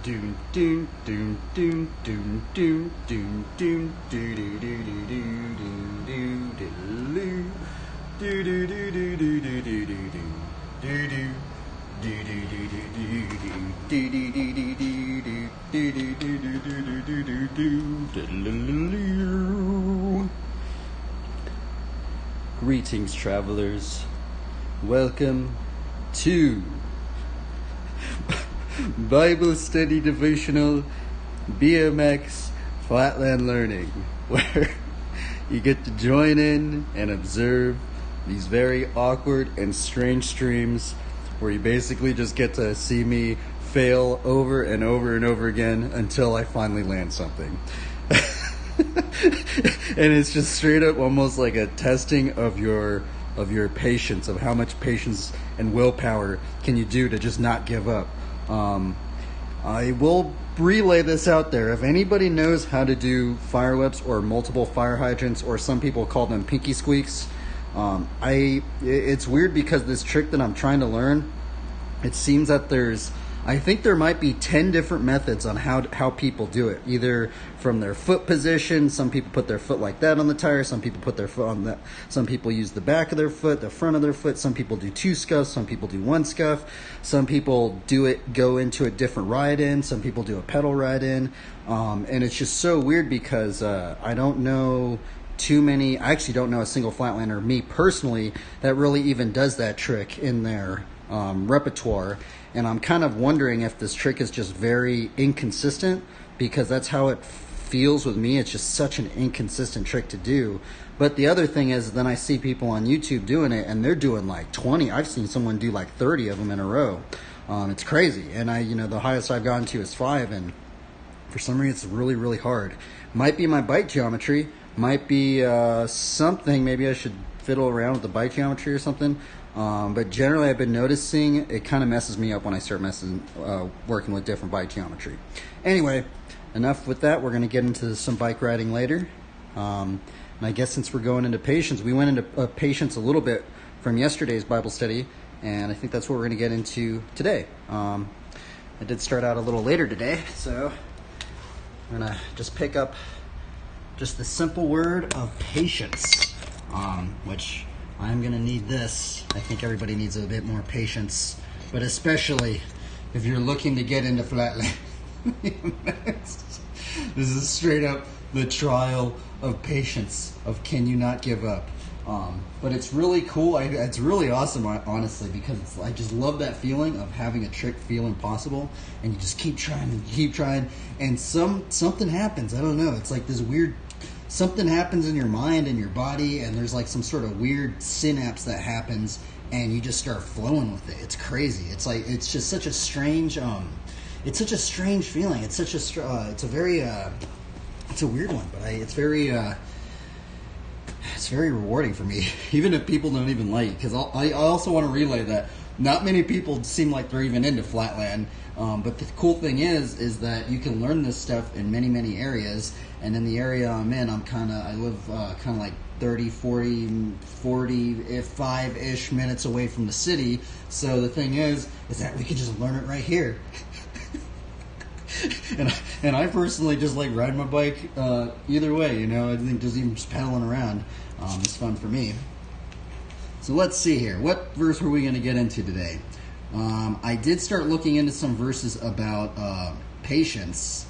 Doon doon doon doon doon doon doon doon doo doo doo doo doo doo doo doo doo doo doo doo. Greetings, travelers. Welcome to Bible Study Devotional BMX Flatland Learning, where you get to join in and observe these very awkward and strange streams where you basically just get to see me fail over and over and over again until I finally land something. And it's just straight up almost like a testing of your patience, of how much patience and willpower can you do to just not give up. I will relay this out there. If anybody knows how to do fire whips or multiple fire hydrants, or some people call them pinky squeaks, it's weird because this trick that I'm trying to learn, it seems that I think there might be 10 different methods on how people do it. Either from their foot position, some people put their foot like that on the tire, some people put their foot on that, some people use the back of their foot, the front of their foot, some people do 2 scuffs, some people do 1 scuff, some people go into a different ride-in, some people do a pedal ride-in, and it's just so weird because I don't know I actually don't know a single flatlander, me personally, that really even does that trick in their repertoire. And I'm kind of wondering if this trick is just very inconsistent, because that's how it feels with me. It's just such an inconsistent trick to do. But the other thing is, then I see people on YouTube doing it, and they're doing like 20. I've seen someone do like 30 of them in a row. It's crazy. And the highest I've gotten to is 5, and for some reason it's really, really hard. Might be my bike geometry, might be something. Maybe I should fiddle around with the bike geometry or something. But generally I've been noticing it kind of messes me up when I start working with different bike geometry. Anyway, enough with that. We're going to get into some bike riding later. And I guess since we're going into patience, we went into patience a little bit from yesterday's Bible study, and I think that's what we're going to get into today. I did start out a little later today, so I'm going to just pick up just the simple word of patience, which I'm going to need this. I think everybody needs a bit more patience, but especially if you're looking to get into flatland. This is straight up the trial of patience, of can you not give up. But it's really cool. It's really awesome, honestly, because I just love that feeling of having a trick feel impossible, and you just keep trying, and something happens. I don't know. It's like this weird something happens in your mind and your body, and there's like some sort of weird synapse that happens, and you just start flowing with it. It's crazy. It's like, it's just such a strange feeling. It's a weird one, but it's very rewarding for me, even if people don't even like it, because I also want to relay that not many people seem like they're even into flatland. But the cool thing is that you can learn this stuff in many, many areas. And in the area I'm in, I live kind of like 30, 40, 45-ish minutes away from the city. So the thing is that we can just learn it right here. and I personally just like riding my bike either way, I think even just pedaling around is fun for me. So let's see here. What verse were we going to get into today? I did start looking into some verses about patience.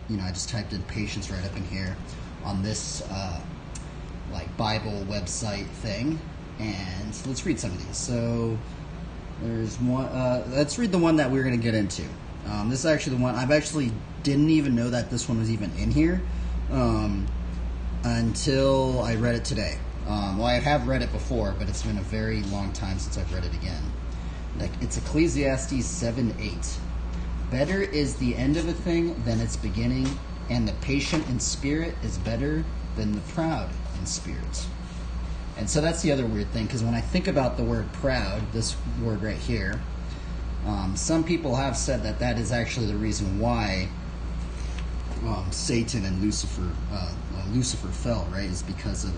I just typed in patience right up in here on this Bible website thing, and let's read some of these. So there's one. Let's read the one that we're going to get into. This is actually the one I've actually didn't even know that this one was even in here until I read it today. I have read it before, but it's been a very long time since I've read it again. It's Ecclesiastes 7:8. Better is the end of a thing than its beginning, and the patient in spirit is better than the proud in spirit. And so that's the other weird thing, because when I think about the word proud, this word right here, some people have said that is actually the reason why Satan and Lucifer fell, right? Is because of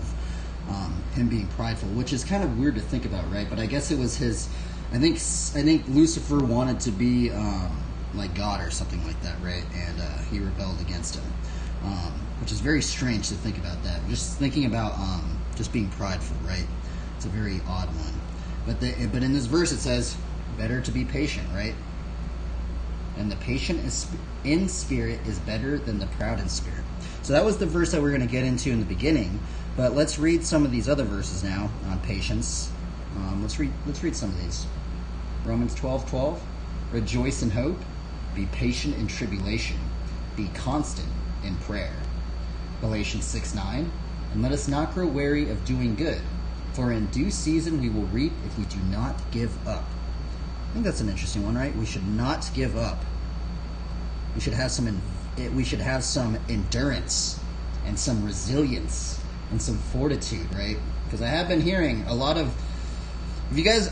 him being prideful, which is kind of weird to think about, right? But I guess it was his. I think Lucifer wanted to be like God or something like that, right? And he rebelled against him, which is very strange to think about that. Just thinking about just being prideful, right? It's a very odd one. But in this verse it says, better to be patient, right? And the patient in spirit is better than the proud in spirit. So that was the verse that we're going to get into in the beginning. But let's read some of these other verses now on patience. Let's read some of these. Romans 12:12. Rejoice in hope. Be patient in tribulation. Be constant in prayer. Galatians 6:9. And let us not grow weary of doing good, for in due season we will reap if we do not give up. I think that's an interesting one, right? We should not give up. We should have some endurance and some resilience and some fortitude, right? Because I have been hearing a lot of, if you guys,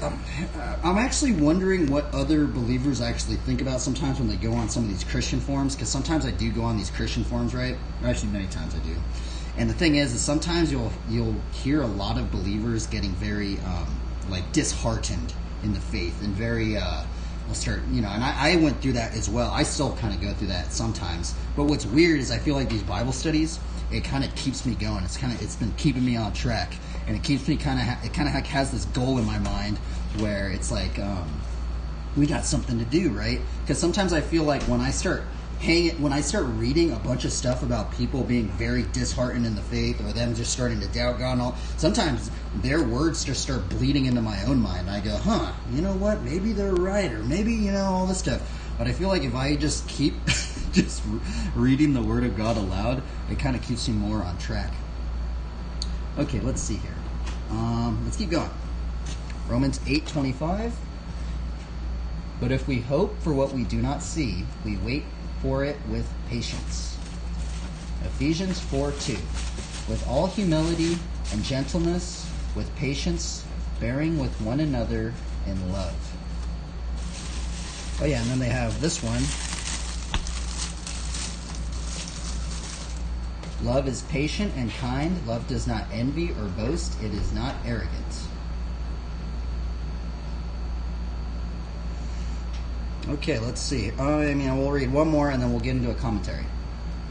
I'm actually wondering what other believers actually think about sometimes when they go on some of these Christian forums, because sometimes I do go on these Christian forums, right? Or actually many times I do. And the thing is sometimes you'll hear a lot of believers getting very like disheartened in the faith and very will start, and I went through that as well. I still kind of go through that sometimes. But what's weird is I feel like these Bible studies, it kind of keeps me going. It's been keeping me on track, and it keeps me it kind of has this goal in my mind where it's like we got something to do, right? Because sometimes I feel like when I start reading a bunch of stuff about people being very disheartened in the faith, or them just starting to doubt God and all, sometimes their words just start bleeding into my own mind. I go, you know what? Maybe they're right, or maybe, all this stuff. But I feel like if I just keep just reading the Word of God aloud, it kind of keeps me more on track. Okay, let's see here. Let's keep going. Romans 8:25. But if we hope for what we do not see, we wait for it with patience. Ephesians 4:2. With all humility and gentleness, with patience, bearing with one another in love. Oh yeah, and then they have this one. Love is patient and kind. Love does not envy or boast. It is not arrogant. Okay, let's see. We'll read one more and then we'll get into a commentary.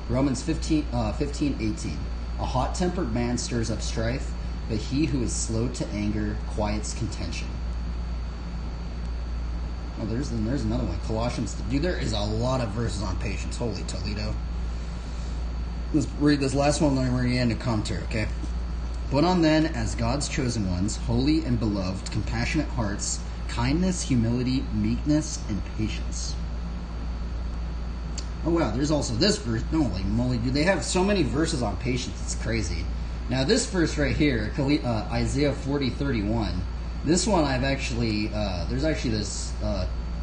Romans 15:18. A hot-tempered man stirs up strife, but he who is slow to anger quiets contention. Oh, there's another one. Colossians. Dude, there is a lot of verses on patience. Holy Toledo. Let's read this last one, then we're going to get into commentary, okay? Put on then, as God's chosen ones, holy and beloved, compassionate hearts, kindness, humility, meekness, and patience. Oh wow, there's also this verse. Holy moly, dude, they have so many verses on patience, it's crazy. Now this verse right here, Isaiah 40:31, this one I've actually, there's actually this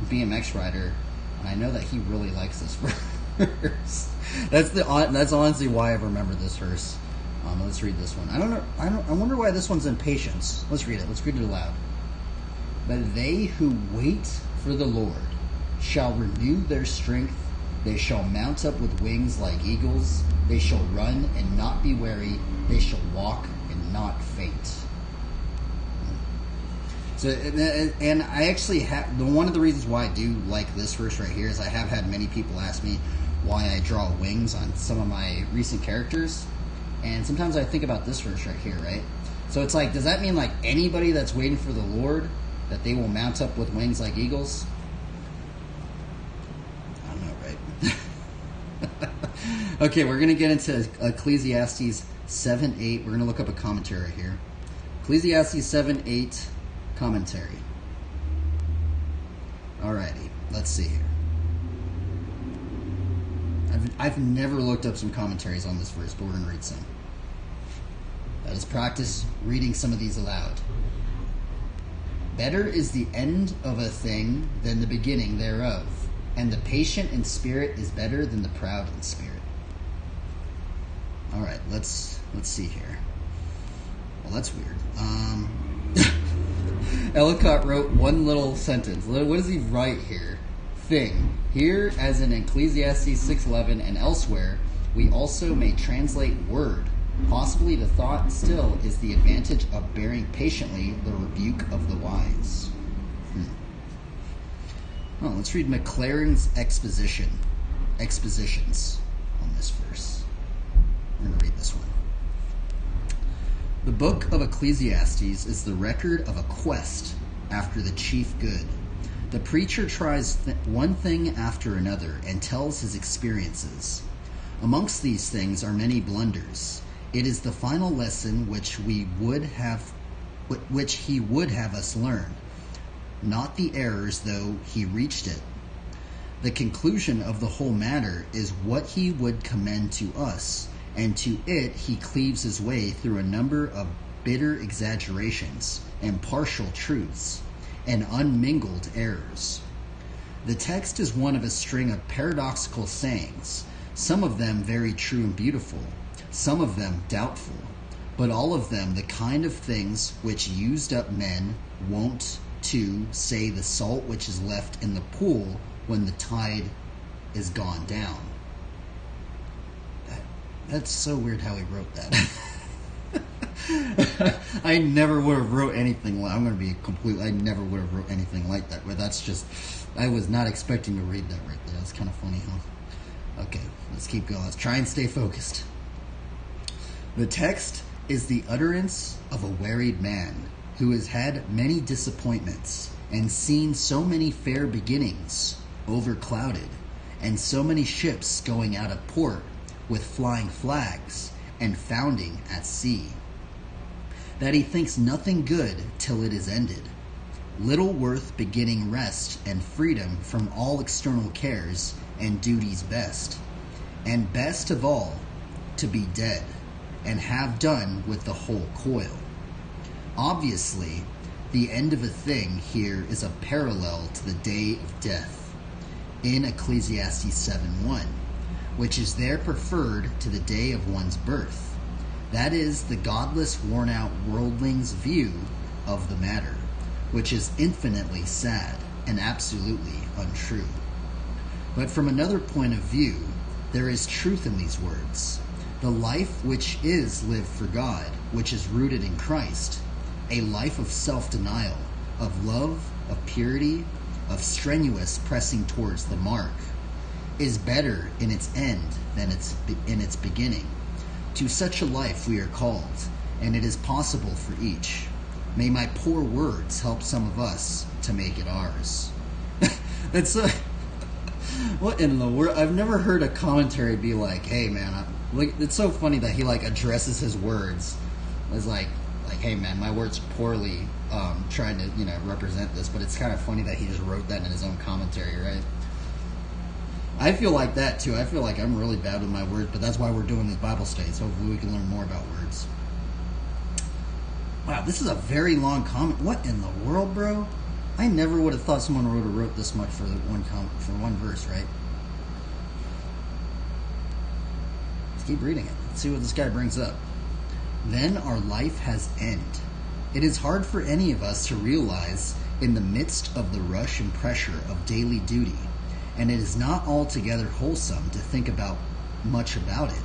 BMX rider, and I know that he really likes this verse. That's honestly why I remember this verse. Let's read this one. I wonder why this one's in patience. Let's read it. Let's read it aloud. But they who wait for the Lord shall renew their strength. They shall mount up with wings like eagles. They shall run and not be weary. They shall walk and not faint. So, and I actually have, one of the reasons why I do like this verse right here is I have had many people ask me why I draw wings on some of my recent characters. And sometimes I think about this verse right here, right? So it's like, does that mean like anybody that's waiting for the Lord, that they will mount up with wings like eagles? I don't know, right? Okay, we're going to get into Ecclesiastes 7:8. We're going to look up a commentary here. Ecclesiastes 7:8 commentary. Alrighty, let's see here. I've never looked up some commentaries on this verse, but we're going to read some. Let us practice reading some of these aloud. Better is the end of a thing than the beginning thereof, and the patient in spirit is better than the proud in spirit. All right, let's see here. Well, that's weird. Ellicott wrote one little sentence. What does he write here? Thing. Here, as in Ecclesiastes 6:11 and elsewhere, we also may translate word. Possibly the thought still is the advantage of bearing patiently the rebuke of the wise. Oh, let's read McLaren's expositions on this verse. We're going to read this one. The book of Ecclesiastes is the record of a quest after the chief good. The preacher tries one thing after another and tells his experiences. Amongst these things are many blunders. It is the final lesson which he would have us learn, not the errors, though he reached it. The conclusion of the whole matter is what he would commend to us, and to it he cleaves his way through a number of bitter exaggerations and partial truths and unmingled errors. The text is one of a string of paradoxical sayings, some of them very true and beautiful, some of them doubtful, but all of them the kind of things which used up men wont to say the salt which is left in the pool when the tide is gone down. That's so weird how he wrote that. I never would have wrote anything like, I never would have wrote anything like that, but that's just, I was not expecting to read that right there. That's kind of funny, huh? Okay, let's keep going. Let's try and stay focused. The text is the utterance of a wearied man who has had many disappointments and seen so many fair beginnings overclouded and so many ships going out of port with flying flags and founding at sea, that he thinks nothing good till it is ended, little worth beginning rest and freedom from all external cares and duties best, and best of all, to be dead, and have done with the whole coil. Obviously, the end of a thing here is a parallel to the day of death in Ecclesiastes 7:1, which is there preferred to the day of one's birth. That is the godless, worn-out worldling's view of the matter, which is infinitely sad and absolutely untrue. But from another point of view, there is truth in these words. The life which is lived for God, which is rooted in Christ, a life of self-denial, of love, of purity, of strenuous pressing towards the mark, is better in its end than in its beginning. To such a life we are called, and it is possible for each. May my poor words help some of us to make it ours. It's what in the world? I've never heard a commentary be like, "Hey man," it's so funny that he addresses his words as like, "Hey man, my words poorly trying to represent this," but it's kind of funny that he just wrote that in his own commentary, right? I feel like that too. I feel like I'm really bad with my words, but that's why we're doing these Bible studies. Hopefully we can learn more about words. Wow, this is a very long comment. What in the world, bro? I never would have thought someone wrote this much for one verse, right? Let's keep reading it. Let's see what this guy brings up. Then our life has end. It is hard for any of us to realize in the midst of the rush and pressure of daily duty, and it is not altogether wholesome to think much about it.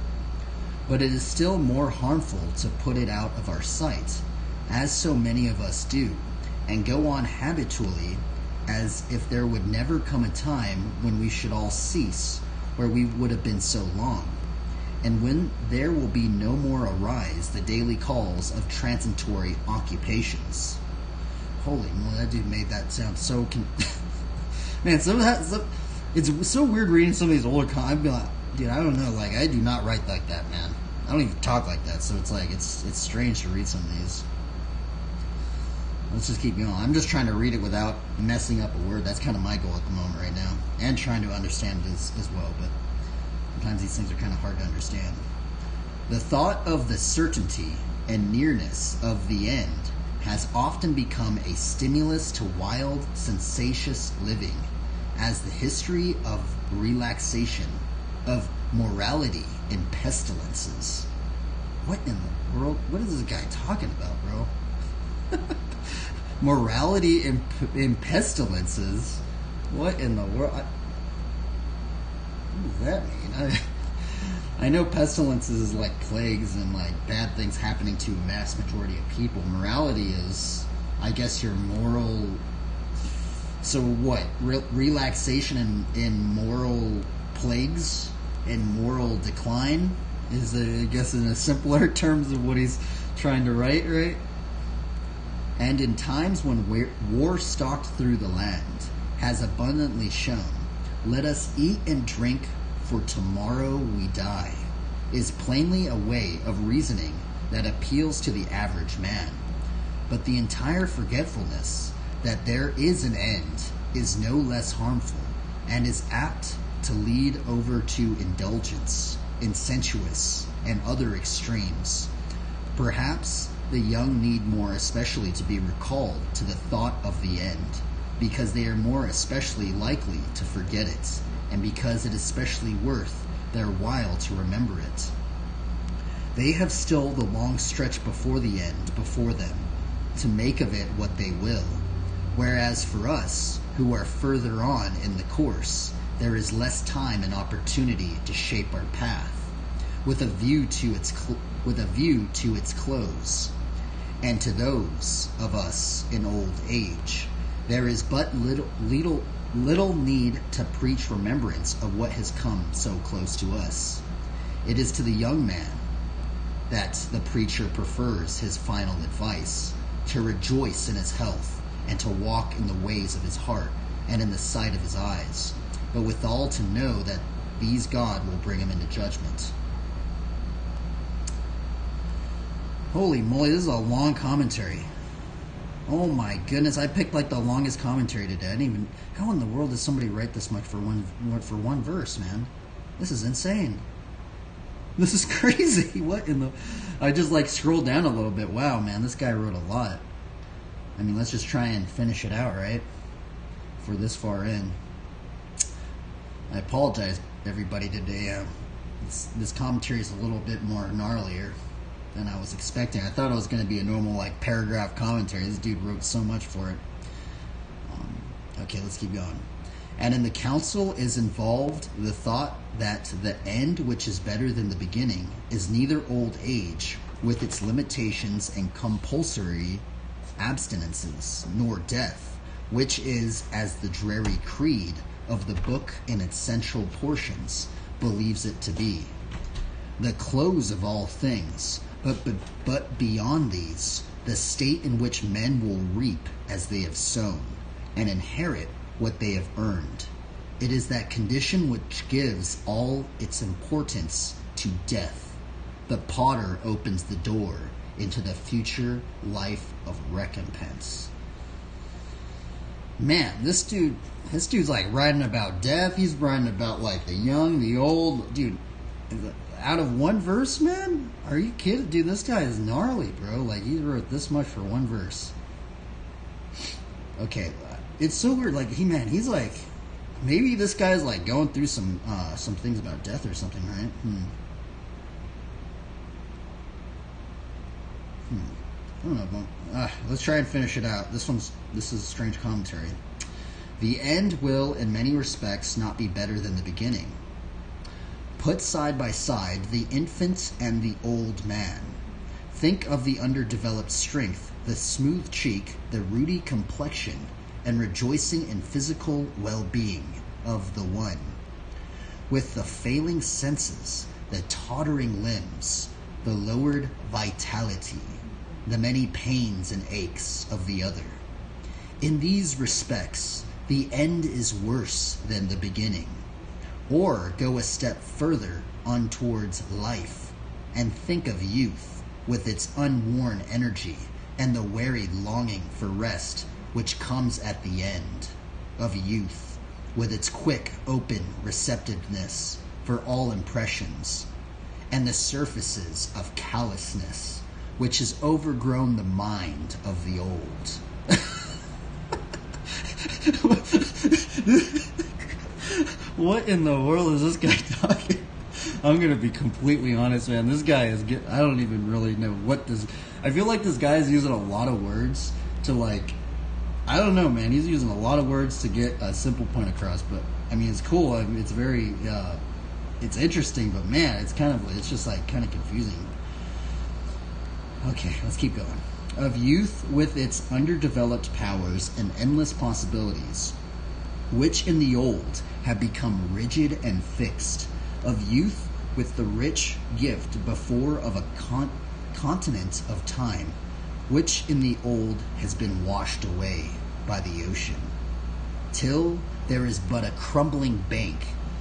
But it is still more harmful to put it out of our sight, as so many of us do, and go on habitually as if there would never come a time when we should all cease, where we would have been so long, and when there will be no more arise the daily calls of transitory occupations. Holy moly, that dude made that sound so... Man, it's so weird reading some of these older I'd be like, dude, I don't know, I do not write like that, man. I don't even talk like that, so it's strange to read some of these. Let's just keep going. I'm just trying to read it without messing up a word. That's kind of my goal at the moment right now, and trying to understand it as well, but sometimes these things are kind of hard to understand. The thought of the certainty and nearness of the end has often become a stimulus to wild, sensacious living, as the history of relaxation, of morality in pestilences. What in the world? What is this guy talking about, bro? Morality in pestilences? What in the world? What does that mean? I know pestilences is like plagues and bad things happening to a mass majority of people. Morality is, I guess, your moral So what? Relaxation in moral plagues and moral decline is, I guess, in a simpler terms of what he's trying to write, right? And in times when war stalked through the land has abundantly shown, let us eat and drink, for tomorrow we die, is plainly a way of reasoning that appeals to the average man. But the entire forgetfulness that there is an end is no less harmful, and is apt to lead over to indulgence in sensuous and other extremes. Perhaps the young need more especially to be recalled to the thought of the end, because they are more especially likely to forget it, and because it is especially worth their while to remember it. They have still the long stretch before the end before them, to make of it what they will, whereas for us, who are further on in the course, there is less time and opportunity to shape our path, with a view to its close. And to those of us in old age, there is but little need to preach remembrance of what has come so close to us. It is to the young man that the preacher prefers his final advice, to rejoice in his health, and to walk in the ways of his heart, and in the sight of his eyes, but withal to know that these God will bring him into judgment. Holy moly, this is a long commentary. Oh my goodness, I picked like the longest commentary today. I didn't even... How in the world does somebody write this much for one verse, man? This is insane. This is crazy. What in the... I just like scrolled down a little bit. Wow, man, this guy wrote a lot. I mean, let's just try and finish it out, right? For this far in. I apologize, everybody, today. This commentary is a little bit more gnarlier than I was expecting. I thought it was going to be a normal, like, paragraph commentary. This dude wrote so much for it. Okay, let's keep going. And in the counsel is involved the thought that the end, which is better than the beginning, is neither old age, with its limitations and compulsory abstinences, nor death, which is, as the dreary creed of the book in its central portions believes it to be, the close of all things, but beyond these, the state in which men will reap as they have sown, and inherit what they have earned. It is that condition which gives all its importance to death. The potter opens the door into the future life of recompense. Man, this dude's like writing about death. He's writing about like the young, the old. Dude, out of one verse, man? Are you kidding? Dude, this guy is gnarly, bro. Like, he wrote this much for one verse. Okay, it's so weird. Like, he's like, maybe this guy's like going through some things about death or something, right? I don't know. Let's try and finish it out. This is a strange commentary. The end will, in many respects, not be better than the beginning. Put side by side the infant and the old man. Think of the underdeveloped strength, the smooth cheek, the ruddy complexion, and rejoicing in physical well-being of the one, with the failing senses, the tottering limbs, the lowered vitality, the many pains and aches of the other. In these respects, the end is worse than the beginning. Or go a step further on towards life, and think of youth with its unworn energy and the wearied longing for rest which comes at the end, of youth with its quick, open receptiveness for all impressions, and the surfaces of callousness which has overgrown the mind of the old. What in the world is this guy talking? I'm gonna be completely honest, man. This guy is I don't even really know what this... I feel like this guy is using a lot of words to, like... I don't know, man. He's using a lot of words to get a simple point across, but, I mean, it's cool. I mean, it's very... it's interesting, but, man, it's just, like, kind of confusing. Okay, let's keep going. Of youth with its underdeveloped powers and endless possibilities, which in the old have become rigid and fixed, of youth with the rich gift before of a continent of time, which in the old has been washed away by the ocean, till there is but a crumbling bank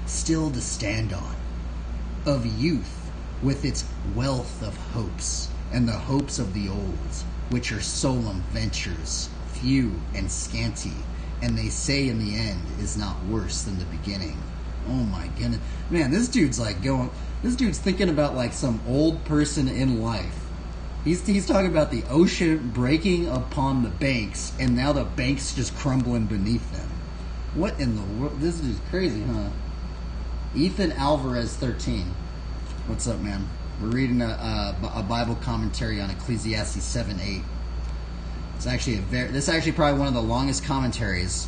still to stand on, of youth with its wealth of hopes, and the hopes of the old, which are solemn ventures, few and scanty, and they say in the end is not worse than the beginning. Oh my goodness. Man, this dude's thinking about like some old person in life. He's talking about the ocean breaking upon the banks, and now the banks just crumbling beneath them. What in the world? This is crazy, huh? Ethan Alvarez 13. What's up, man? We're reading a Bible commentary on Ecclesiastes 7:8. This is actually probably one of the longest commentaries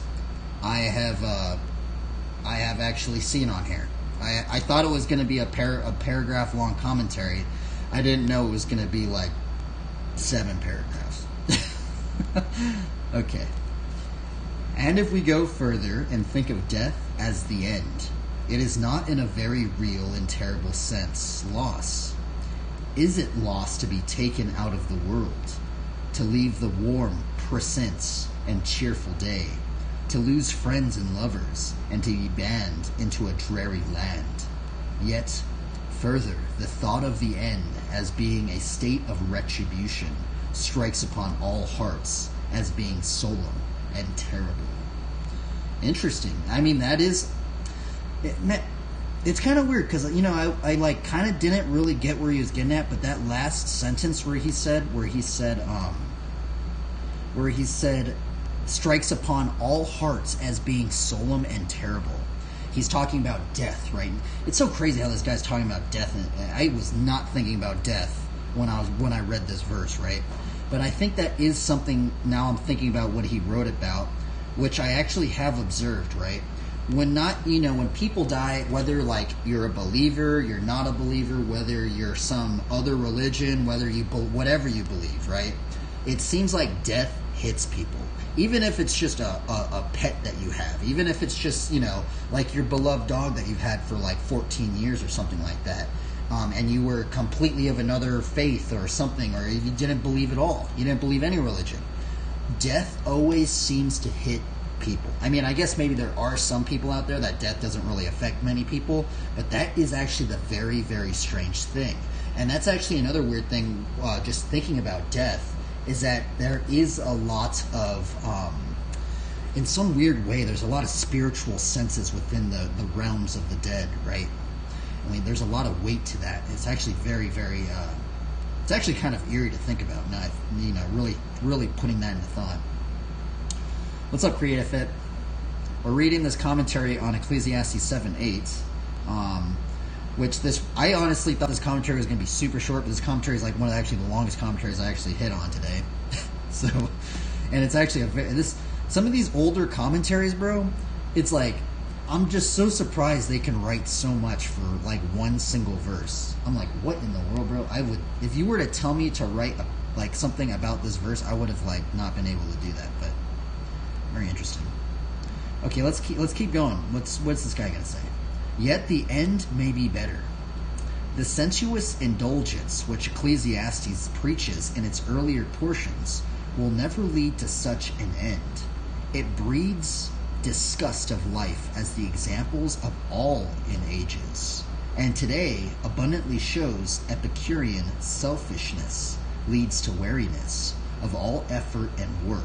I have actually seen on here. I thought it was going to be a paragraph long commentary. I didn't know it was going to be like 7 paragraphs. Okay. And if we go further and think of death as the end, it is not in a very real and terrible sense loss. Is it loss to be taken out of the world, to leave the warm presence and cheerful day, to lose friends and lovers, and to be banned into a dreary land? Yet, further, the thought of the end as being a state of retribution strikes upon all hearts as being solemn and terrible. Interesting. I mean, that is... It's kind of weird because, you know, I like kind of didn't really get where he was getting at, but that last sentence where he said strikes upon all hearts as being solemn and terrible. He's talking about death, right? It's so crazy how this guy's talking about death, and I was not thinking about death when I read this verse, right? But I think that is something now I'm thinking about what he wrote about, which I actually have observed, right? When people die, whether like you're a believer, you're not a believer, whether you're some other religion, whatever you believe, right? It seems like death hits people. Even if it's just a pet that you have, even if it's just, you know, like your beloved dog that you've had for like 14 years or something like that, and you were completely of another faith or something, or you didn't believe at all, you didn't believe any religion, death always seems to hit people. I mean, I guess maybe there are some people out there that death doesn't really affect many people, but that is actually the very, very strange thing. And that's actually another weird thing, just thinking about death, is that there is a lot of, in some weird way, there's a lot of spiritual senses within the realms of the dead, right? I mean, there's a lot of weight to that. It's actually very, very, it's actually kind of eerie to think about, not, you know, really, really putting that into thought. What's up, Creative Fit? We're reading this commentary on Ecclesiastes 7:8, I honestly thought this commentary was going to be super short, but this commentary is like one of the longest commentaries I actually hit on today. And it's actually some of these older commentaries, bro, it's like, I'm just so surprised they can write so much for like one single verse. I'm like, what in the world, bro? If you were to tell me to write like something about this verse, I would have like not been able to do that, but very interesting. Okay, let's keep going. What's this guy gonna say? Yet the end may be better. The sensuous indulgence which Ecclesiastes preaches in its earlier portions will never lead to such an end. It breeds disgust of life as the examples of all in ages, and today abundantly shows Epicurean selfishness leads to weariness of all effort and work.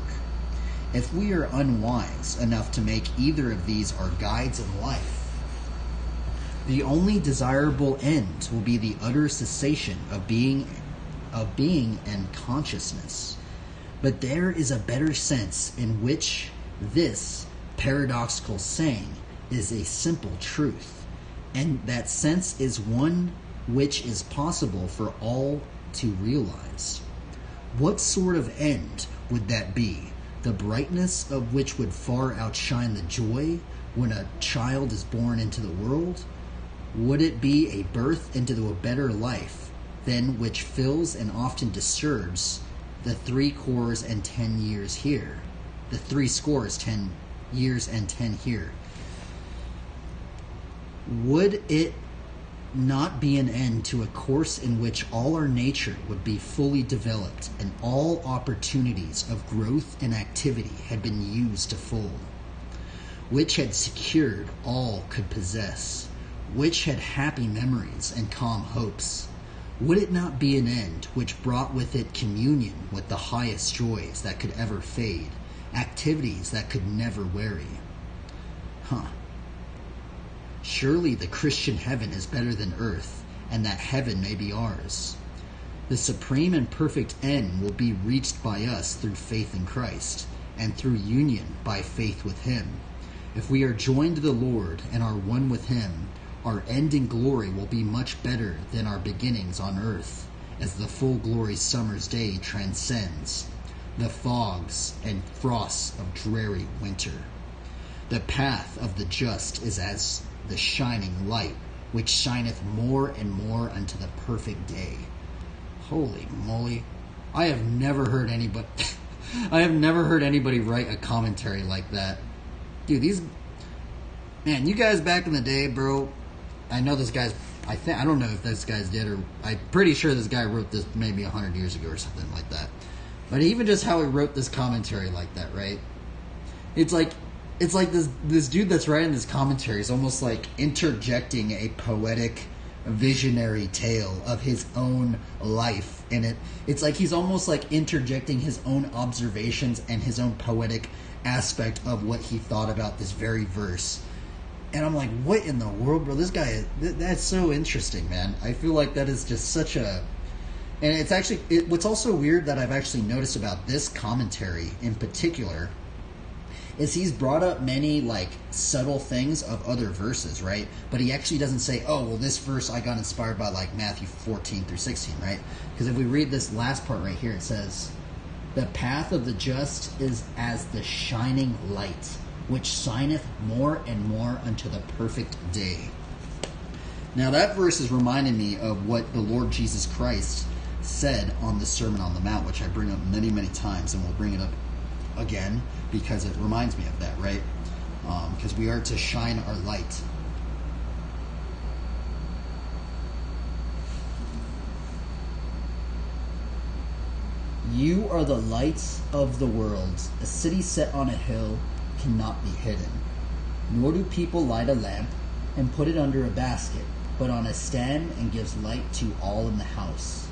If we are unwise enough to make either of these our guides in life, the only desirable end will be the utter cessation of being and consciousness. But there is a better sense in which this paradoxical saying is a simple truth, and that sense is one which is possible for all to realize. What sort of end would that be? The brightness of which would far outshine the joy when a child is born into the world? Would it be a birth into a better life than which fills and often disturbs the 3 scores and 10 years here? The 3 scores 10 years and 10 here. Would it not be an end to a course in which all our nature would be fully developed and all opportunities of growth and activity had been used to full, which had secured all could possess, which had happy memories and calm hopes? Would it not be an end which brought with it communion with the highest joys that could ever fade, activities that could never weary? Surely the Christian heaven is better than earth, and that heaven may be ours. The supreme and perfect end will be reached by us through faith in Christ, and through union by faith with Him. If we are joined to the Lord and are one with Him, our end in glory will be much better than our beginnings on earth, as the full glory summer's day transcends the fogs and frosts of dreary winter. The path of the just is as the shining light, which shineth more and more unto the perfect day. Holy moly. I have never heard anybody write a commentary like that. Dude, man, you guys back in the day, bro, I know this guy's, I don't know if this guy's dead, or I'm pretty sure this guy wrote this maybe 100 years ago or something like that. But even just how he wrote this commentary like that, right? It's like this dude that's writing this commentary is almost like interjecting a poetic, visionary tale of his own life in it. It's like he's almost like interjecting his own observations and his own poetic aspect of what he thought about this very verse. And I'm like, what in the world, bro? This guy, that's so interesting, man. I feel like that is just such a... And it's actually... what's also weird that I've actually noticed about this commentary in particular is he's brought up many, like, subtle things of other verses, right? But he actually doesn't say, oh, well, this verse I got inspired by, like, Matthew 14 through 16, right? Because if we read this last part right here, it says, the path of the just is as the shining light, which shineth more and more unto the perfect day. Now, that verse is reminding me of what the Lord Jesus Christ said on the Sermon on the Mount, which I bring up many, many times, and we'll bring it up again because it reminds me of that, right? Because we are to shine our light. You are the lights of the world. A city set on a hill cannot be hidden. Nor do people light a lamp and put it under a basket, but on a stand, and gives light to all in the house.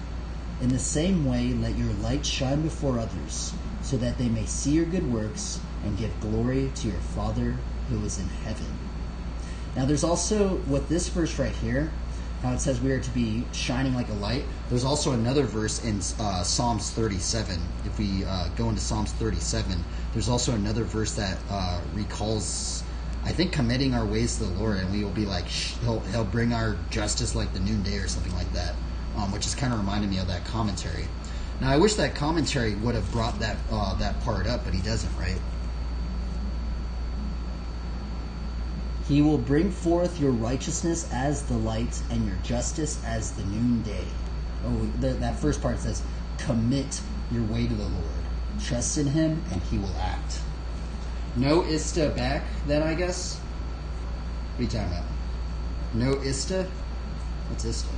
In the same way, let your light shine before others, so that they may see your good works and give glory to your Father who is in heaven. Now there's also, with this verse right here, how it says we are to be shining like a light. There's also another verse in Psalms 37. If we go into Psalms 37, there's also another verse that recalls, I think, committing our ways to the Lord, and we will be like, he'll bring our justice like the noonday or something like that, which is kind of reminding me of that commentary. Now, I wish that commentary would have brought that part up, but he doesn't, right? He will bring forth your righteousness as the light and your justice as the noonday. Oh, that first part says, commit your way to the Lord. Trust in Him and He will act. No ista back then, I guess? What are you talking about? No ista? What's ista?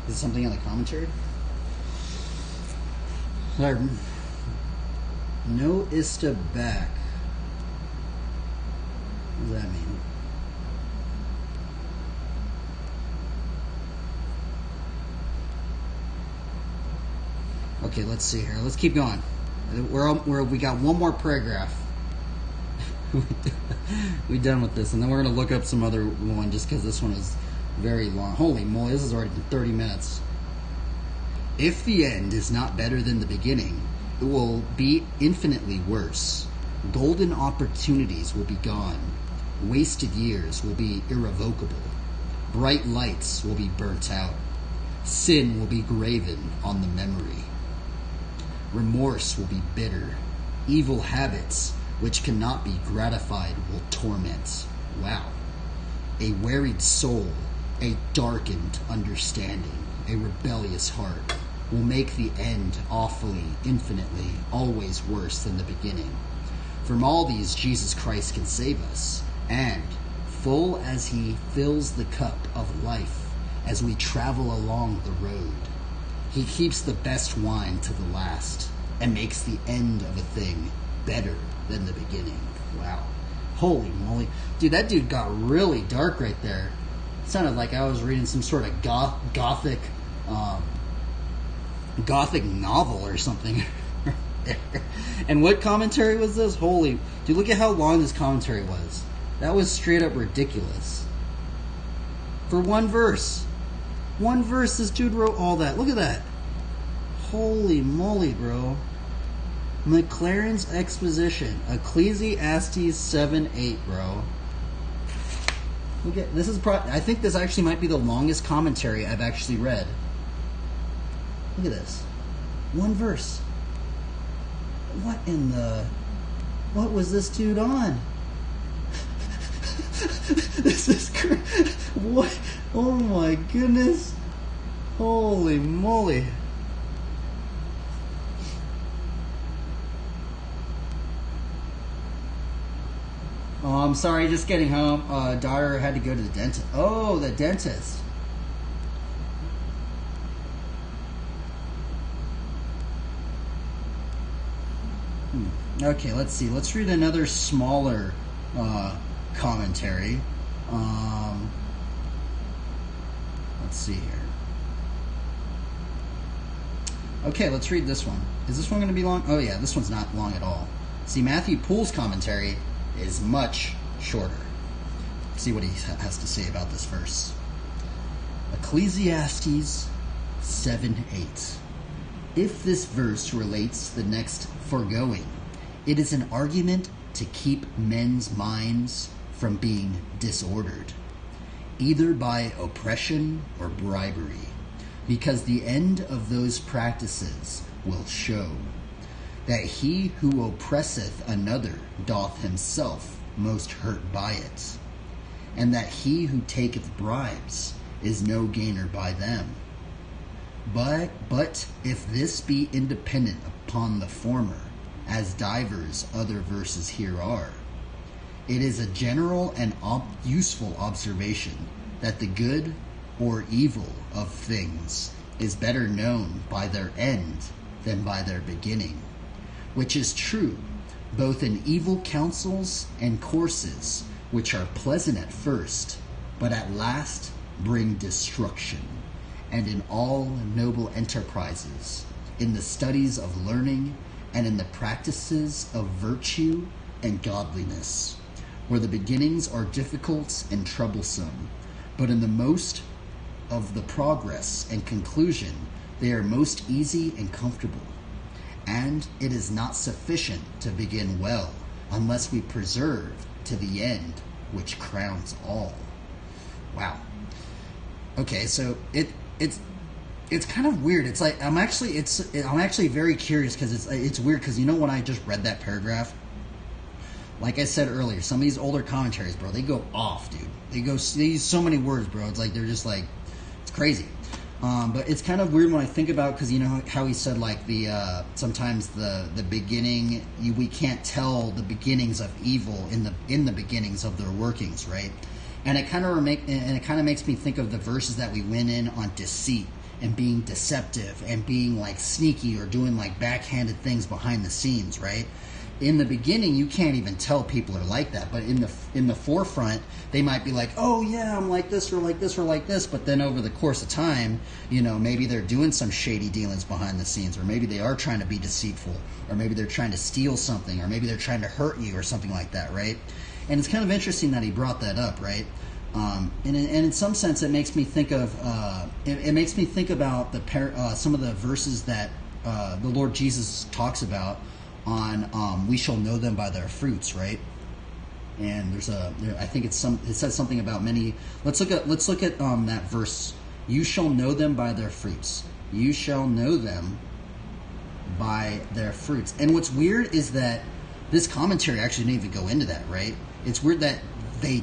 Is it something in the commentary? No ista back. What does that mean? Okay, let's see here. Let's keep going. We got one more paragraph. We're done with this, and then we're going to look up some other one just because this one is very long. Holy moly, this is already 30 minutes. If the end is not better than the beginning, it will be infinitely worse. Golden opportunities will be gone. Wasted years will be irrevocable. Bright lights will be burnt out. Sin will be graven on the memory. Remorse will be bitter. Evil habits, which cannot be gratified, will torment. Wow. A wearied soul, a darkened understanding, a rebellious heart. will make the end awfully, infinitely, always worse than the beginning. From all these, Jesus Christ can save us, and, full as he fills the cup of life as we travel along the road, he keeps the best wine to the last and makes the end of a thing better than the beginning. Wow. Holy moly. Dude, that dude got really dark right there. It sounded like I was reading some sort of gothic novel or something. And what commentary was this? Holy... Dude, look at how long this commentary was. That was straight up ridiculous. For one verse. One verse, this dude wrote all that. Look at that. Holy moly, bro. McLaren's Exposition. Ecclesiastes 7:8, bro. Look at this. I think this actually might be the longest commentary I've actually read. Look at this. One verse. What was this dude on? This is what? Oh my goodness. Holy moly. Oh, I'm sorry, just getting home. Daughter had to go to the dentist. Oh, the dentist. Okay, let's see. Let's read another smaller commentary. Let's see here. Okay, let's read this one. Is this one going to be long? Oh yeah, this one's not long at all. See, Matthew Poole's commentary is much shorter. Let's see what he has to say about this verse. Ecclesiastes 7:8. If this verse relates the next foregoing, it is an argument to keep men's minds from being disordered, either by oppression or bribery, because the end of those practices will show that he who oppresseth another doth himself most hurt by it, and that he who taketh bribes is no gainer by them. But if this be independent upon the former, as divers other verses here are, it is a general and useful observation that the good or evil of things is better known by their end than by their beginning, which is true both in evil counsels and courses, which are pleasant at first, but at last bring destruction, and in all noble enterprises, in the studies of learning, and in the practices of virtue and godliness, where the beginnings are difficult and troublesome, but in the most of the progress and conclusion they are most easy and comfortable. And it is not sufficient to begin well unless we preserve to the end which crowns all. Wow. Okay, so it's kind of weird. It's like I'm actually very curious because it's weird because, you know, when I just read that paragraph, like I said earlier, some of these older commentaries, bro, they go off, dude. They use so many words, bro. It's like they're just like, it's crazy. But it's kind of weird when I think about, because you know how he said like sometimes the beginning, we can't tell the beginnings of evil in the beginnings of their workings, right? And it kind of makes me think of the verses that we went in on deceit and being deceptive and being like sneaky or doing like backhanded things behind the scenes, right? In the beginning, you can't even tell people are like that, but in the forefront, they might be like, oh yeah, I'm like this or like this or like this, but then over the course of time, you know, maybe they're doing some shady dealings behind the scenes, or maybe they are trying to be deceitful, or maybe they're trying to steal something, or maybe they're trying to hurt you or something like that, right? And it's kind of interesting that he brought that up, right? And in some sense, it makes me think of it makes me think about some of the verses that the Lord Jesus talks about on we shall know them by their fruits, right? And I think it says something about many. Let's look at that verse. You shall know them by their fruits. You shall know them by their fruits. And what's weird is that this commentary actually didn't even go into that, right? It's weird that they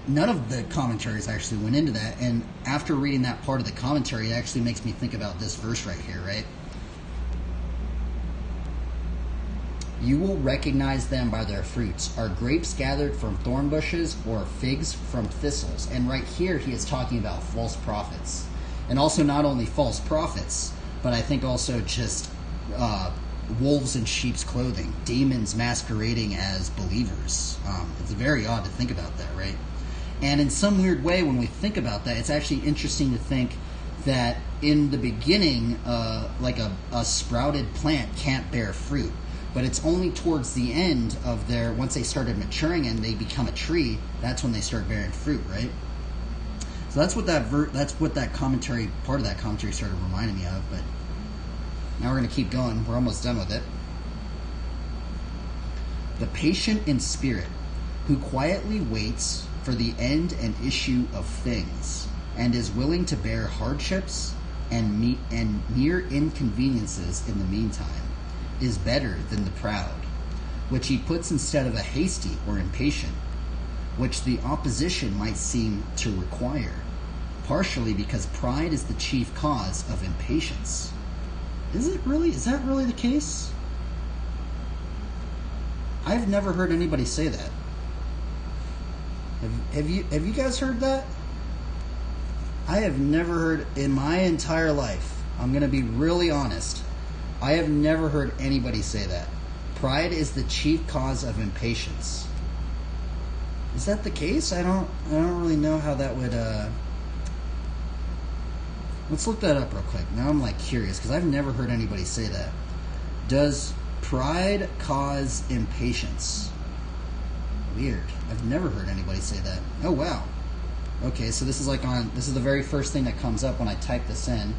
none of the commentaries actually went into that. And after reading that part of the commentary, it actually makes me think about this verse right here, right? You will recognize them by their fruits. Are grapes gathered from thorn bushes or figs from thistles? And right here, he is talking about false prophets. And also not only false prophets, but I think also just wolves in sheep's clothing, demons masquerading as believers. It's very odd to think about that, right? And in some weird way, when we think about that, it's actually interesting to think that in the beginning, like a sprouted plant can't bear fruit. But it's only towards the end of once they started maturing and they become a tree, that's when they start bearing fruit, right? So that's what that commentary, part of that commentary started reminding me of. But now we're going to keep going. We're almost done with it. The patient in spirit, who quietly waits for the end and issue of things, and is willing to bear hardships and mere inconveniences in the meantime, is better than the proud, which he puts instead of a hasty or impatient, which the opposition might seem to require, partially because pride is the chief cause of impatience. Is that really the case? I've never heard anybody say that. Have you guys heard that? I have never heard in my entire life. I'm going to be really honest. I have never heard anybody say that. Pride is the chief cause of impatience. Is that the case? I don't really know how that would. Let's look that up real quick. Now I'm curious because I've never heard anybody say that. Does pride cause impatience? Weird. I've never heard anybody say that. Oh wow. Okay, so this is the very first thing that comes up when I type this in.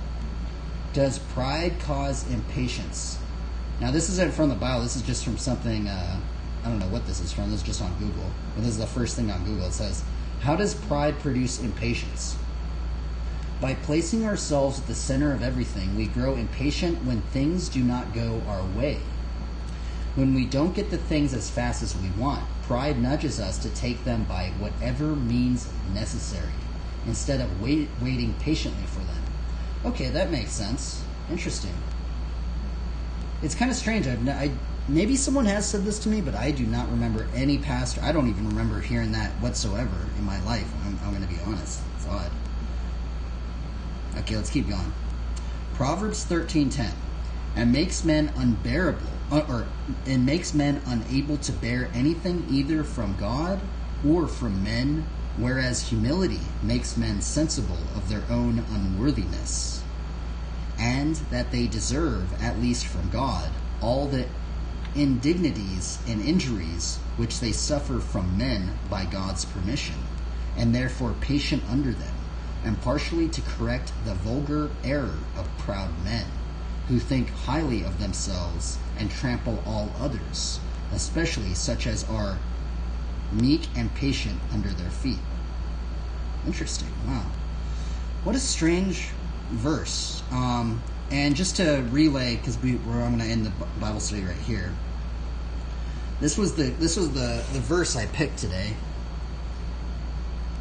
Does pride cause impatience? Now, this isn't from the Bible. This is just from something, I don't know what this is from. This is just on Google. But this is the first thing on Google. It says, how does pride produce impatience? By placing ourselves at the center of everything, we grow impatient when things do not go our way. When we don't get the things as fast as we want, pride nudges us to take them by whatever means necessary, instead of waiting patiently for them. Okay, that makes sense. Interesting. It's kind of strange. Maybe someone has said this to me, but I do not remember any pastor. I don't even remember hearing that whatsoever in my life. I'm going to be honest. It's odd. Okay, let's keep going. Proverbs 13:10, and makes men unable to bear anything either from God or from men, whereas humility makes men sensible of their own unworthiness, and that they deserve, at least from God, all the indignities and injuries which they suffer from men by God's permission, and therefore patient under them, and partially to correct the vulgar error of proud men, who think highly of themselves and trample all others, especially such as are meek and patient under their feet. Interesting. Wow. What a strange verse. And just to relay, because I'm going to end the Bible study right here. This was the verse I picked today.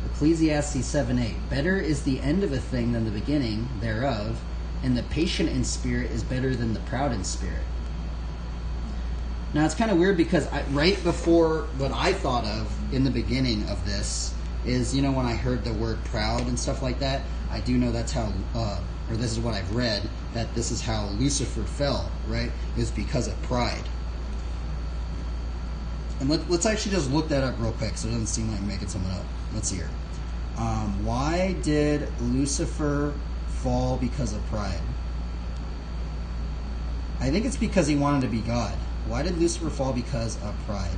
Ecclesiastes 7:8. Better is the end of a thing than the beginning thereof, and the patient in spirit is better than the proud in spirit. Now it's kind of weird because right before what I thought of in the beginning of this is, when I heard the word proud and stuff like that, I do know that's how, or this is what I've read, that this is how Lucifer fell, right? Is because of pride. And let's actually just look that up real quick so it doesn't seem like I'm making something up. Let's see here. Why did Lucifer fall because of pride? I think it's because he wanted to be God. Why did Lucifer fall? Because of pride.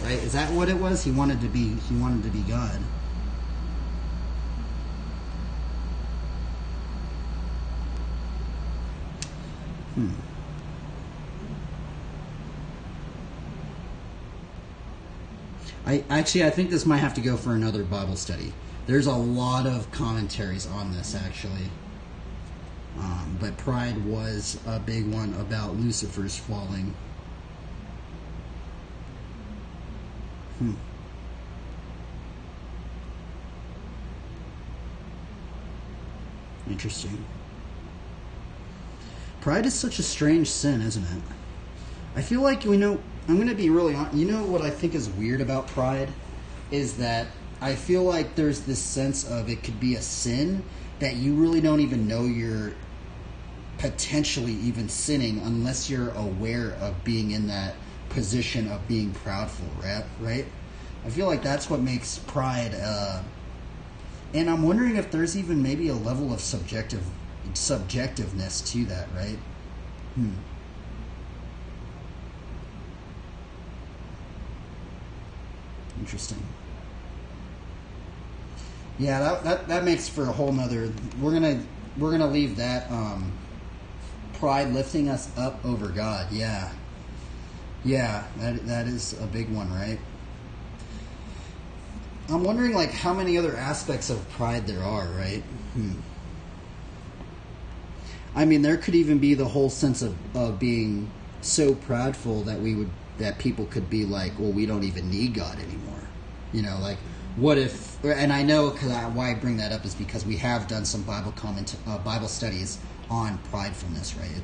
Right? Is that what it was? He wanted to be God. I think this might have to go for another Bible study. There's a lot of commentaries on this, actually. But pride was a big one about Lucifer's falling. Interesting. Pride is such a strange sin, isn't it? I feel like, I'm going to be really honest. You know what I think is weird about pride? Is that I feel like there's this sense of it could be a sin that you really don't even know you're potentially even sinning unless you're aware of being in that position of being proudful, right? I feel like that's what makes pride, and I'm wondering if there's even maybe a level of subjectiveness to that, right? Interesting. Yeah, that makes for a whole nother. We're gonna leave that pride lifting us up over God. Yeah, that is a big one, right? I'm wondering like how many other aspects of pride there are, right? I mean, there could even be the whole sense of being so proudful that people could be like, well, we don't even need God anymore. Like, what if? And I know why I bring that up is because we have done some Bible studies on pridefulness, right?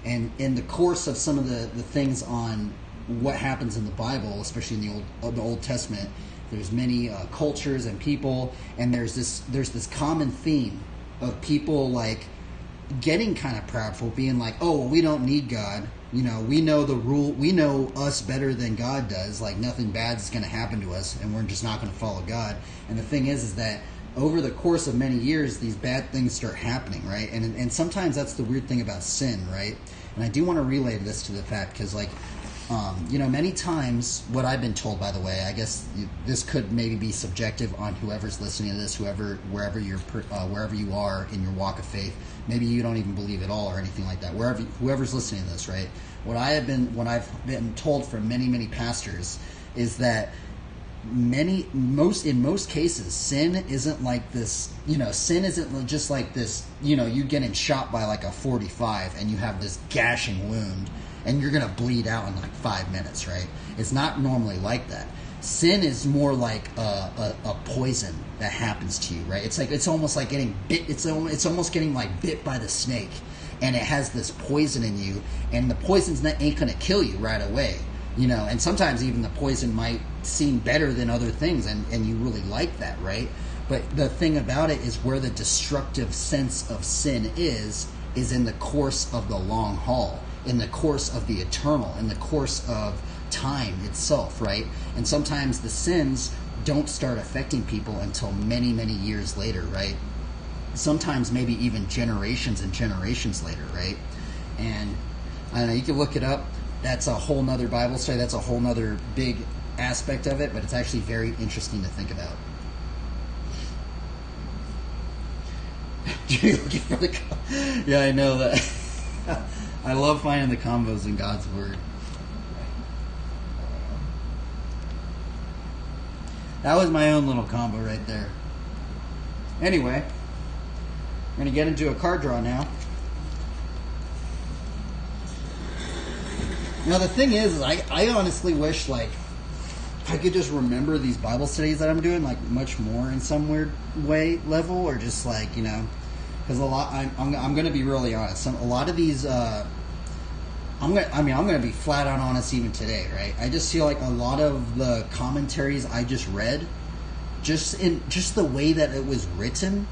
And in the course of some of the things on what happens in the Bible, especially in the Old Testament, there's many cultures and people, and there's this common theme of people like getting kind of proudful, being like, oh, well, we don't need God. We know the rule. We know us better than God does. Like, nothing bad is going to happen to us, and we're just not going to follow God. And the thing is that over the course of many years, these bad things start happening, right? And sometimes that's the weird thing about sin, right? And I do want to relay this to the fact because, like, many times what I've been told, by the way, I guess this could maybe be subjective on whoever's listening to this, wherever you are in your walk of faith. Maybe you don't even believe at all or anything like that. Whoever's listening to this, right? What I've been told from many pastors is that in most cases, sin isn't like this. Sin isn't just like this. You getting shot by like a 45 and you have this gashing wound and you're gonna bleed out in like 5 minutes, right? It's not normally like that. Sin is more like a poison that happens to you, right? It's almost like getting bit. It's almost getting like bit by the snake, and it has this poison in you, and the poison's ain't gonna kill you right away, And sometimes even the poison might seem better than other things, and you really like that, right? But the thing about it is where the destructive sense of sin is in the course of the long haul, in the course of the eternal, in the course of time itself, right? And sometimes the sins don't start affecting people until many years later, right? Sometimes maybe even generations and generations later, right? And I don't know, you can look it up. That's a whole nother Bible study. That's a whole nother big aspect of it, but it's actually very interesting to think about. You're looking for the yeah, I know that. I love finding the combos in God's Word. That was my own little combo right there. Anyway, we're going to get into a card draw now. Now, the thing is I honestly wish, like, I could just remember these Bible studies that I'm doing, like, much more in some weird way level, or just, like, because I'm going to be really honest. A lot of these, I'm going to be flat out honest even today, right? I just feel like a lot of the commentaries I just read, just the way that it was written,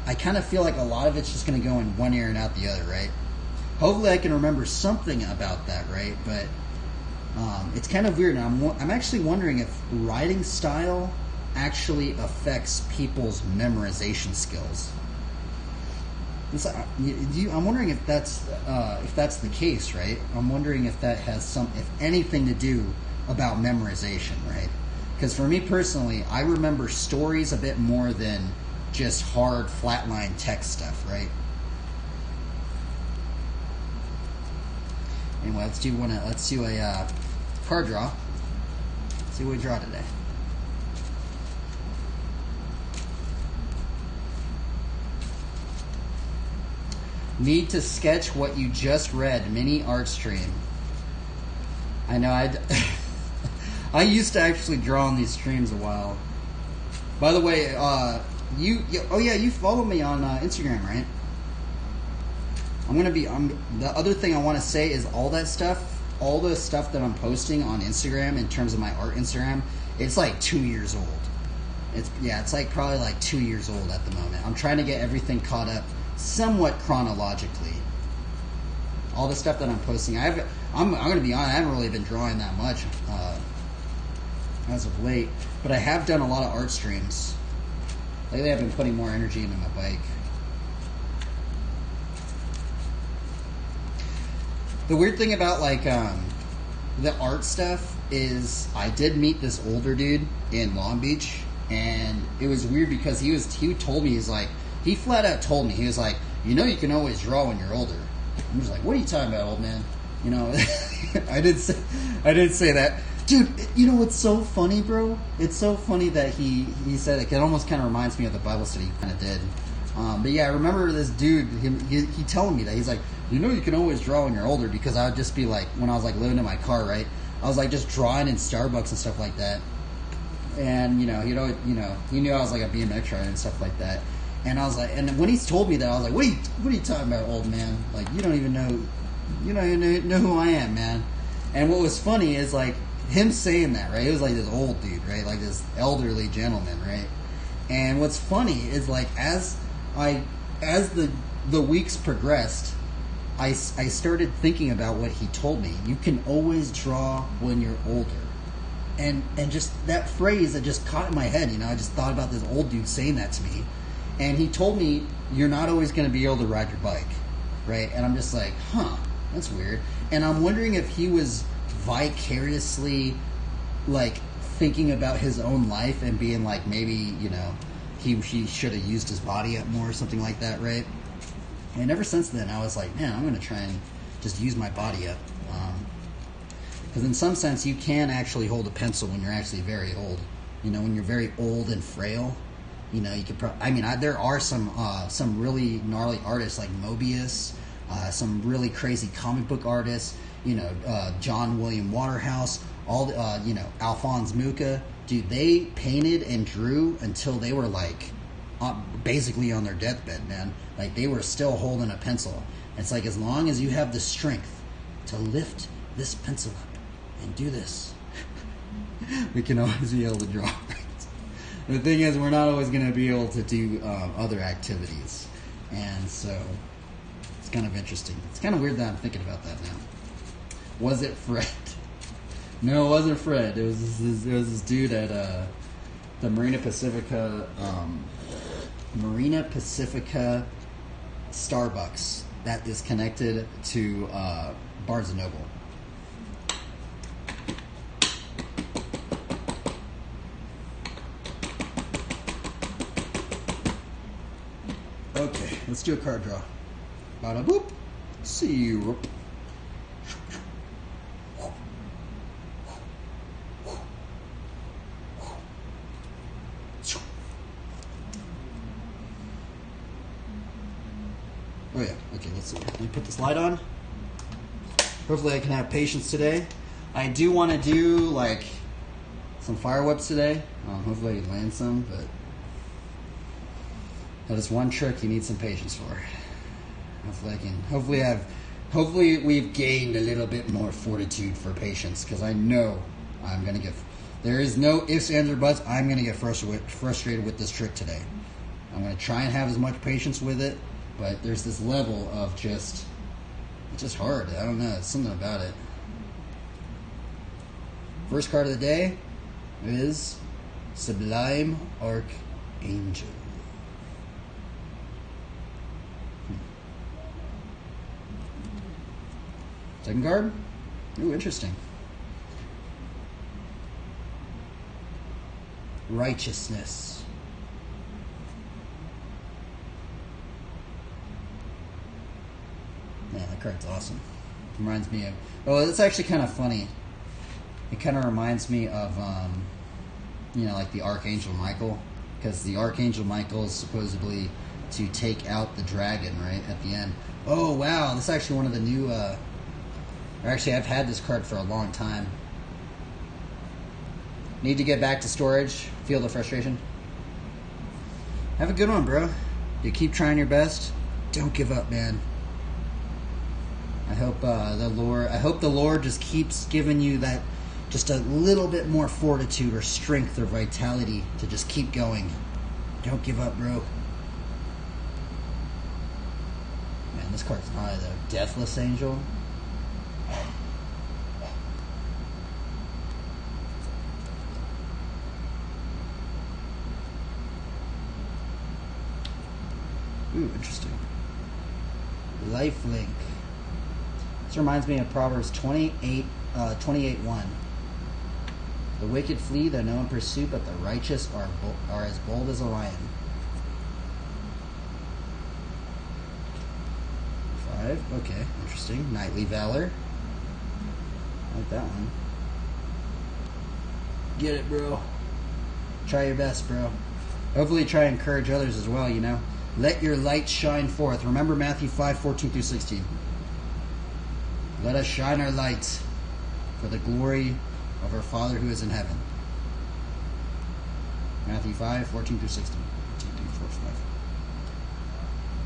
I kind of feel like a lot of it's just going to go in one ear and out the other, right? Hopefully I can remember something about that, right? But it's kind of weird. And I'm actually wondering if writing style actually affects people's memorization skills. I'm wondering if that's the case, right? I'm wondering if that has if anything to do about memorization, right? Because for me personally, I remember stories a bit more than just hard flatline text stuff, right? Anyway, let's do a card draw. See what we draw today. Need to sketch what you just read. Mini art stream. I know I used to actually draw on these streams a while. By the way, you follow me on Instagram, right? The other thing I want to say is all the stuff that I'm posting on Instagram in terms of my art Instagram, it's like 2 years old. It's like probably like 2 years old at the moment. I'm trying to get everything caught up somewhat chronologically. All the stuff that I'm posting, I'm going to be honest, I haven't really been drawing that much as of late, but I have done a lot of art streams. Lately I've been putting more energy into my bike. The weird thing about like the art stuff is I did meet this older dude in Long Beach, and it was weird because he told me, he flat out told me, he was like, you know, you can always draw when you're older. I'm just like, what are you talking about, old man? You know, I did say that. Dude, you know what's so funny, bro? It's so funny that he said it. It almost kind of reminds me of the Bible study he kind of did. But yeah, I remember this dude, he telling me that. He's like, you know you can always draw when you're older, because I would just be like, when I was like living in my car, right? I was like just drawing in Starbucks and stuff like that. And, he knew I was like a BMX rider and stuff like that. And I was like, and when he told me that, I was like, what are you talking about, old man? Like, you don't even know who I am, man. And what was funny is like him saying that, right? It was like this old dude, right? Like this elderly gentleman, right? And what's funny is like as the weeks progressed, I started thinking about what he told me. You can always draw when you're older. And just that phrase that just caught in my head, I just thought about this old dude saying that to me. And he told me, you're not always going to be able to ride your bike, right? And I'm just like, that's weird. And I'm wondering if he was vicariously, like, thinking about his own life and being like, maybe, he should have used his body up more or something like that, right? And ever since then, I was like, man, I'm going to try and just use my body up. Because in some sense, you can actually hold a pencil when you're actually very old. When you're very old and frail, you could there are some really gnarly artists like Mobius, some really crazy comic book artists, John William Waterhouse, Alphonse Mucha. Dude, they painted and drew until they were like basically on their deathbed, man. Like they were still holding a pencil. It's like, as long as you have the strength to lift this pencil up and do this, we can always be able to draw. The thing is, we're not always going to be able to do other activities. And so it's kind of interesting. It's kind of weird that I'm thinking about that now. Was it Fred? No, it wasn't Fred. It was this dude at the Marina Pacifica Starbucks that is connected to Barnes & Noble. Okay, let's do a card draw. Bada boop. Syrup. Oh yeah, okay, let's see. Let me put this light on. Hopefully I can have patience today. I do want to do like some fire whips today. Hopefully I can land some, but that is one trick you need some patience for. Hopefully we've gained a little bit more fortitude for patience, because I know I'm going to get, there is no ifs, ands, or buts, I'm going to get frustrated with this trick today. I'm going to try and have as much patience with it, but there's this level of it's just hard. I don't know, it's something about it. First card of the day is Sublime Archangel. Second card? Ooh, interesting. Righteousness. Man, that card's awesome. Reminds me of... Oh, it's actually kind of funny. It kind of reminds me of, like the Archangel Michael. Because the Archangel Michael is supposedly to take out the dragon, right, at the end. Oh, wow, this is actually one of the new... Actually, I've had this card for a long time. Need to get back to storage. Feel the frustration. Have a good one, bro. You keep trying your best. Don't give up, man. I hope the Lord just keeps giving you that, just a little bit more fortitude or strength or vitality to just keep going. Don't give up, bro. Man, this card's high though. Deathless Angel. Ooh, interesting. Lifelink. This reminds me of Proverbs 28:1. The wicked flee, though no one pursue, but the righteous are as bold as a lion. 5. Okay, interesting. Knightly Valor. I like that one. Get it, bro. Try your best, bro. Hopefully try to encourage others as well, you know. Let your light shine forth. Remember Matthew 5:14-16. Let us shine our light for the glory of our Father who is in heaven. Matthew 5:14-16. 2, 3, 4, 5.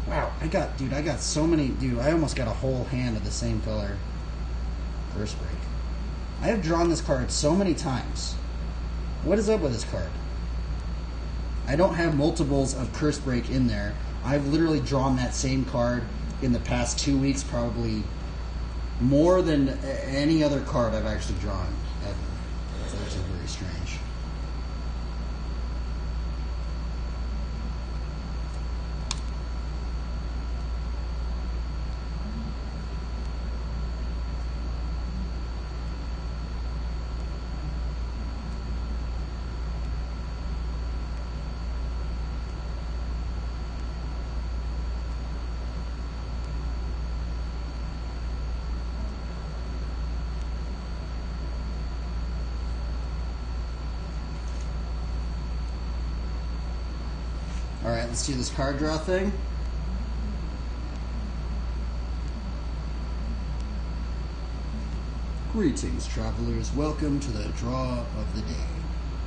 Wow, I got so many, dude, I almost got a whole hand of the same color. Curse Break. I have drawn this card so many times. What is up with this card? I don't have multiples of Curse Break in there. I've literally drawn that same card in the past 2 weeks, probably more than any other card I've actually drawn ever. It's actually very strange. Alright, let's do this card draw thing. Greetings, travelers. Welcome to the draw of the day.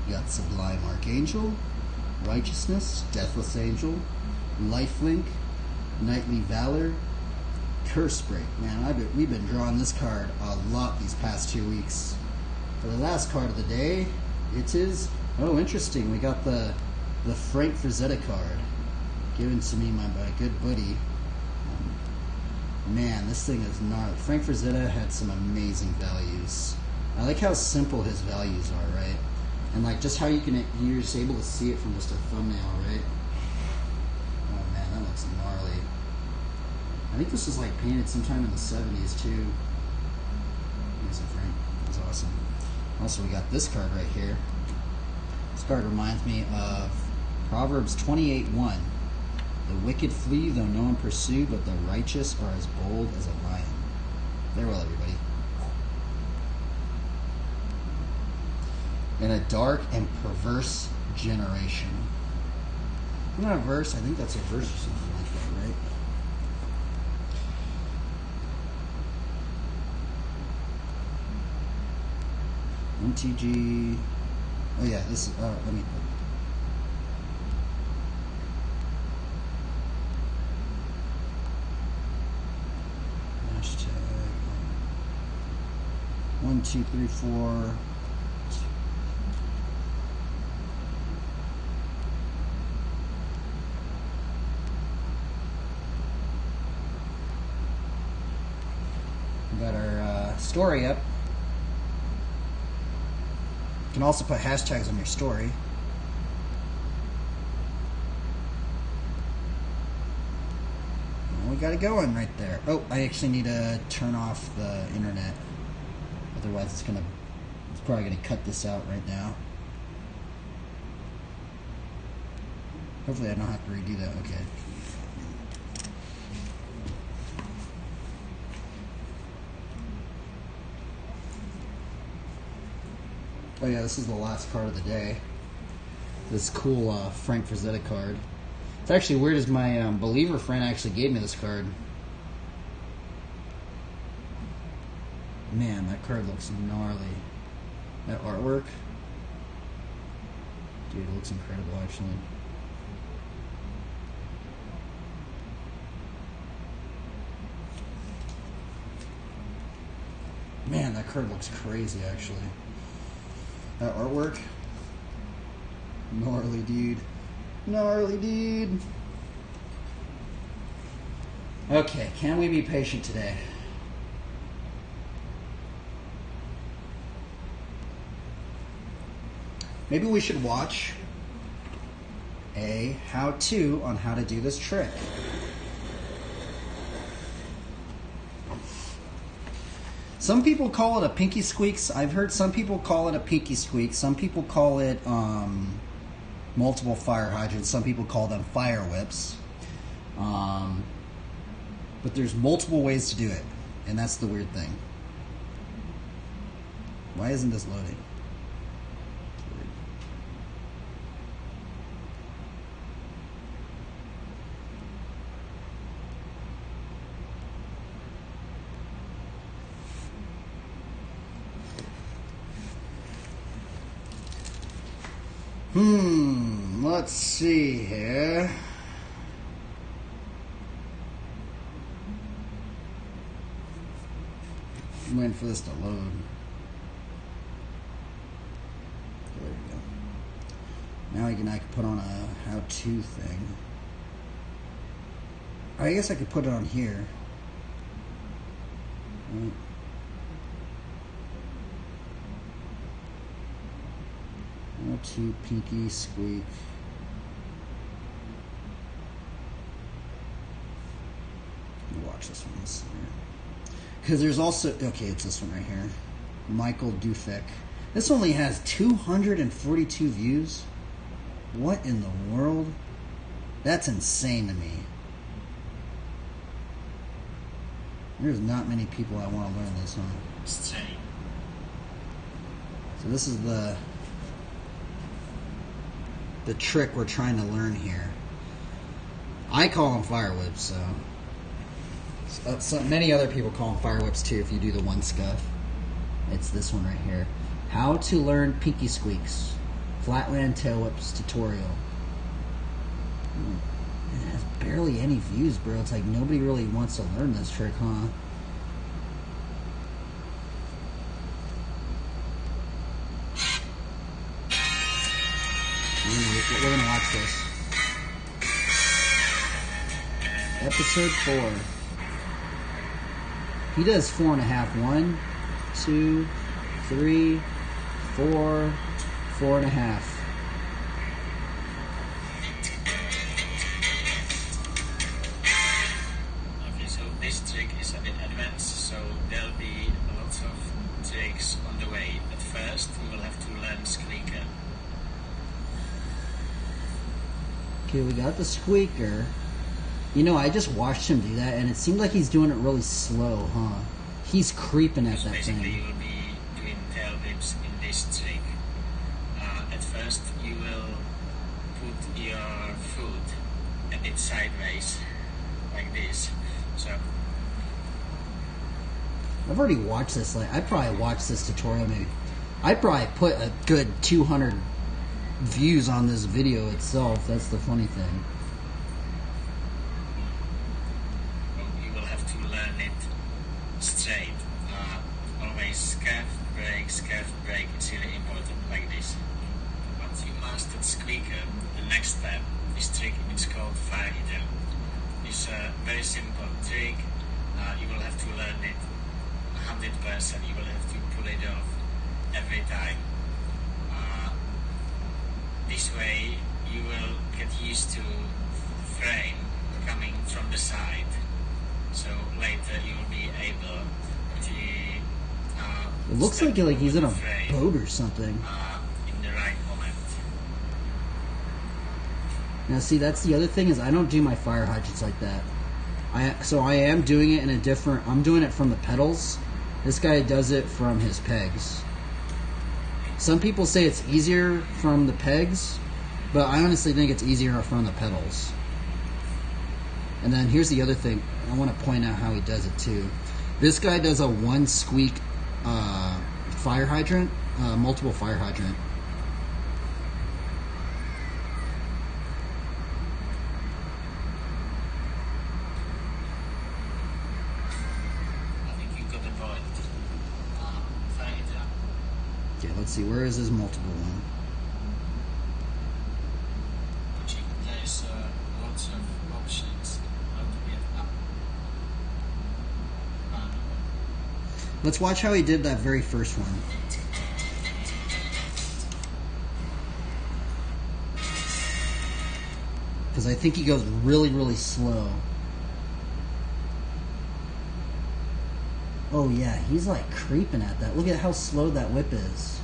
You got Sublime Archangel, Righteousness, Deathless Angel, Lifelink, Knightly Valor, Curse Break. Man, we've been drawing this card a lot these past 2 weeks. For the last card of the day, it is... Oh, interesting. We got the Frank Frazetta card given to me by my good buddy. Man, this thing is gnarly. Frank Frazetta had some amazing values. I like how simple his values are, right? And like just how you're just able to see it from just a thumbnail, right? Oh man, that looks gnarly. I think this was like painted sometime in the 70s too. Amazing, Frank. That's awesome. Also, we got this card right here. This card reminds me of Proverbs 28:1. The wicked flee, though no one pursue, but the righteous are as bold as a lion. Farewell, everybody. In a dark and perverse generation. Isn't that a verse? I think that's a verse or something like that, right? MTG. Oh yeah, this is. Let me. Hashtag 1, 2, 3, 4. We got our story up. You can also put hashtags on your story. We got it going right there. Oh, I actually need to turn off the internet. Otherwise it's probably gonna cut this out right now. Hopefully I don't have to redo that. Okay. Oh yeah, this is the last card of the day. This cool Frank Frazetta card. It's actually weird as my believer friend actually gave me this card. Man, that card looks gnarly. That artwork. Dude, it looks incredible, actually. Man, that card looks crazy, actually. That artwork? Gnarly, dude. Gnarly, dude. Okay, can we be patient today? Maybe we should watch a how-to on how to do this trick. Some people call it a pinky squeaks. I've heard some people call it a pinky squeak. Some people call it multiple fire hydrants. Some people call them fire whips. But there's multiple ways to do it, and that's the weird thing. Why isn't this loading? Let's see here. I'm waiting for this to load. There we go. Now I can put on a how-to thing. I guess I could put it on here. How-to pinky squeak. Let me watch this one. Because there's also, okay, it's this one right here. Michael Dufek. This only has 242 views. What in the world? That's insane to me. There's not many people I want to learn this on. So this is the trick we're trying to learn here. I call them fire whips, so many other people call them fire whips too if you do the one scuff. It's this one right here. How to learn pinky squeaks. Flatland tail whips tutorial. It has barely any views, bro. It's like nobody really wants to learn this trick, huh? We're gonna watch this. Episode 4. He does 4.5. 1, 2, 3, 4, 4.5. Okay, so this trick is a bit advanced, so there'll be lots of tricks on the way. At first, we will have to learn squeaker. Okay, we got the squeaker. You know, I just watched him do that, and it seemed like he's doing it really slow, huh? He's creeping at So that basically, thing. you will be doing tail whips in this trick. At first, you will put your foot a bit sideways, like this. So I've already watched this. Like, I probably watched this tutorial maybe. I probably put a good 200 views on this video itself. That's the funny thing. you will have to learn it straight. Always scuff, break. It's really important, like this. Once you mastered squeaker, the next step, this trick is called fire hydrant. It's a very simple trick. You will have to learn it 100%. You will have to pull it off every time. This way, you will get used to frame coming from the side. So later, you will be able to. It looks like he's in a boat or something. In the right moment. Now, see, that's the other thing is I don't do my fire hydrants like that. I am doing it in a different. I'm doing it from the pedals. This guy does it from his pegs. Some people say it's easier from the pegs, but I honestly think it's easier from the pedals. And then here's the other thing. I want to point out how he does it too. This guy does a one squeak fire hydrant, multiple fire hydrant. Okay, let's see. Where is his multiple one? There's lots of options how to get up. Let's watch how he did that very first one. Because I think he goes really, really slow. Oh yeah, he's like creeping at that. Look at how slow that whip is.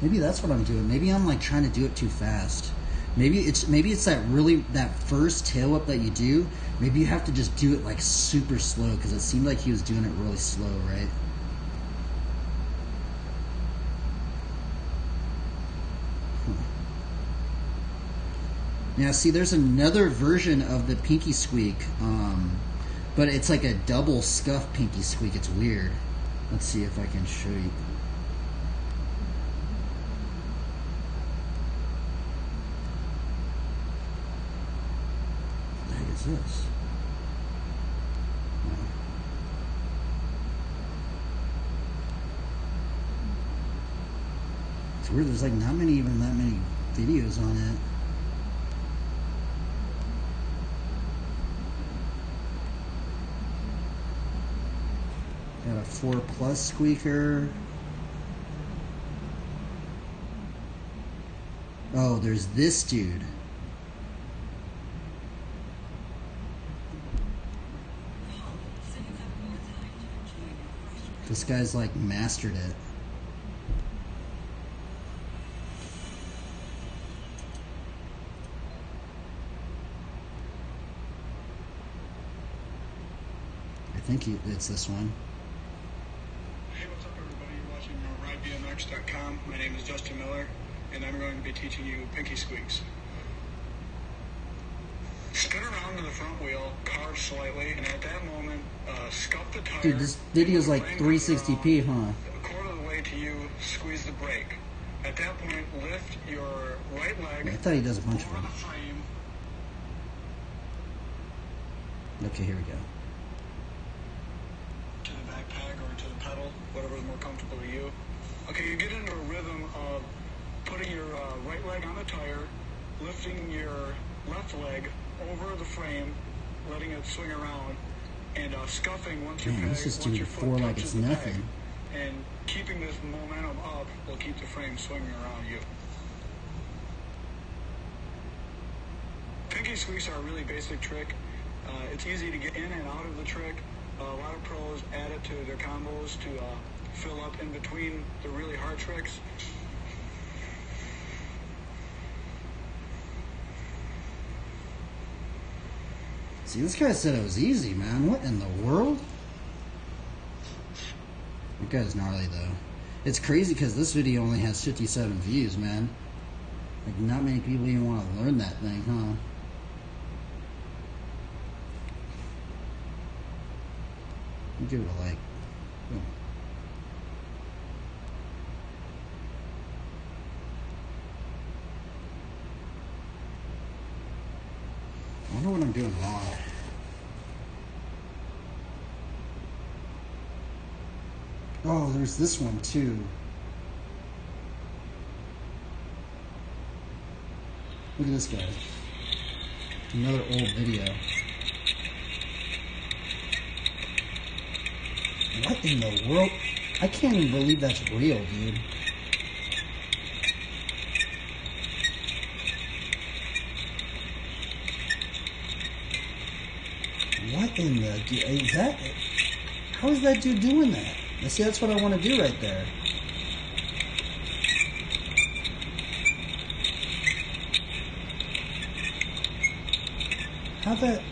Maybe that's what I'm doing. Maybe I'm like trying to do it too fast. Maybe it's that first tail whip that you do. Maybe you have to just do it like super slow, because it seemed like he was doing it really slow, right? Now, see, there's another version of the pinky squeak, but it's like a double scuff pinky squeak. It's weird. Let's see if I can show you. What the heck is this? It's weird. There's like not even that many videos on it. Got a 4+ squeaker. Oh, there's this dude. This guy's like mastered it. I think it's this one. Hey, what's up everybody? You're watching RideBMX.com. My name is Justin Miller, and I'm going to be teaching you pinky squeaks. Spin around to the front wheel, carve slightly, and at that moment, scuff the tire. Dude, this video's like 360p, huh? A quarter of the way to you, squeeze the brake. At that point, lift your right leg I thought he does a bunch of over them. the frame. Okay, here we go. To the backpack or to the pedal, whatever is more comfortable to you. Okay, you get into a rhythm of putting your right leg on the tire, lifting your left leg over the frame, letting it swing around, and scuffing once your Man, peg, this is once doing your 4 foot like touches it's the nothing. peg. And keeping this momentum up will keep the frame swinging around you. Pinky squeaks are a really basic trick. It's easy to get in and out of the trick. A lot of pros add it to their combos to fill up in between the really hard tricks. See, this guy said it was easy, man. What in the world? That guy's gnarly, though. It's crazy because this video only has 57 views, man. Like, not many people even want to learn that thing, huh? I'll give it a like. Boom. I wonder what I'm doing wrong. Oh, there's this one too. Look at this guy. Another old video. What in the world? I can't even believe that's real, dude. What in the... Is that... How is that dude doing that? See, that's what I want to do right there. How that...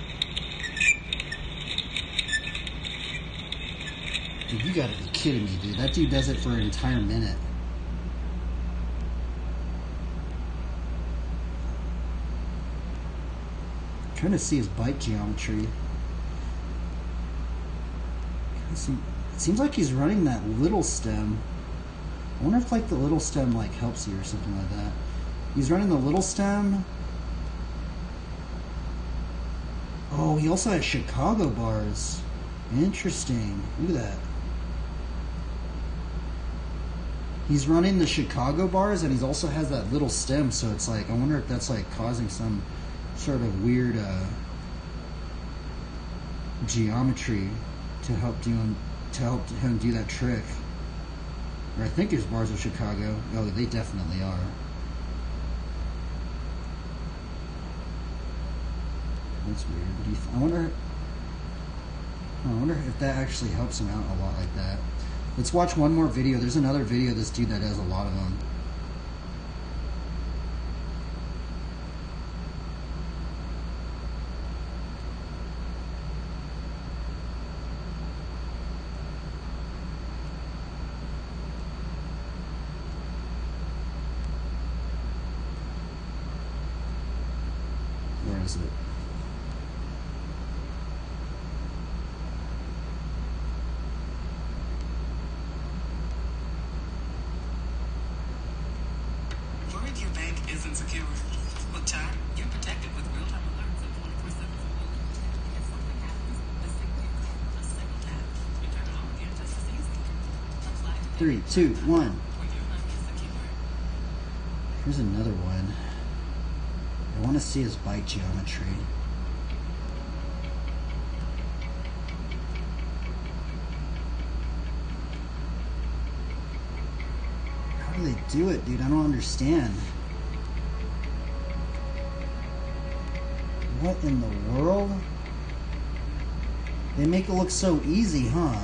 Dude, you gotta be kidding me, dude. That dude does it for an entire minute. I'm trying to see his bike geometry. It seems like he's running that little stem. I wonder if like the little stem like helps you or something like that. He's running the little stem. Oh, he also has Chicago bars. Interesting. Look at that. He's running the Chicago bars, and he also has that little stem, so it's like, I wonder if that's like causing some sort of weird geometry to help him do that trick. Or I think his bars are Chicago. Oh, they definitely are. That's weird. I wonder if that actually helps him out a lot like that. Let's watch one more video. There's another video of this dude that has a lot of them. Where is it? Worried your bank isn't secure? With Chime, you're protected with real-time alerts and 24/7 support. If something happens, the safety code, a single tap, you turn it on again just as easy. Apply today. 3, 2, 1. When your money is secure. Here's another one. I want to see his bike geometry. How do they do it, dude? I don't understand. What in the world? They make it look so easy, huh?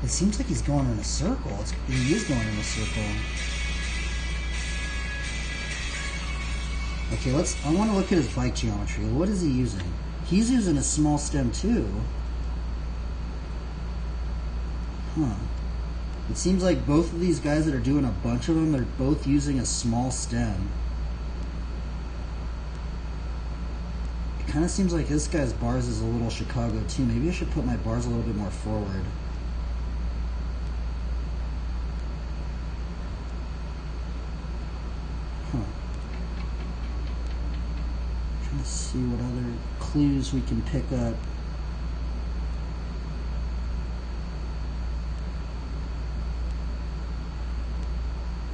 It seems like he's going in a circle. He is going in a circle. Okay, I want to look at his bike geometry. What is he using? He's using a small stem too. Huh. It seems like both of these guys that are doing a bunch of them, they're both using a small stem. It kind of seems like this guy's bars is a little Chicago too. Maybe I should put my bars a little bit more forward. Let's see what other clues we can pick up.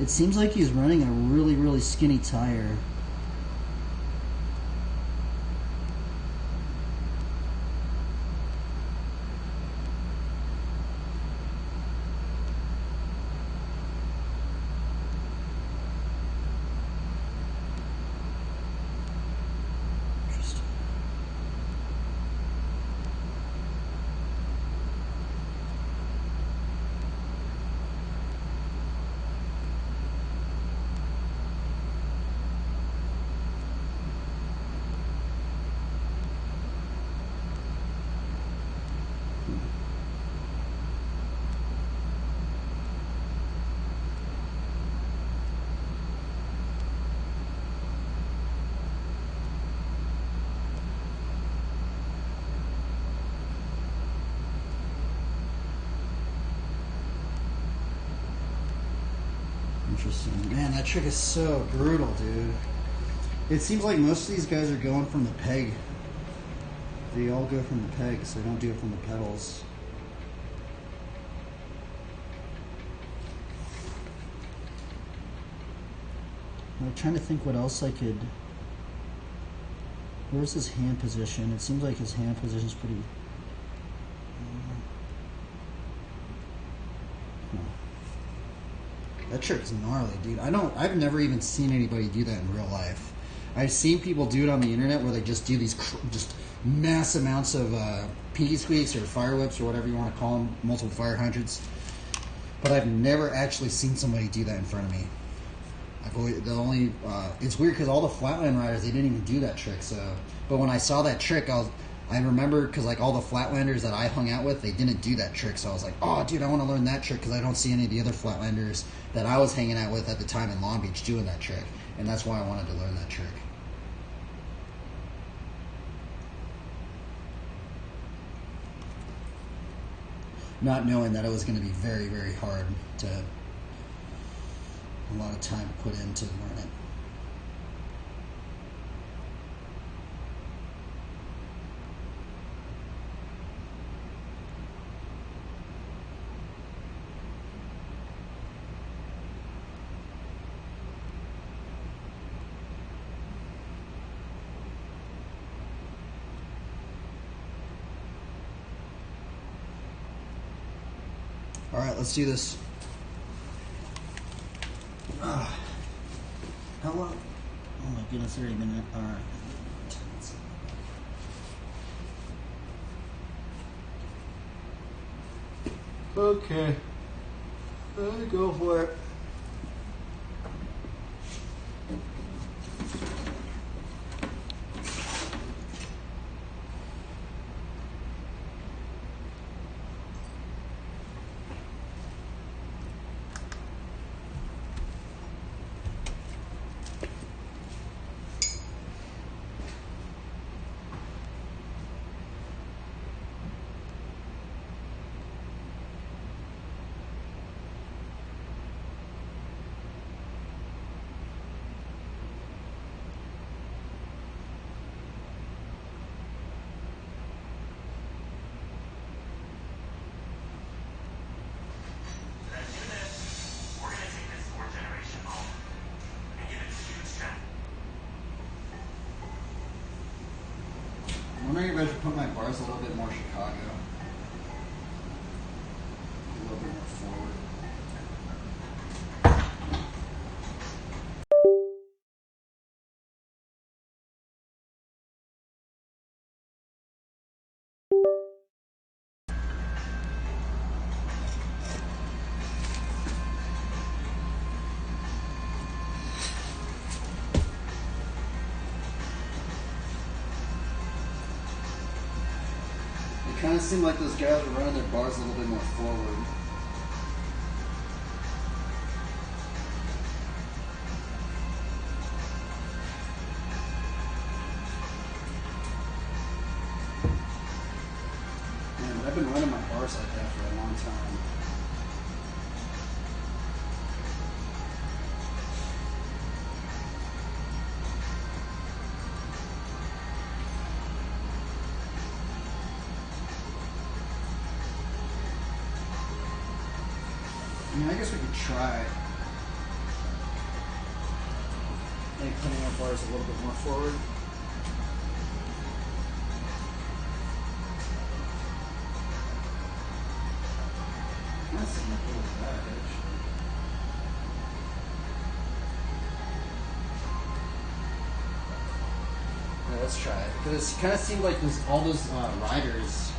It seems like he's running a really, really skinny tire. Interesting. Man, that trick is so brutal, dude. It seems like most of these guys are going from the peg. They all go from the peg, so they don't do it from the pedals. I'm trying to think what else I could... Where's his hand position? It seems like his hand position is pretty... That trick is gnarly, dude. I've never even seen anybody do that in real life. I've seen people do it on the internet where they just do these just mass amounts of pinky squeaks or fire whips or whatever you want to call them, multiple fire hydrants. But I've never actually seen somebody do that in front of me. It's weird because all the flatland riders, they didn't even do that trick. But when I saw that trick, I remember because like all the flatlanders that I hung out with, they didn't do that trick. So I was like, oh, dude, I want to learn that trick because I don't see any of the other flatlanders that I was hanging out with at the time in Long Beach doing that trick. And that's why I wanted to learn that trick. Not knowing that it was going to be very, very hard to... a lot of time put in to learn it. All right, let's do this. How long? Oh my goodness, 30 minutes. All right. Okay. Go for it. I'm wondering if I should put my bars a little bit more Chicago. A little bit more forward. It kind of seemed like those guys were running their bars a little bit more forward. Man, I've been running my bars like that for a long time. I mean, I guess we could try. Maybe putting our bars a little bit more forward. That's a little bad, actually. Yeah, let's try it. Because it kind of seemed like all those riders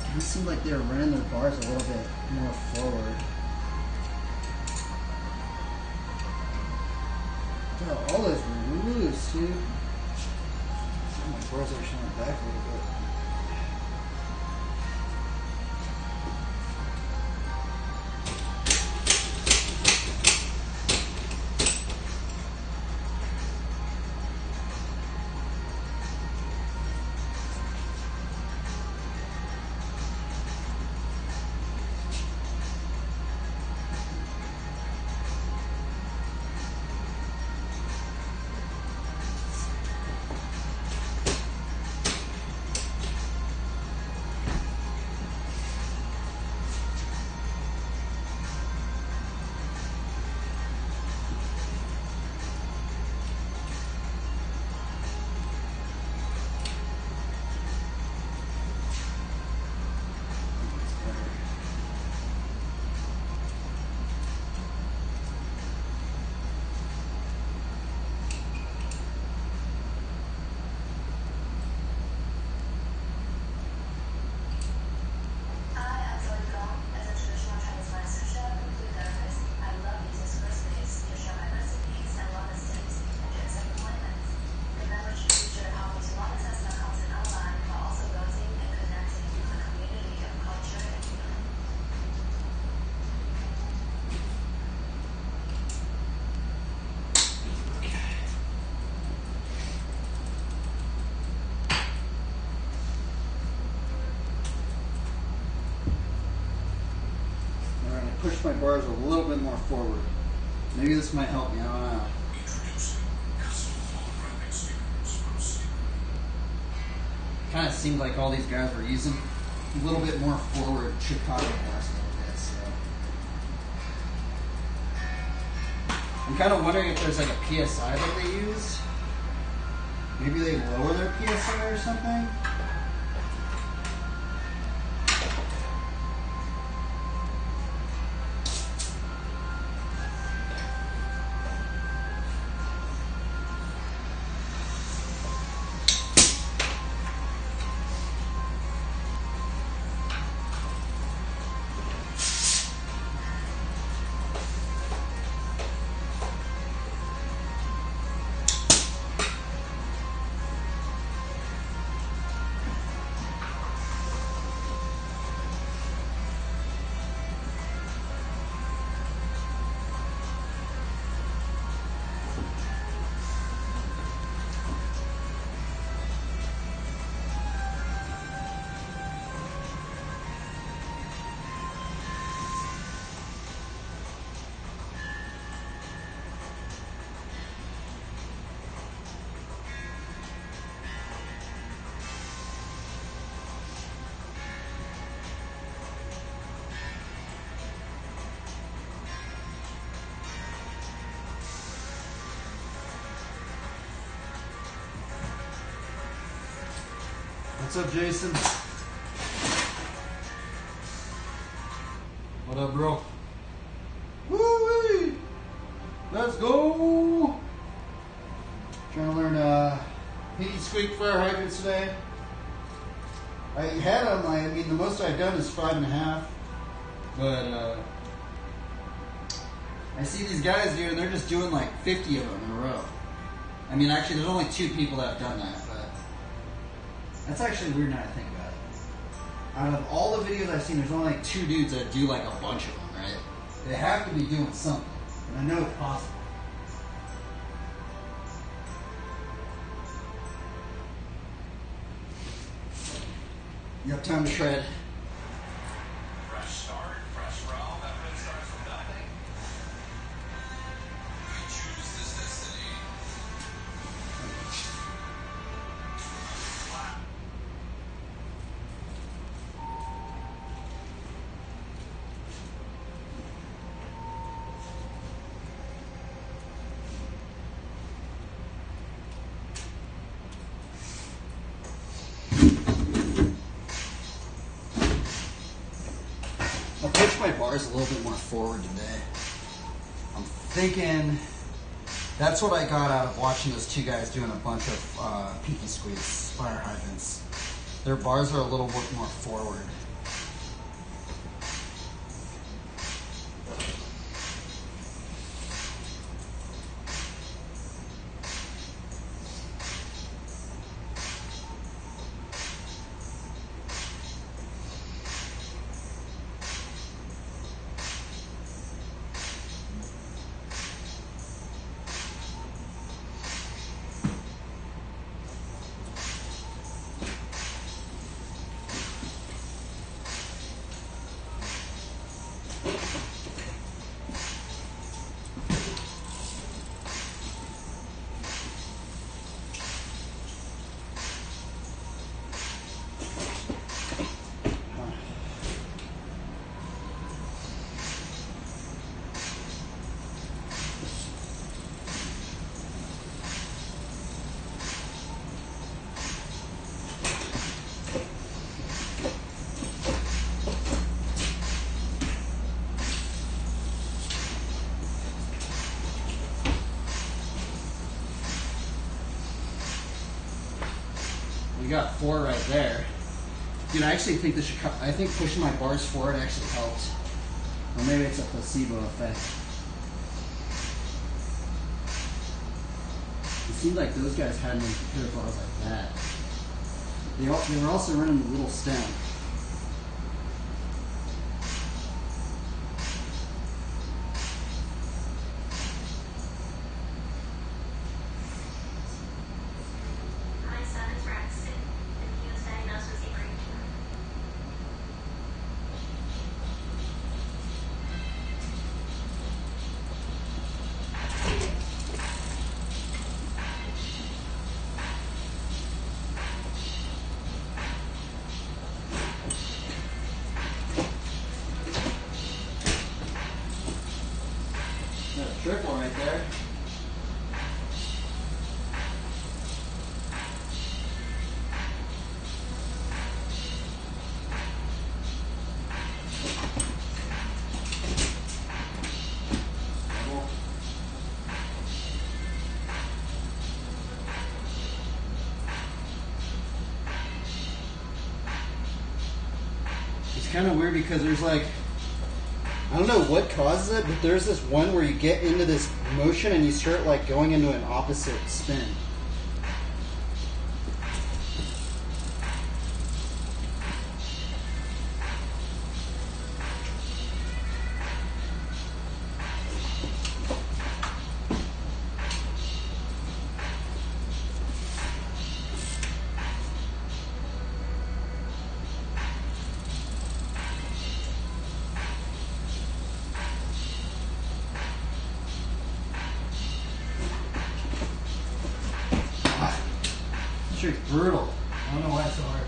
kind of seemed like they were running their bars a little bit more forward. Oh, all those were loose, dude. Some of my bars are showing back a little bit. Push my bars a little bit more forward. Maybe this might help me, I don't know. Kind of seemed like all these guys were using a little bit more forward Chicago bars a little bit, so. I'm kind of wondering if there's like a PSI that they use. Maybe they lower their PSI or something? What's up, Jason? What up, bro? Woo-wee! Let's go! Trying to learn Piggy Squeak fire hydrants today. I had them, I mean, the most I've done is 5.5. But, I see these guys, dude, and they're just doing like 50 of them in a row. I mean, actually, there's only 2 people that have done that, but that's actually weird now I think about it. Out of all the videos I've seen, there's only like 2 dudes that do like a bunch of them, right? They have to be doing something, and I know it's possible. You have time to shred. Fresh start, fresh realm, everything starts from nothing. We choose this destiny. I'll push my bars a little bit more forward today. I'm thinking that's what I got out of watching those 2 guys doing a bunch of Pinky Squeeze fire hydrants. Their bars are a little bit more forward. We got 4 right there. Dude, I actually think I think pushing my bars forward actually helped. Or maybe it's a placebo effect. It seemed like those guys hadn't even prepared bars like that. They were also running the little stem. My son is Braxton, and he was diagnosed with a brain tumor. Got a triple right there. It's kind of weird because there's like, I don't know what causes it, but there's this one where you get into this motion and you start like going into an opposite spin. This trick's brutal. I don't know why it's so hard.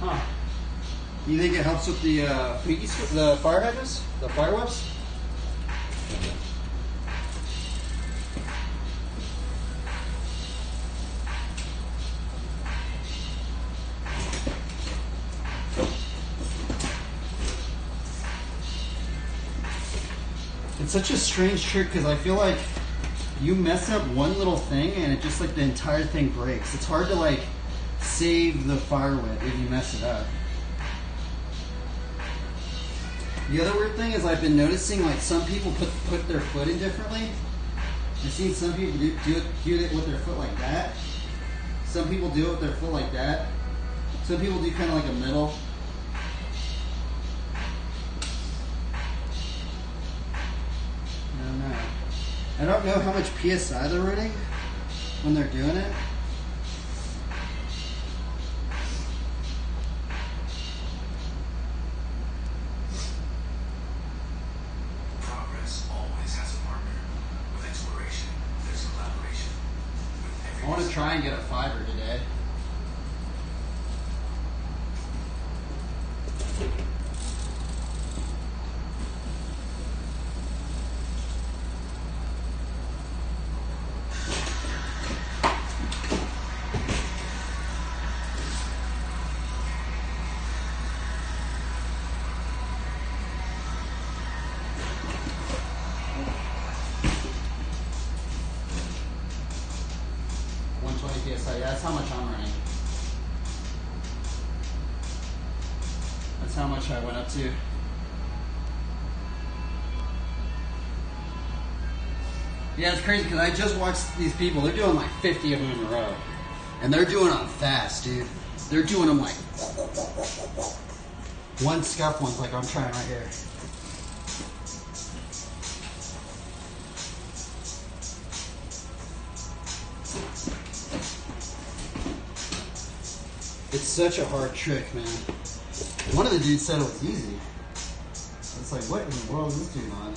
Huh. You think it helps with the the fire hydrants? The fire whips? It's such a strange trick because I feel like you mess up one little thing and it just like the entire thing breaks. It's hard to like save the firewood if you mess it up. The other weird thing is I've been noticing like some people put their foot in differently. I've seen some people do it with their foot like that. Some people do it with their foot like that. Some people do kind of like a middle. I don't know how much PSI they're running when they're doing it. Progress always has a partner. With exploration, there's collaboration. With every I want to try and get a fiber today. PSI. Yeah, that's how much I'm running. That's how much I went up to. Yeah, it's crazy because I just watched these people. They're doing like 50 of them in a row. And they're doing them fast, dude. They're doing them like... One scuff one's like I'm trying right here. It's such a hard trick, man. One of the dudes said it was easy. It's like, what in the world is this dude on?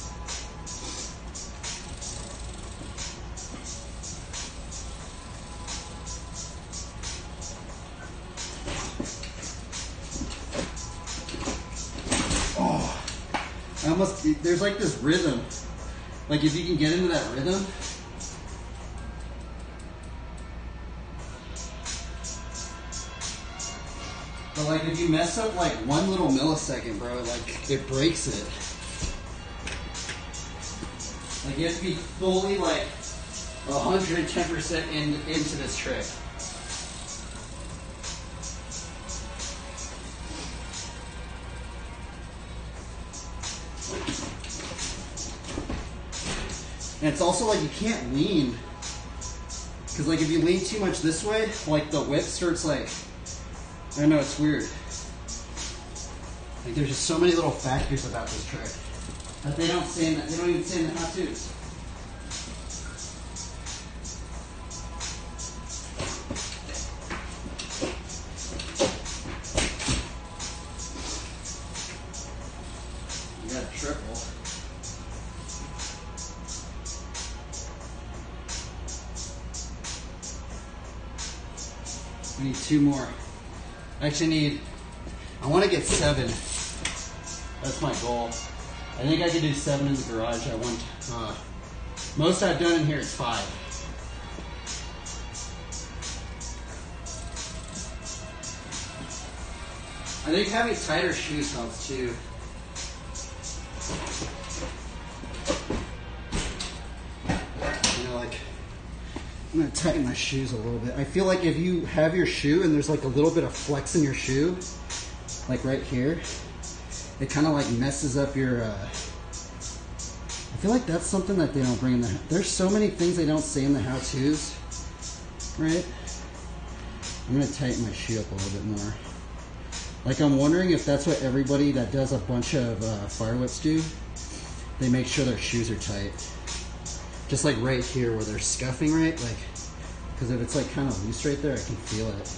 Oh, I almost, there's like this rhythm. Like if you can get into that rhythm, but like if you mess up like one little millisecond, bro, like it breaks it. Like you have to be fully like 110% into this trick. And it's also like you can't lean, because like if you lean too much this way, like the whip starts like, I don't know, it's weird. Like there's just so many little factors about this trick that they don't say in the, they don't even say in the how-tos. You got a triple. I need two more. I actually need, I want to get 7. That's my goal. I think I could do 7 in the garage. I want, most I've done in here is 5. I think having tighter shoes helps too. You know, like, I'm gonna tighten my shoes a little bit. I feel like if you have your shoe and there's like a little bit of flex in your shoe, like right here, it kind of like messes up your, I feel like that's something that they don't bring in the, there's so many things they don't say in the how-tos, right? I'm gonna tighten my shoe up a little bit more. Like I'm wondering if that's what everybody that does a bunch of fire whips do. They make sure their shoes are tight. Just like right here where they're scuffing, right? Like, because if it's like kind of loose right there, I can feel it.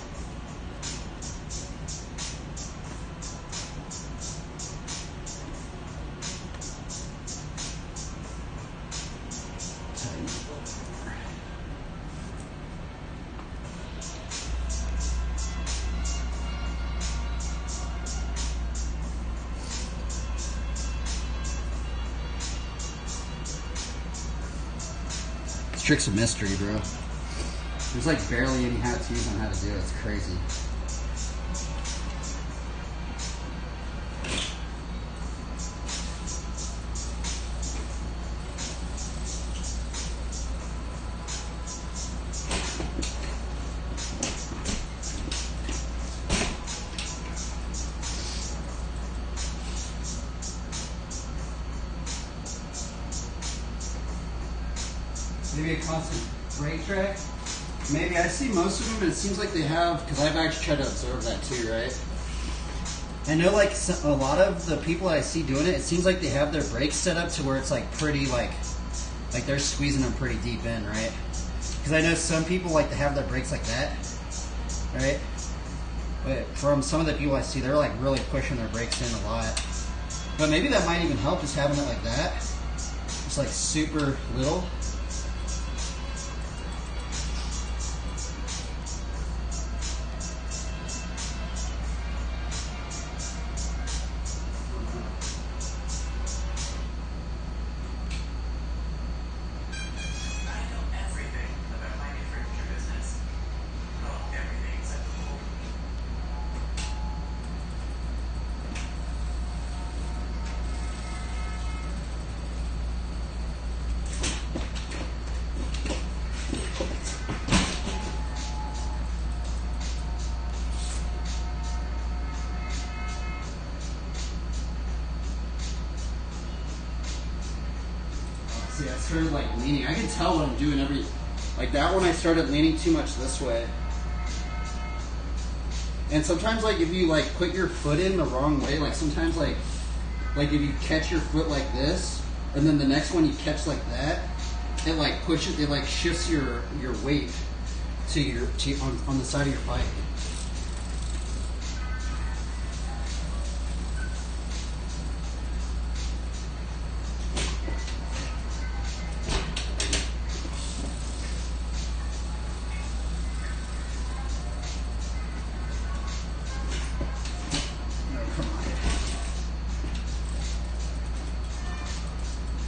Tighten it a little bit more. This trick's a mystery, bro. There's like barely any how-tos on how to do it. It's crazy. Maybe a constant brake track. Maybe. I see most of them, but it seems like they have, because I've actually tried to observe that too, right? I know like a lot of the people I see doing it, it seems like they have their brakes set up to where it's like pretty like they're squeezing them pretty deep in, right? Because I know some people like to have their brakes like that, right? But from some of the people I see, they're like really pushing their brakes in a lot. But maybe that might even help, just having it like that. It's like super little. I know everything about my new furniture business. Oh, everything except the whole. See, I started like leaning. I can tell what I'm doing every, like that one I started leaning too much this way. And sometimes like if you like put your foot in the wrong way, like sometimes like if you catch your foot like this, and then the next one you catch like that, it like pushes, it like shifts your weight to your on the side of your bike.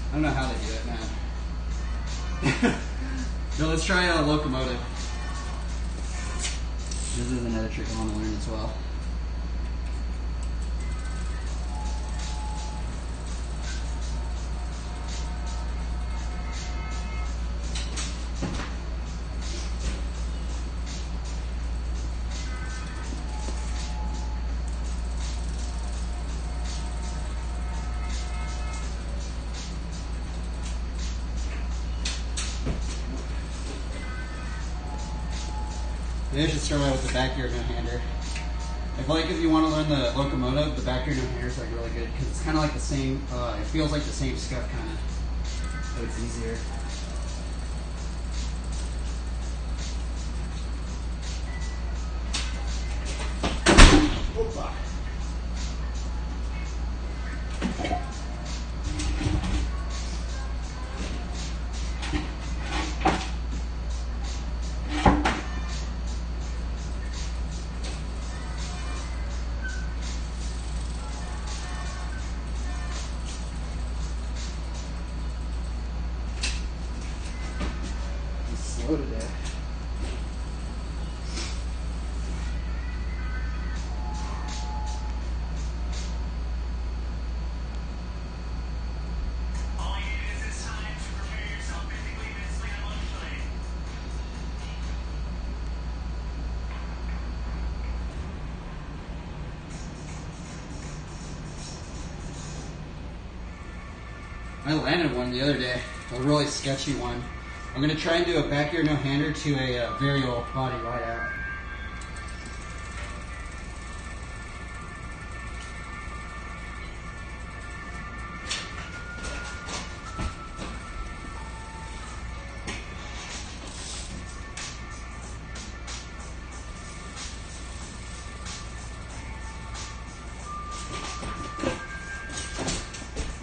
I don't know how they do it, man. No, let's try a locomotive. This is another trick I want to learn as well. Maybe I should start out with the backyard no-hander. I feel like if you want to learn the locomotive, the backyard no-hander is like really good because it's kind of like the same. It feels like the same scuff kind of, but it's easier. Opa. Slow today. All you need is this time to prepare yourself physically, mentally, and emotionally. I landed one the other day, a really sketchy one. I'm going to try and do a backyard no-hander to a varial body ride out.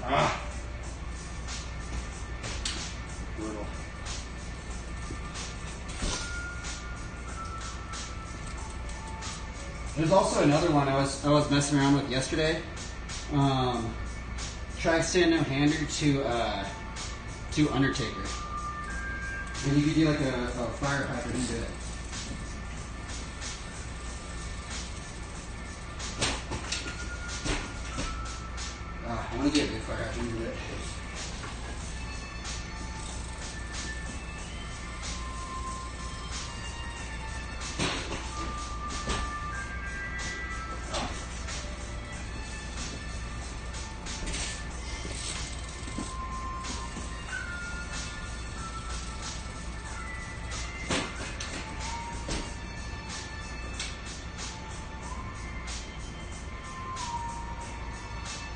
Ah. Brutal. There's also another one I was messing around with yesterday. Try stand no hander to Undertaker, and you could do like a fire hydrant into it. I want to get a good fire hydrant into it.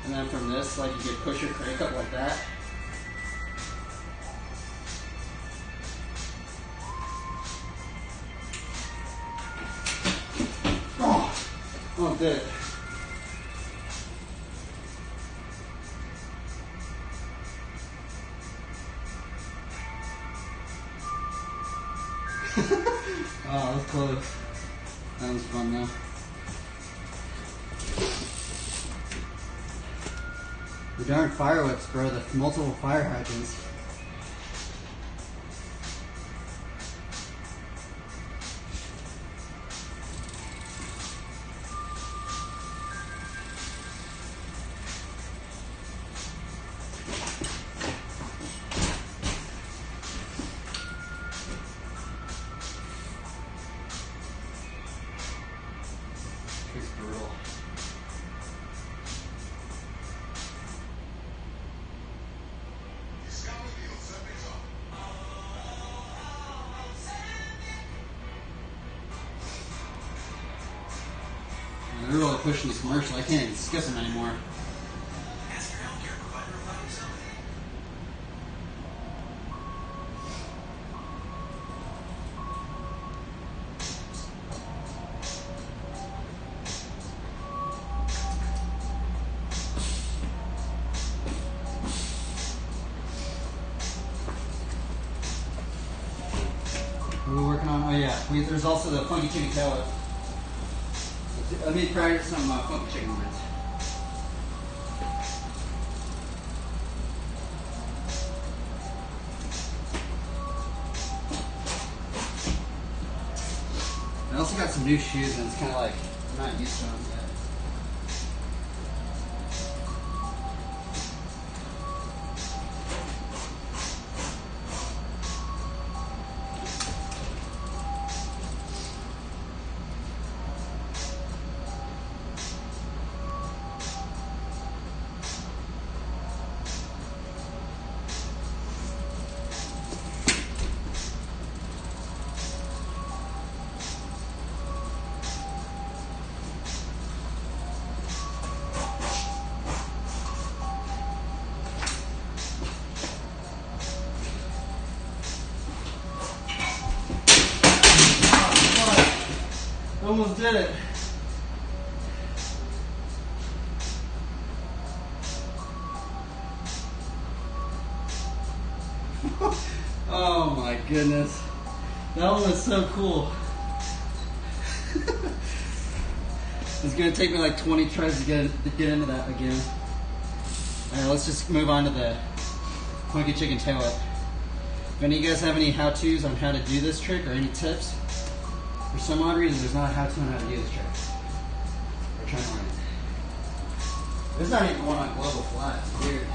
And then from this, like, you could push your crank up like that. Oh, good. Oh, that was close. That was fun though. The darn fire whips, bro. The multiple fire hydrants. It's brutal. They're really pushing this commercial. I can't even skip them anymore. Ask your healthcare provider about yourself. What are we working on? Oh yeah, there's also the funky chicken tail whip. Let me practice some funky chicken lines. I also got some new shoes and it's kind of like, I'm not used to them yet. Almost did it. Oh my goodness. That one was so cool. It's gonna take me like 20 tries to get into that again. Alright, let's just move on to the funky chicken tail whip. If any of you guys have any how-tos on how to do this trick or any tips, for some odd reason, there's not a how-to on how to do this trick. We're trying to learn it. There's not even one on global flat. It's weird.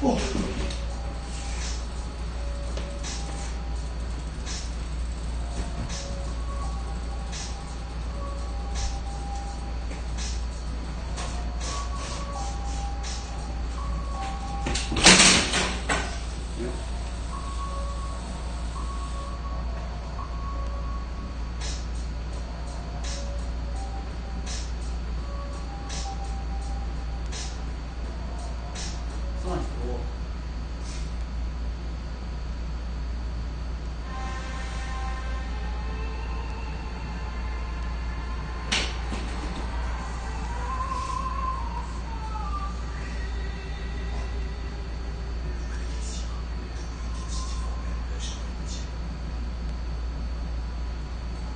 Oh. Sounds cool.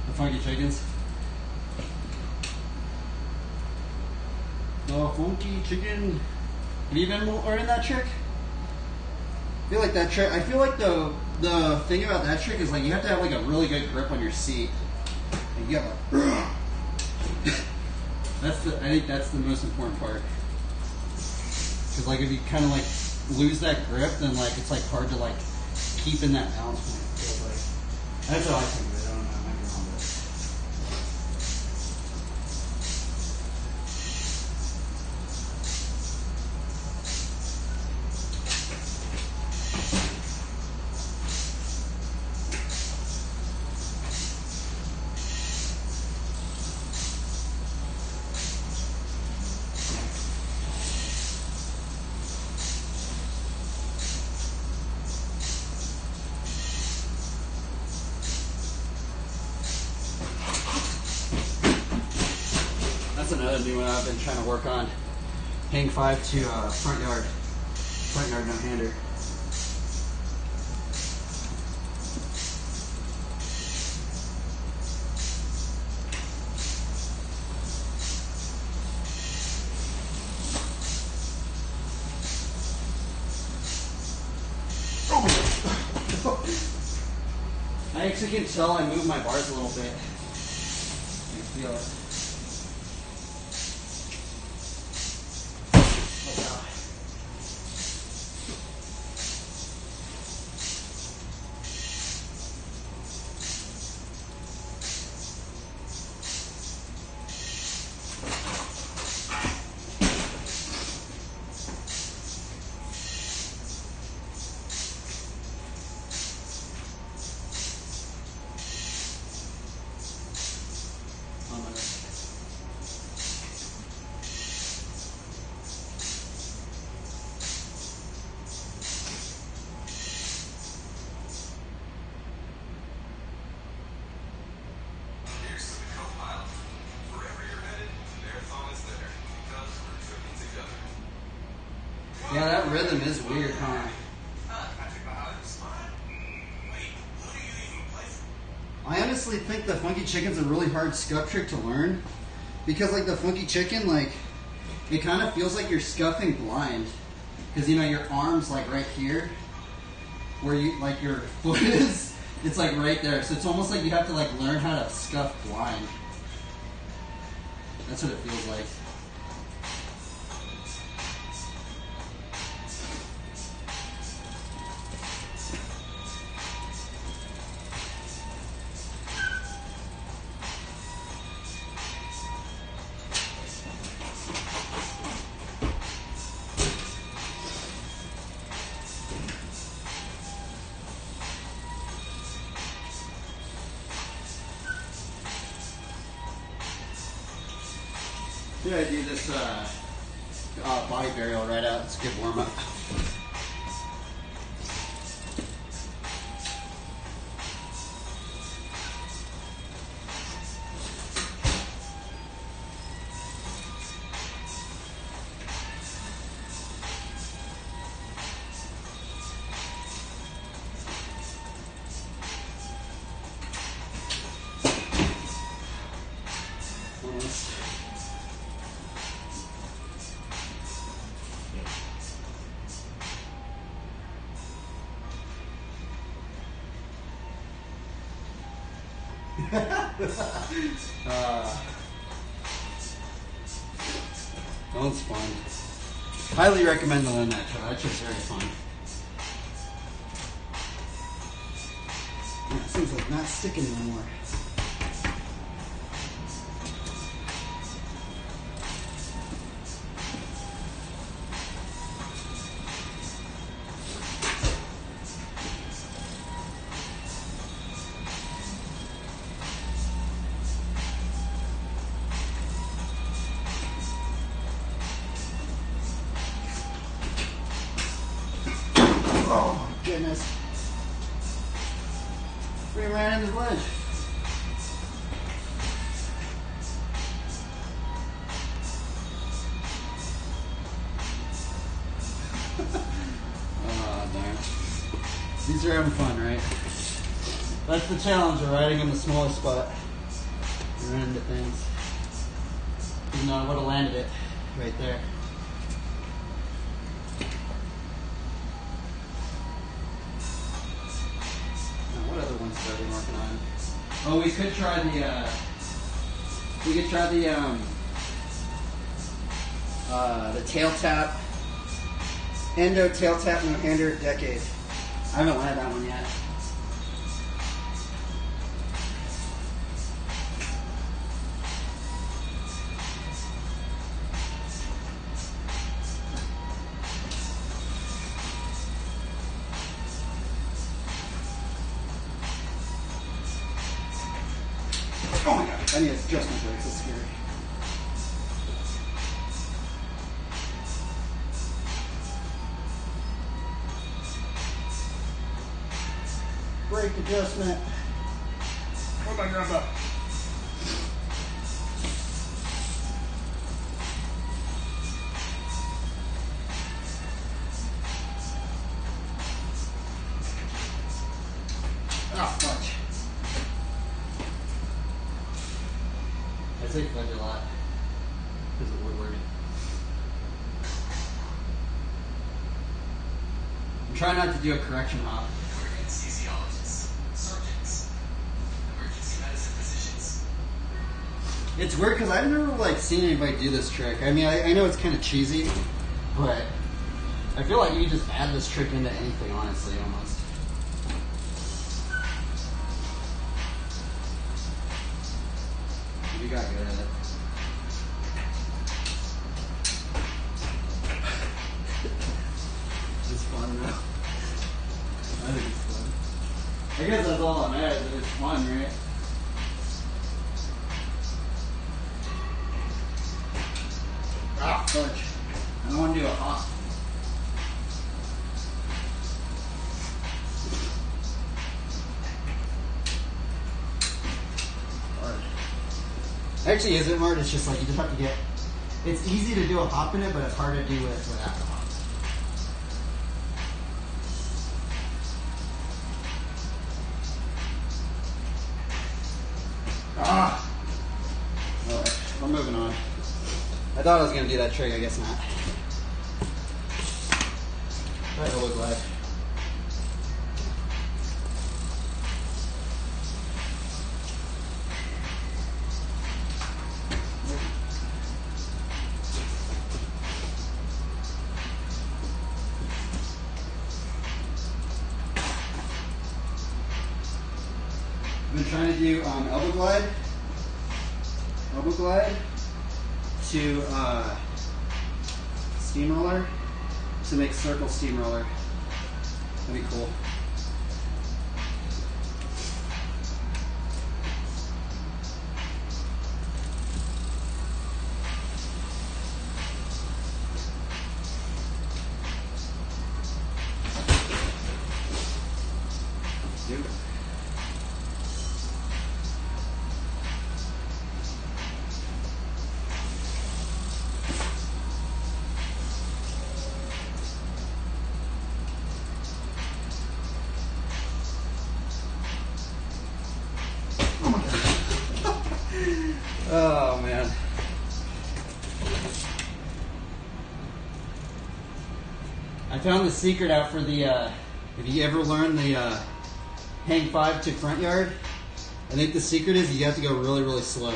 The funky chickens. The funky chicken. Have you been learning that trick? I feel like that trick. I feel like the thing about that trick is like you have to have like a really good grip on your seat. And you have like, I think that's the most important part. Because like if you kind of like lose that grip, then like it's like hard to like keep in that balance point. It feels like. That's what I think of it. I don't know. I might be wrong with it. another new one I've been trying to work on. Hang 5 to front yard no-hander. I actually can tell I moved my bars a little bit. I can feel it. Oh god. Here's to the co-pilot. Wherever you're headed, Marathon is there because we're driven together. Yeah, that rhythm is weird, huh? I honestly think the funky chicken's a really hard scuff trick to learn because, like, the funky chicken, like, it kind of feels like you're scuffing blind because, you know, your arm's like right here where you, like, your foot is. It's like right there, so it's almost like you have to, like, learn how to scuff blind. That's what it feels like. Yeah, I do this body burial right out. It's a good warm up. That one's fun. Highly recommend to learn that trick. That trick's very fun. Yeah, it seems like not sticking anymore. Oh my goodness. We ran into the ledge. Oh, darn. These are having fun, right? That's the challenge of riding in the smallest spot. You run into things. Even though I would have landed it right there. What other ones have I been working on? Oh, we could try the tail tap, endo tail tap no-hander decade. I haven't landed that one yet. Oh my god, I need to adjust my brakes, that's scary. Brake adjustment. What about grandpa? Oh, fudge. I say fudge a lot because of woodworking. I'm trying not to do a correction hop. Anesthesiologists, surgeons, emergency medicine physicians. It's weird because I've never like seen anybody do this trick. I mean, I know it's kind of cheesy, but I feel like you can just add this trick into anything, honestly, almost. You got good at it. It's fun though. I think it's fun. I guess that's all that matters. If it's fun, right? Ah, fudge. I don't want to do a hop. Actually, isn't hard. It's just like you just have to get. It's easy to do a hop in it, but it's hard to do it without a hop. Ah. Alright, we're moving on. I thought I was gonna do that trick. I guess not. Try to look like. I've been trying to do elbow glide to steamroller to make circle steamroller. That'd be cool. Dude. Oh man. I found the secret out for the if you ever learn the hang 5 to front yard, I think the secret is you have to go really, really slow.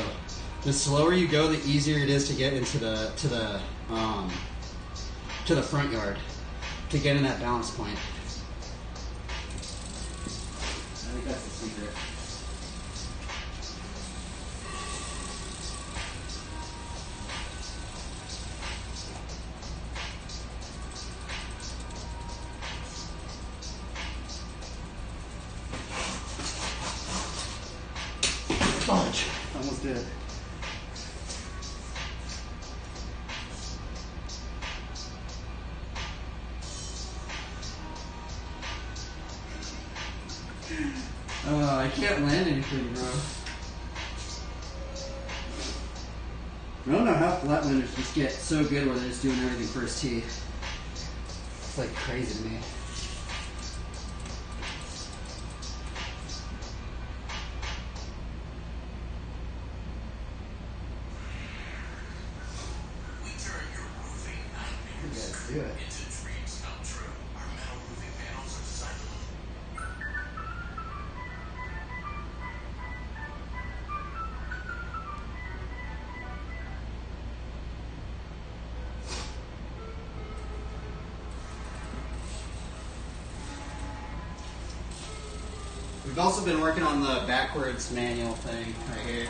The slower you go, the easier it is to get into the front yard, to get in that balance point. I think that's the secret. Fudge. Almost did. I can't land anything, bro. I don't know how flatlanders just get so good where they're just doing everything first tee. It's like crazy to me. We turn your roofing nightmares do it. into dreams come true. Our metal roofing panels are recyclable. We've also been working on the backwards manual thing right here.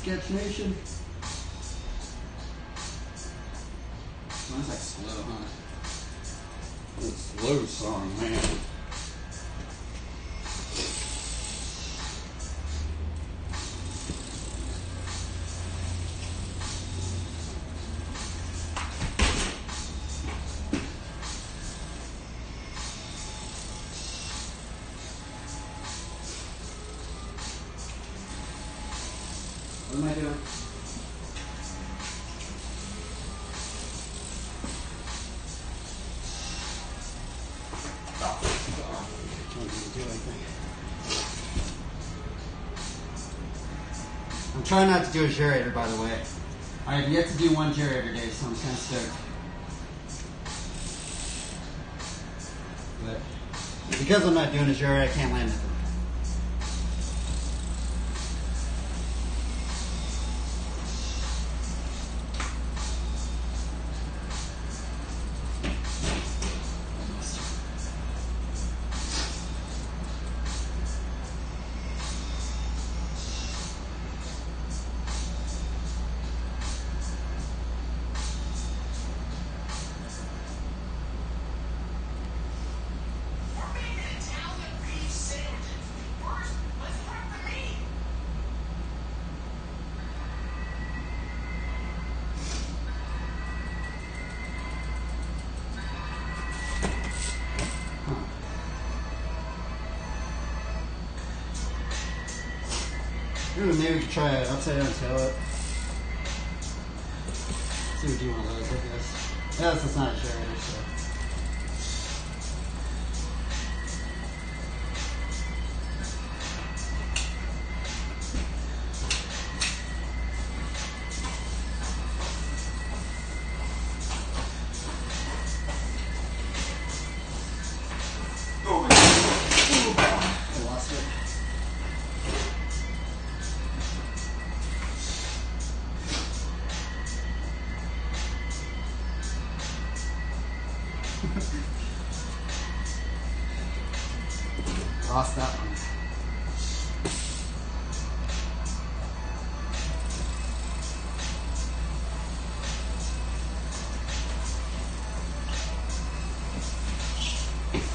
Sketch Nation. Oh, that's like slow, huh? It's a slow song, man. anything. I'm trying not to do a gerator, by the way. I have yet to do one gerator day, so I'm kind of stoked. But because I'm not doing a gerator, I can't land it. We're making Italian beef sandwiches. First, let's prep the meat. Ooh, maybe we could try an upside down tail up. See what you want of those, I guess. Yeah, that's not a gerator, so. I lost it. Lost that one.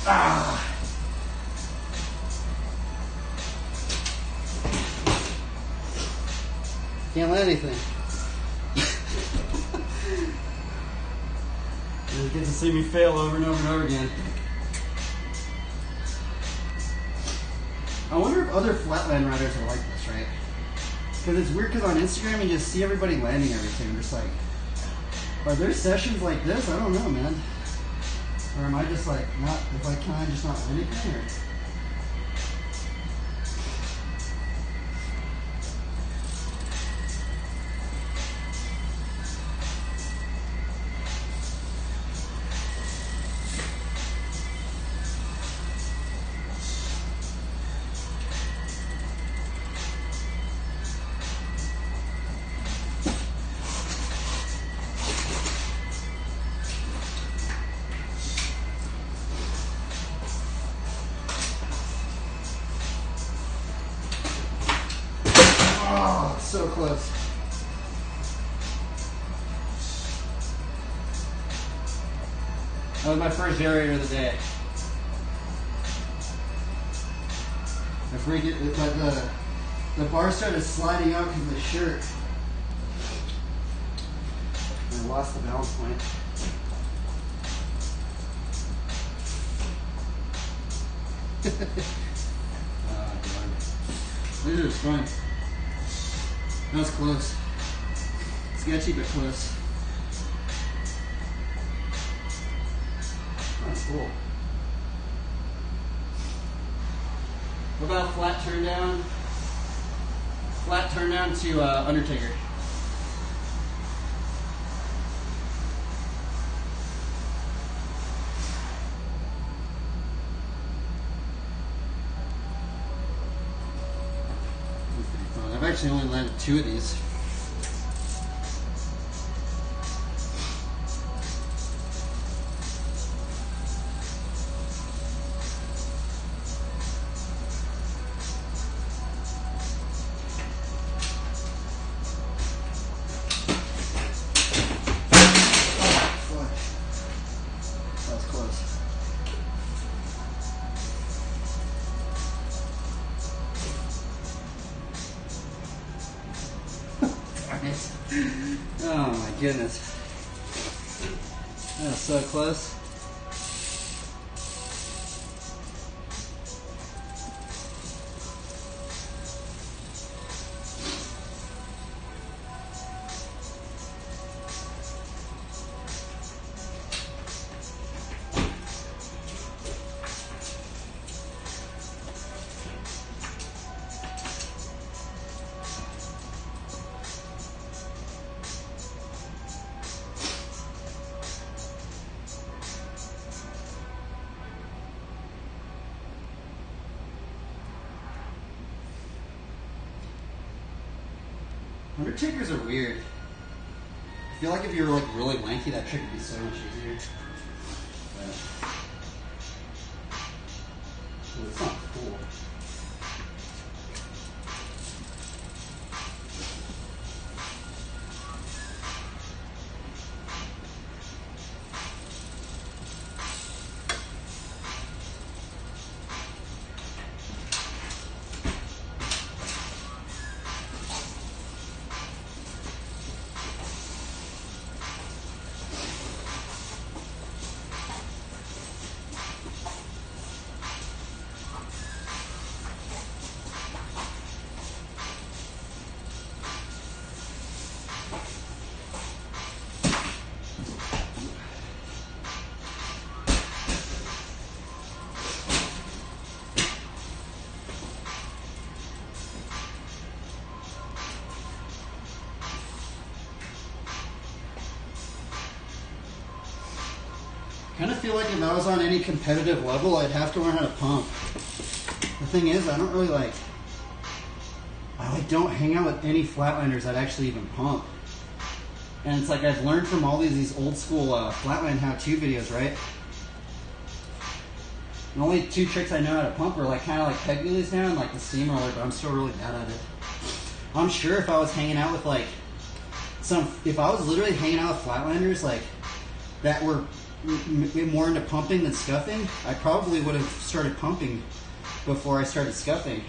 Ah. Can't let anything. You get to see me fail over and over and over again. I wonder if other flatland riders are like this, right? Because it's weird, because on Instagram you just see everybody landing everything. I'm just like, are there sessions like this? I don't know, man. Or am I just like not? Can I just not land anything? Or? Oh, so close. That was my first gerator of the day. I freaked it, but the bar started sliding out because of the shirt. And I lost the balance point. Oh, God. This is fun. That was close. Sketchy, but close. That's cool. What about flat turn down? Flat turn down to Undertaker. That's pretty fun. I've actually only landed 2 of these. That was close. Oh my goodness. That was so close. wonder, chickers are weird. I feel like if you were like really lanky, that trick would be so much easier. But, ooh, it's not cool. kind of feel like if I was on any competitive level, I'd have to learn how to pump. The thing is, I don't hang out with any flatlanders that actually even pump. And it's like I've learned from all these old school flatland how-to videos, right? The only two tricks I know how to pump are like kind of like peg wheelies now and like the steamroller, but I'm still really bad at it. I'm sure if I was hanging out with like if I was literally hanging out with flatlanders like that were more into pumping than scuffing, I probably would have started pumping before I started scuffing.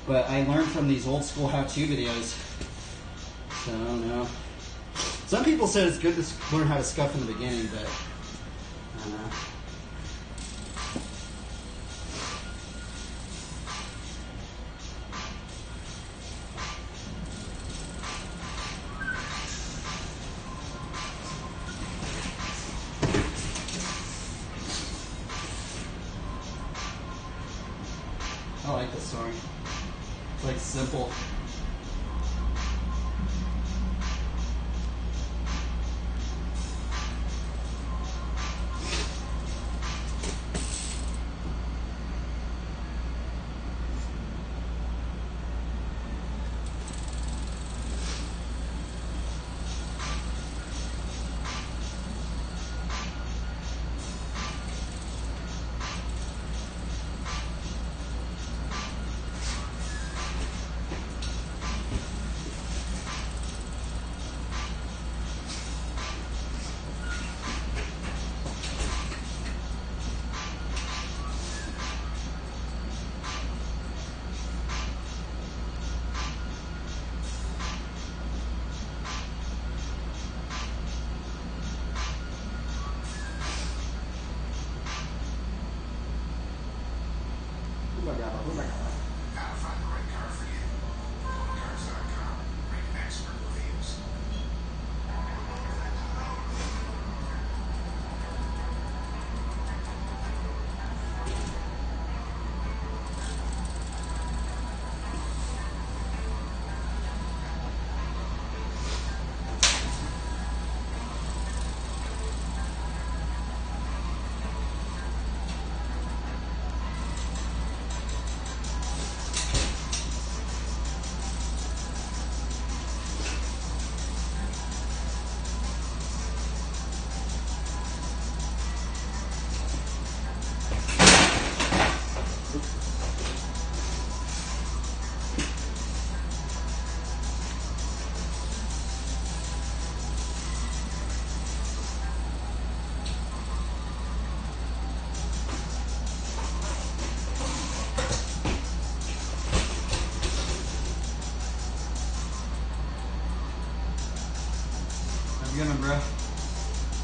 But I learned from these old school how-to videos. So I don't know. Some people said it's good to learn how to scuff in the beginning, but I don't know. I like this song. It's like simple. How to find the right car for you. Cars.com. Rate expert reviews. How you going, bro?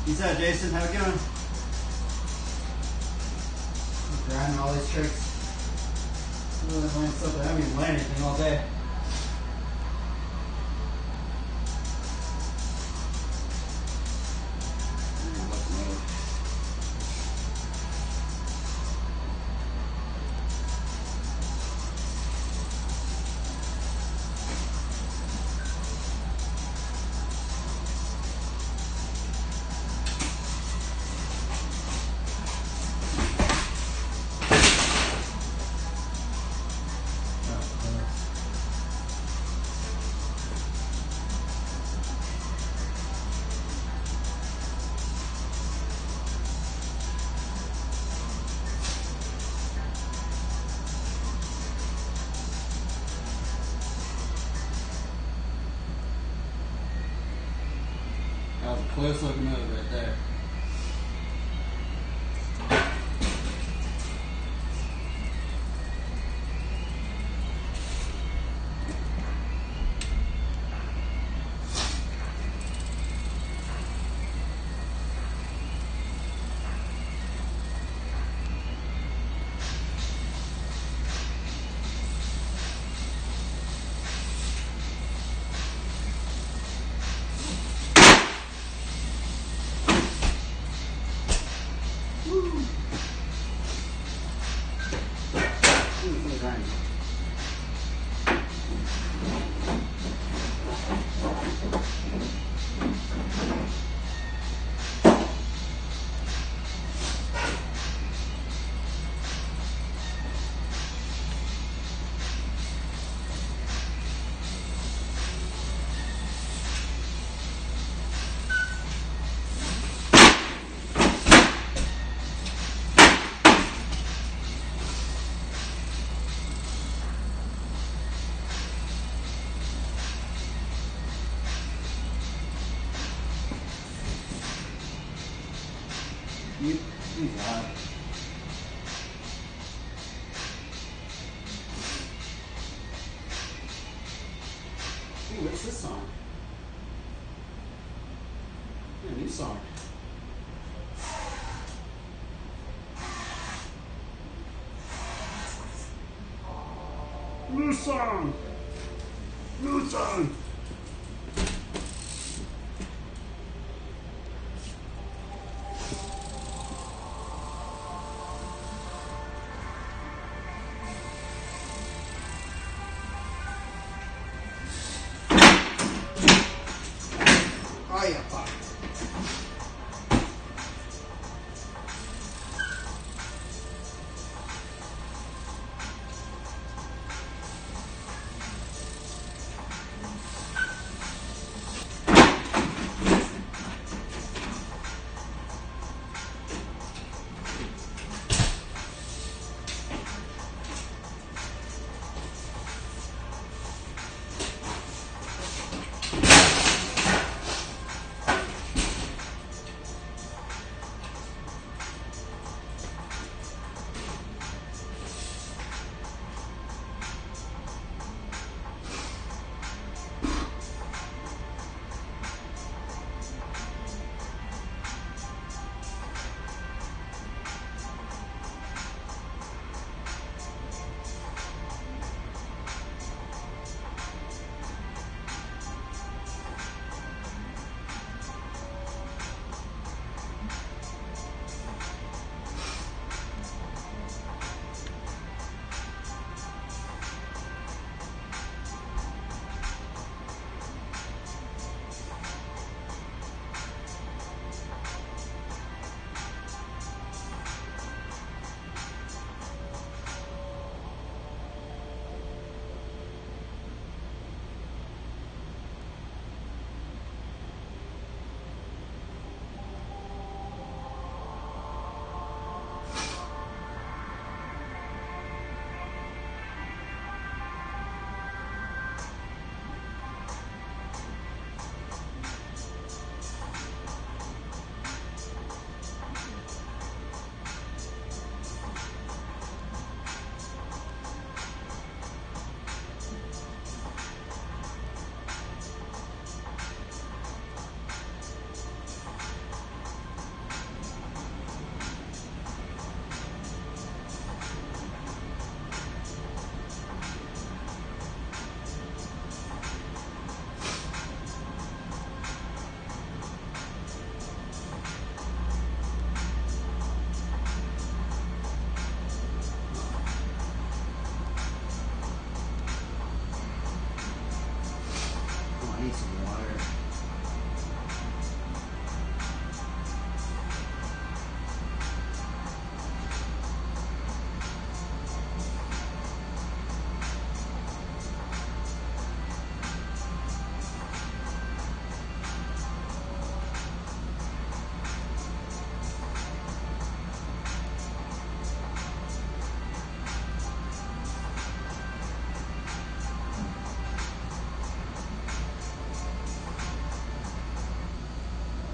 Peace out, Jason. How it going? Grinding all these tricks. Really learning something. I haven't even learned anything all day. close looking move right there. You God. Hey, what's this song? A new song. New song. New song. Oh yeah, fuck.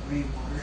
rainwater.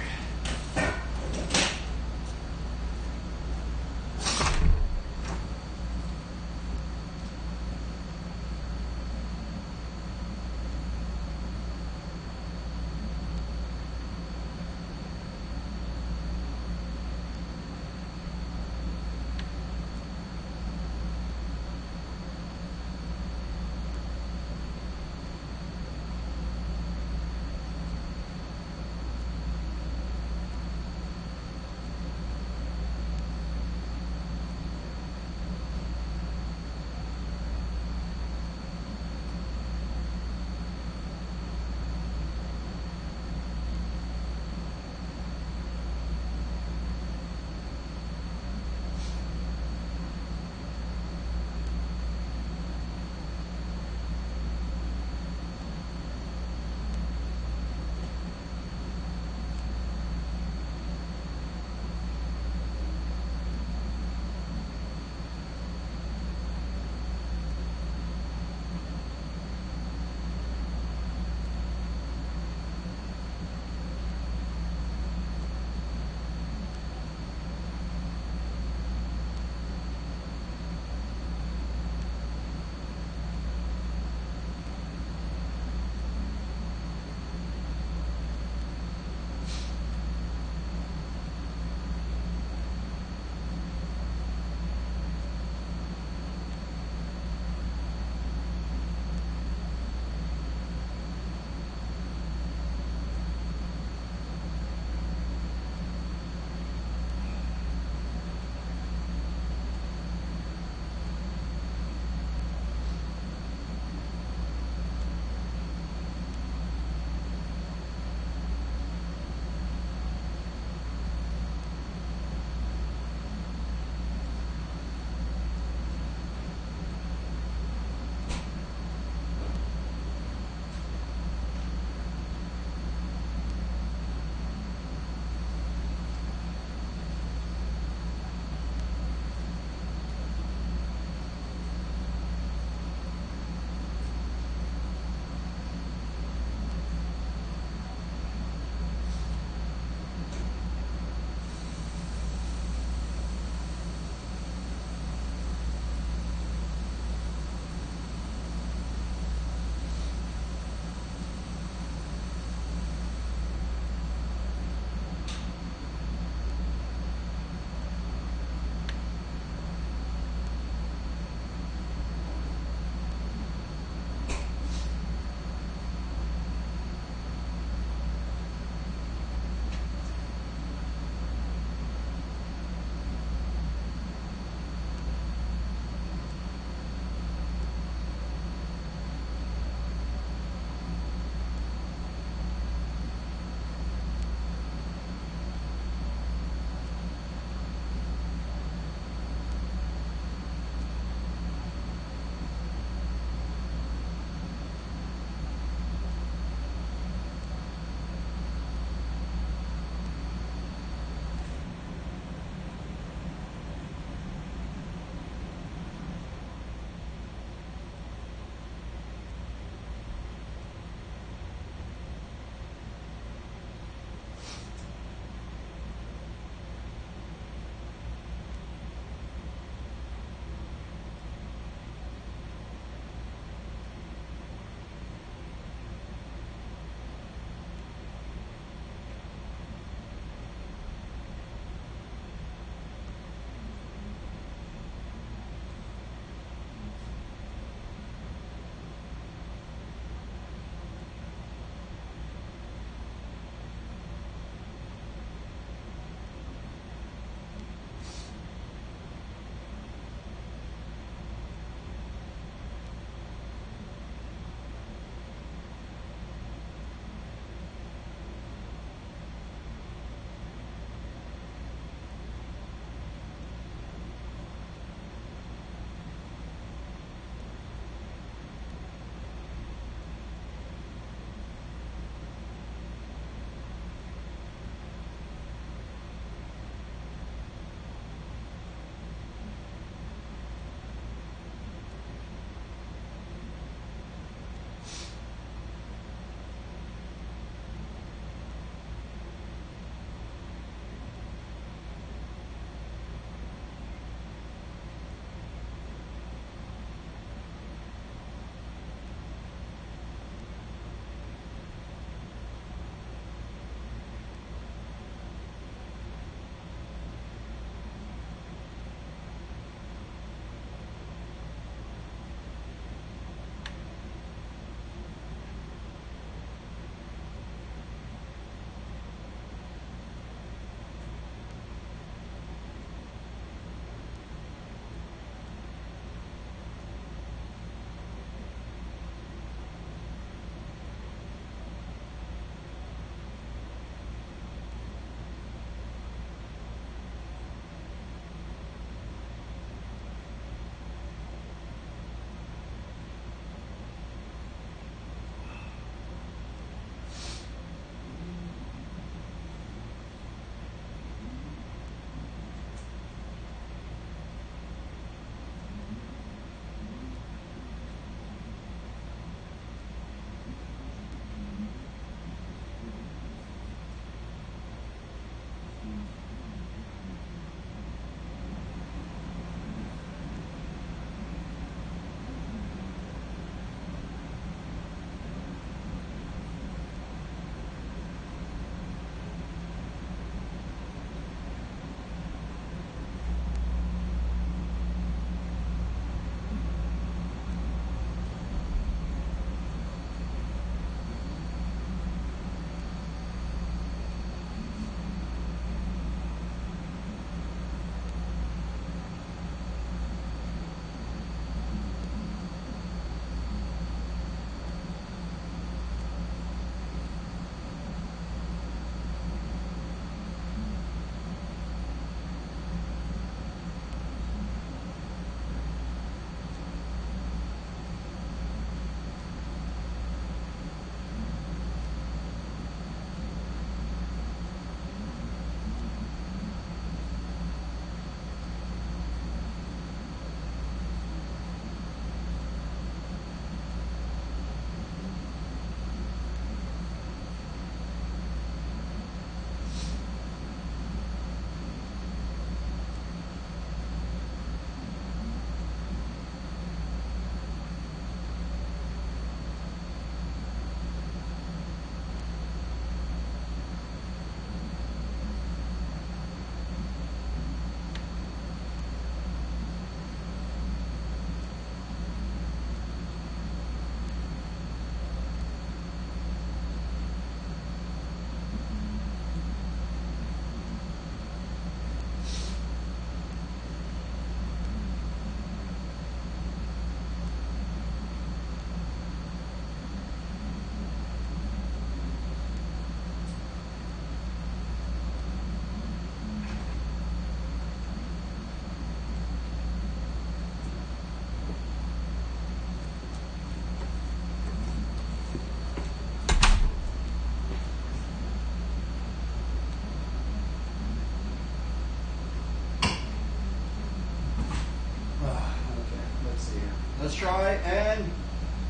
Let's try and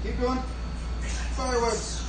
keep going. Fireworks.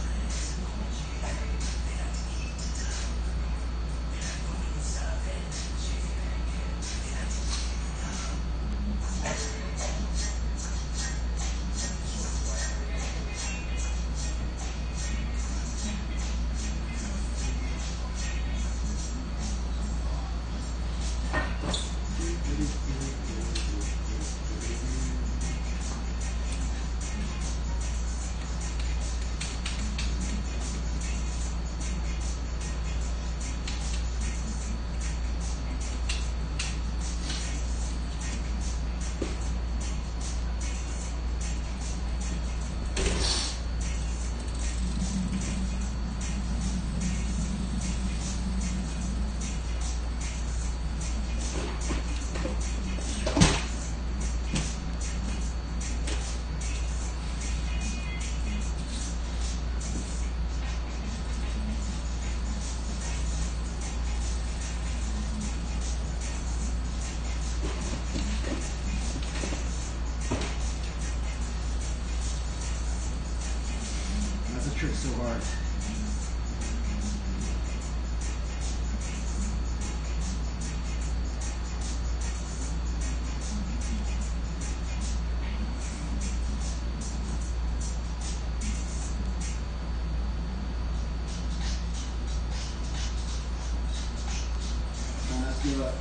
Trick so hard. Let's do it.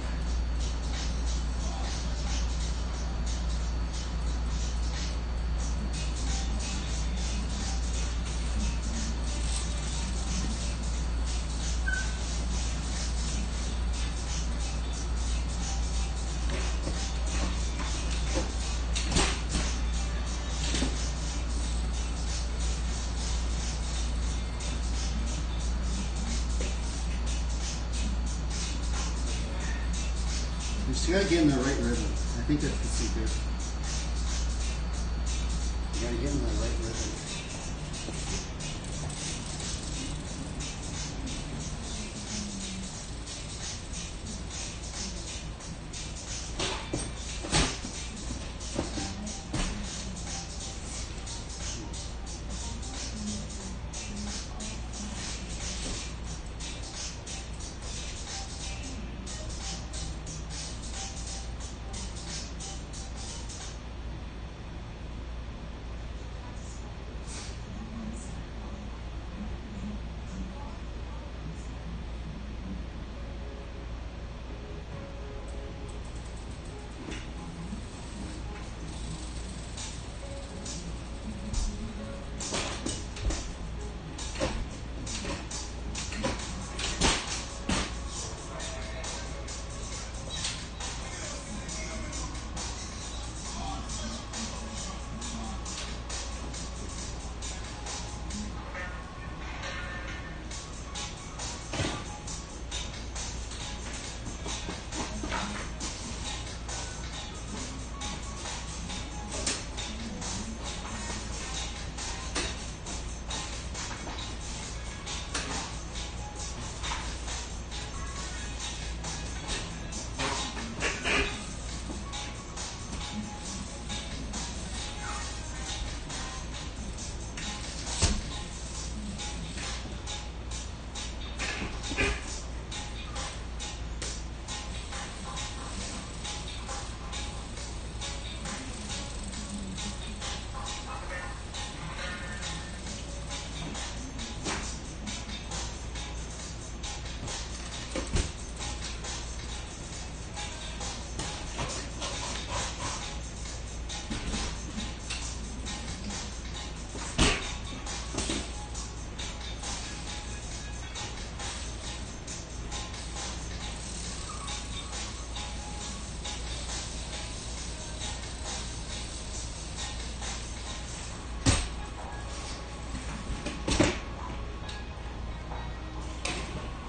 You just gotta get in the right rhythm. I think that's the secret. You gotta get in the right rhythm.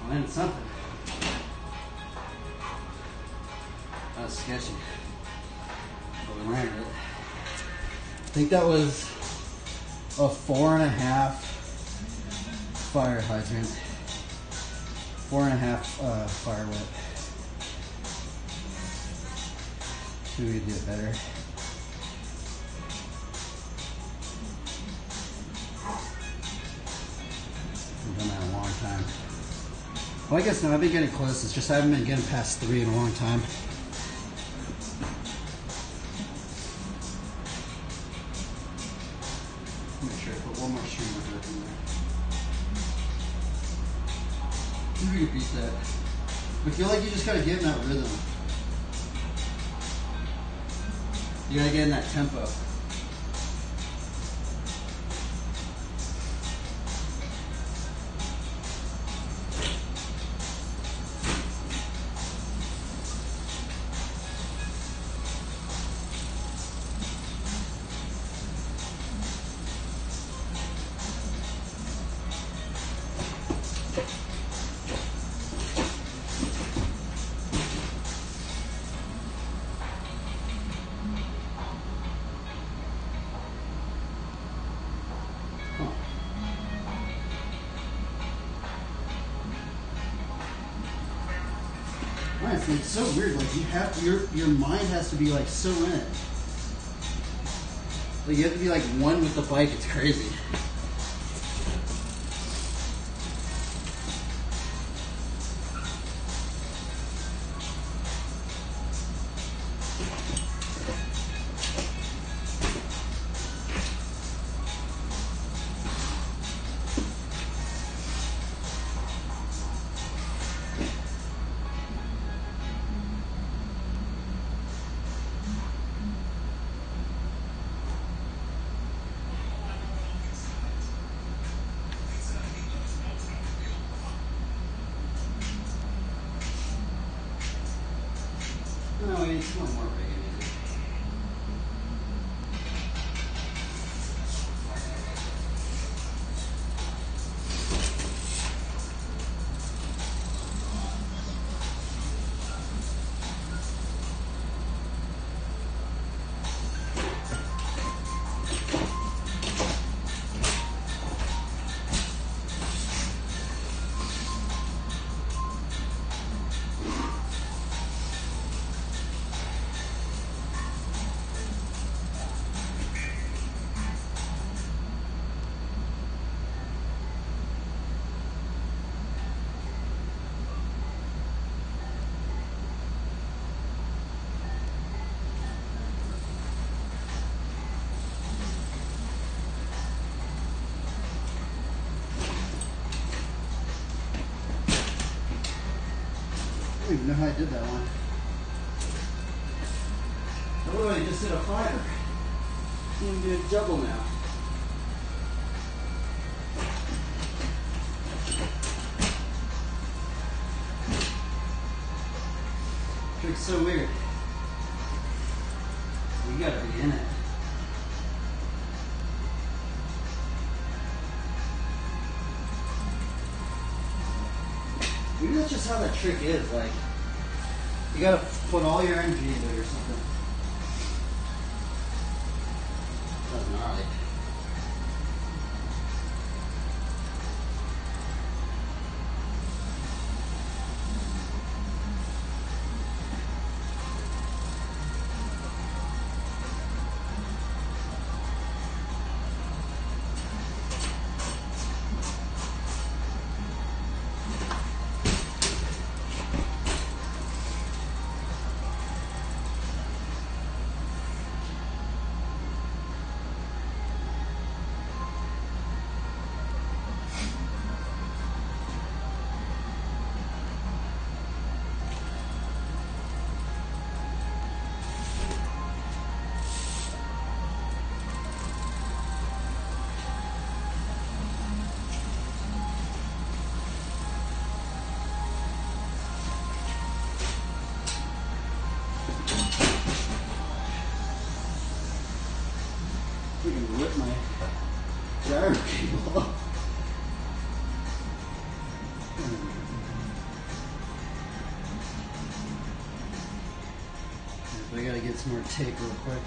Landed something. That was sketchy. But we landed it. I think that was a 4.5 fire hydrant. 4.5 fire whip. See if we can do it better. time. Well, I guess no, I've been getting close. It's just I haven't been getting past 3 in a long time. Make sure I put one more string of it in there. See if we can beat that. I feel like you just gotta get in that rhythm. You gotta get in that tempo. Honestly, it's so weird. Like you have your mind has to be like so in it. Like you have to be like one with the bike. It's crazy. No, it's one more reggae music. I don't even know how I did that one. Oh, I just did a 5. I'm gonna do a double now. Trick's so weird. You gotta be in it. Maybe that's just how that trick is. Like, you gotta put all your energy into it or something. That's gnarly. Freaking rip my gyro cable off. I gotta get some more tape real quick.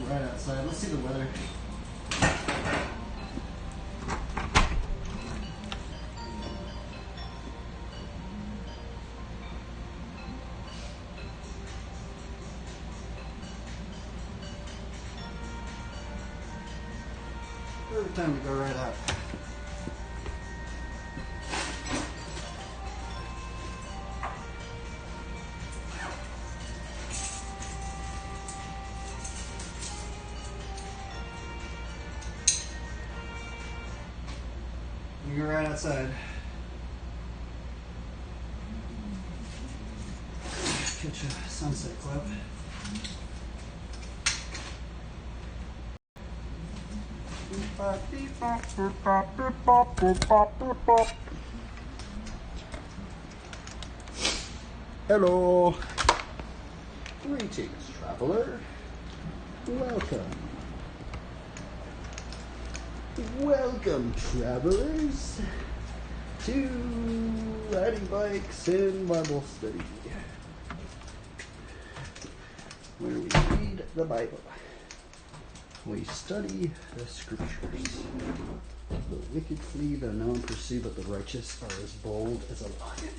right outside. Let's see the weather. Perfect time to go right out. You go right outside. Catch a sunset club. Hello. Greetings, traveler. Welcome. Welcome, travelers, to riding bikes and Bible study, where we read the Bible. We study the scriptures. The wicked flee, though no one pursue, but the righteous are as bold as a lion.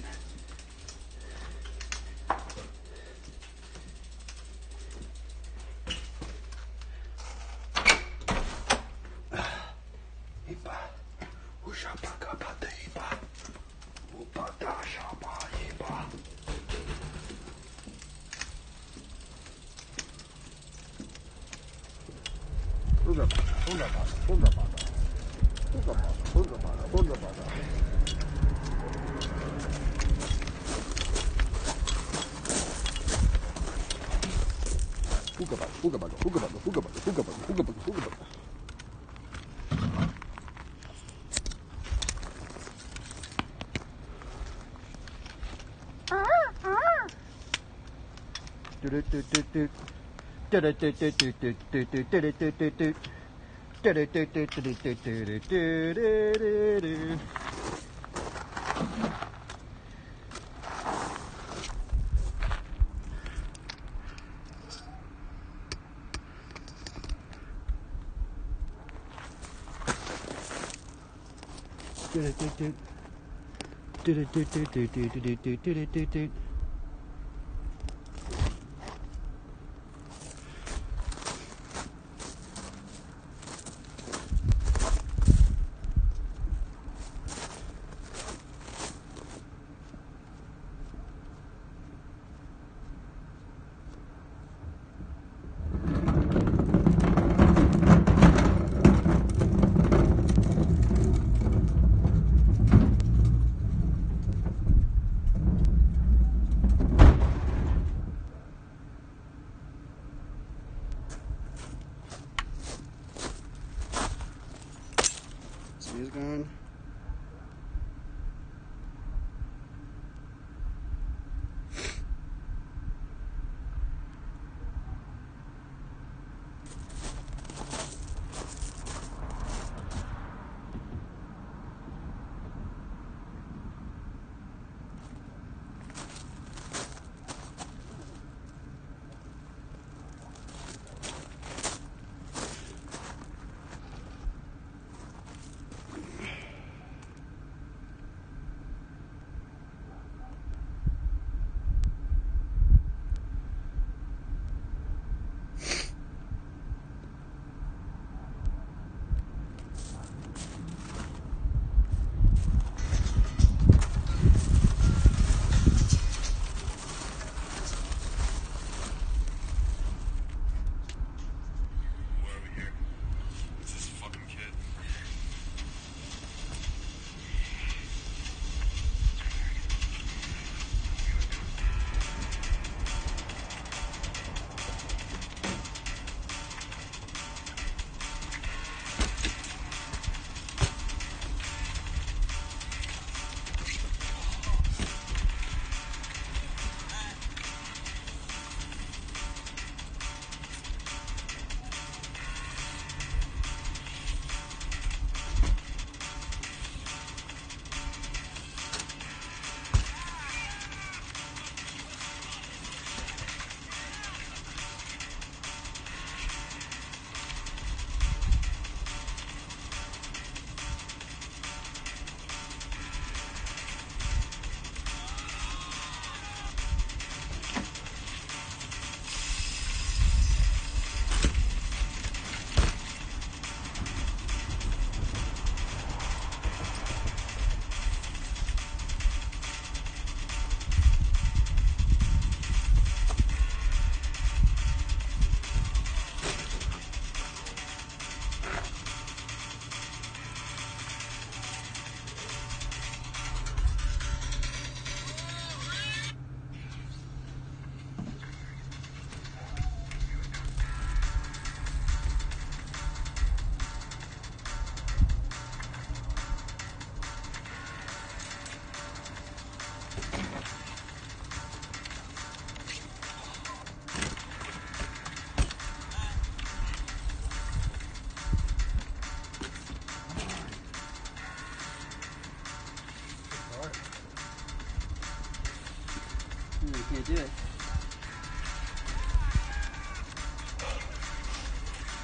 Can't do it.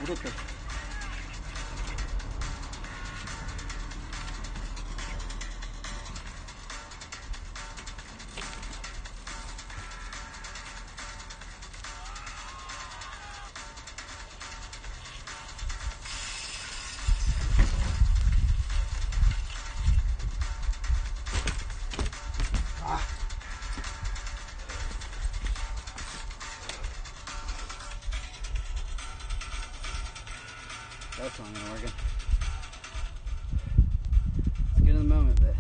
What up? That's not gonna work. It's good in the moment, but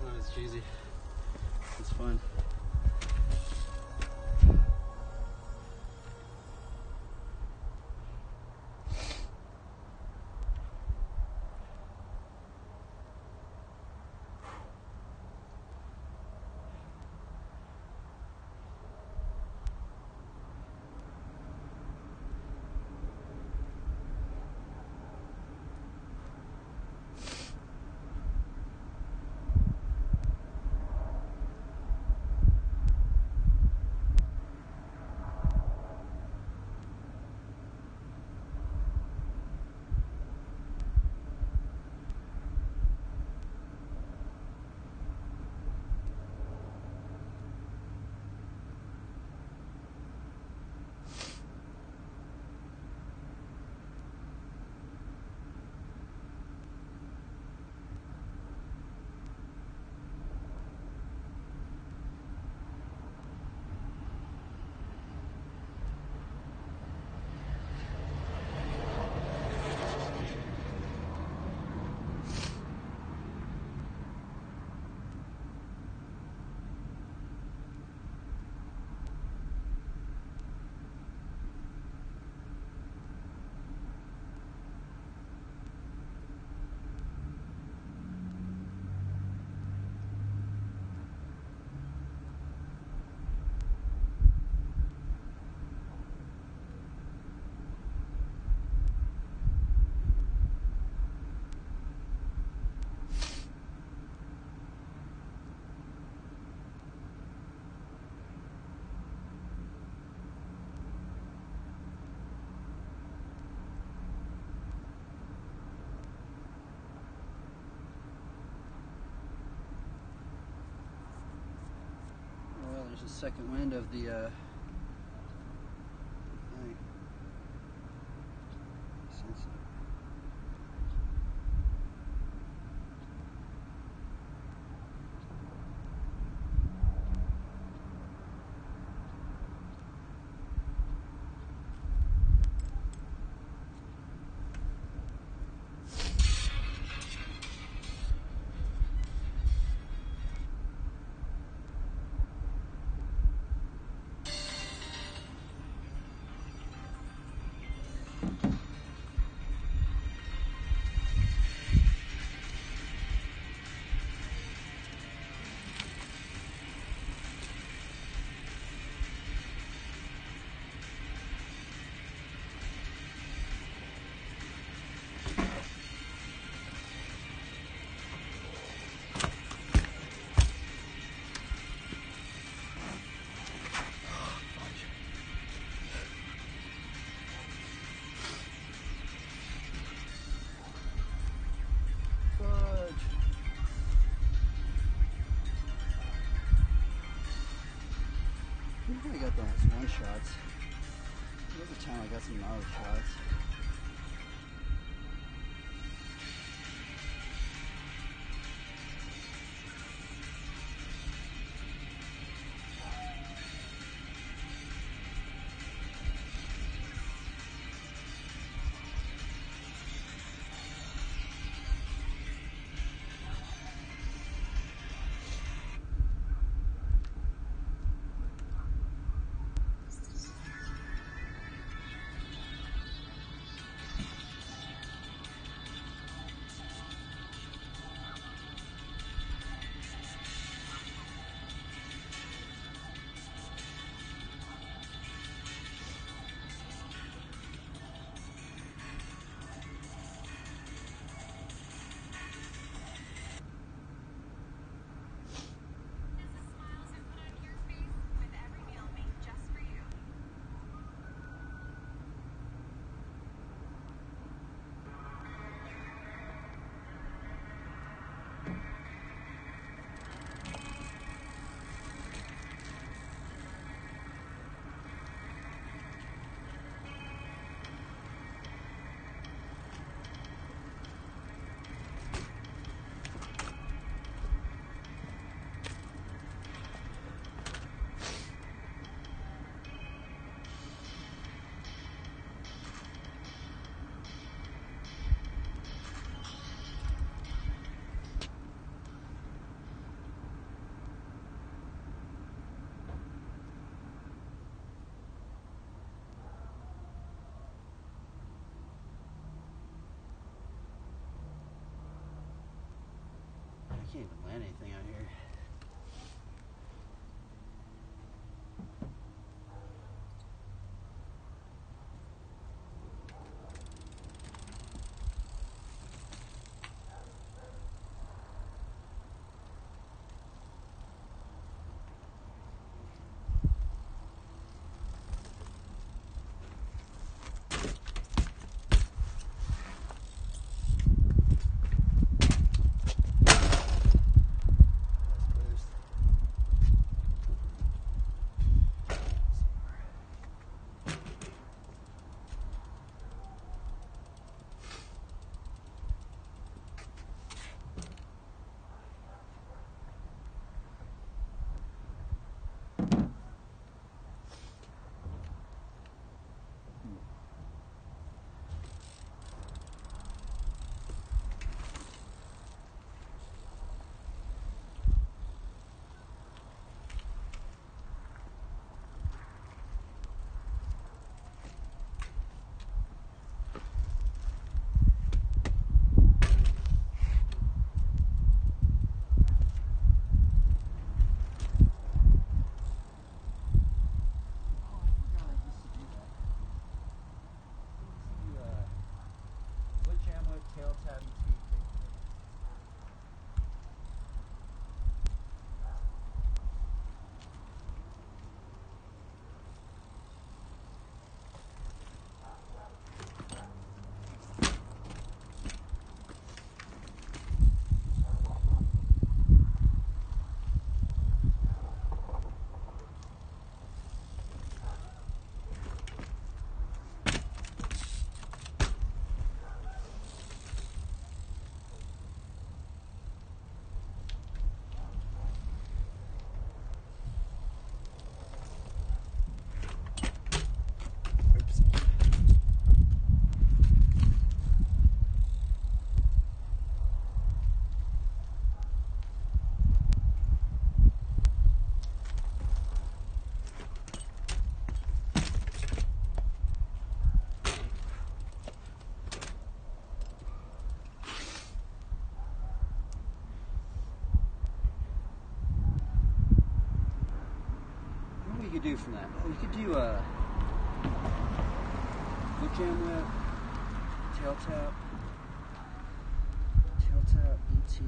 oh, it's cheesy. It's fun. There's a second wind of the thing. Sense it. shots. Over time, I got some gnarly shots. I can't even land anything out here. You could do from that? Oh, you could do a foot jam whip, tail tap, ET.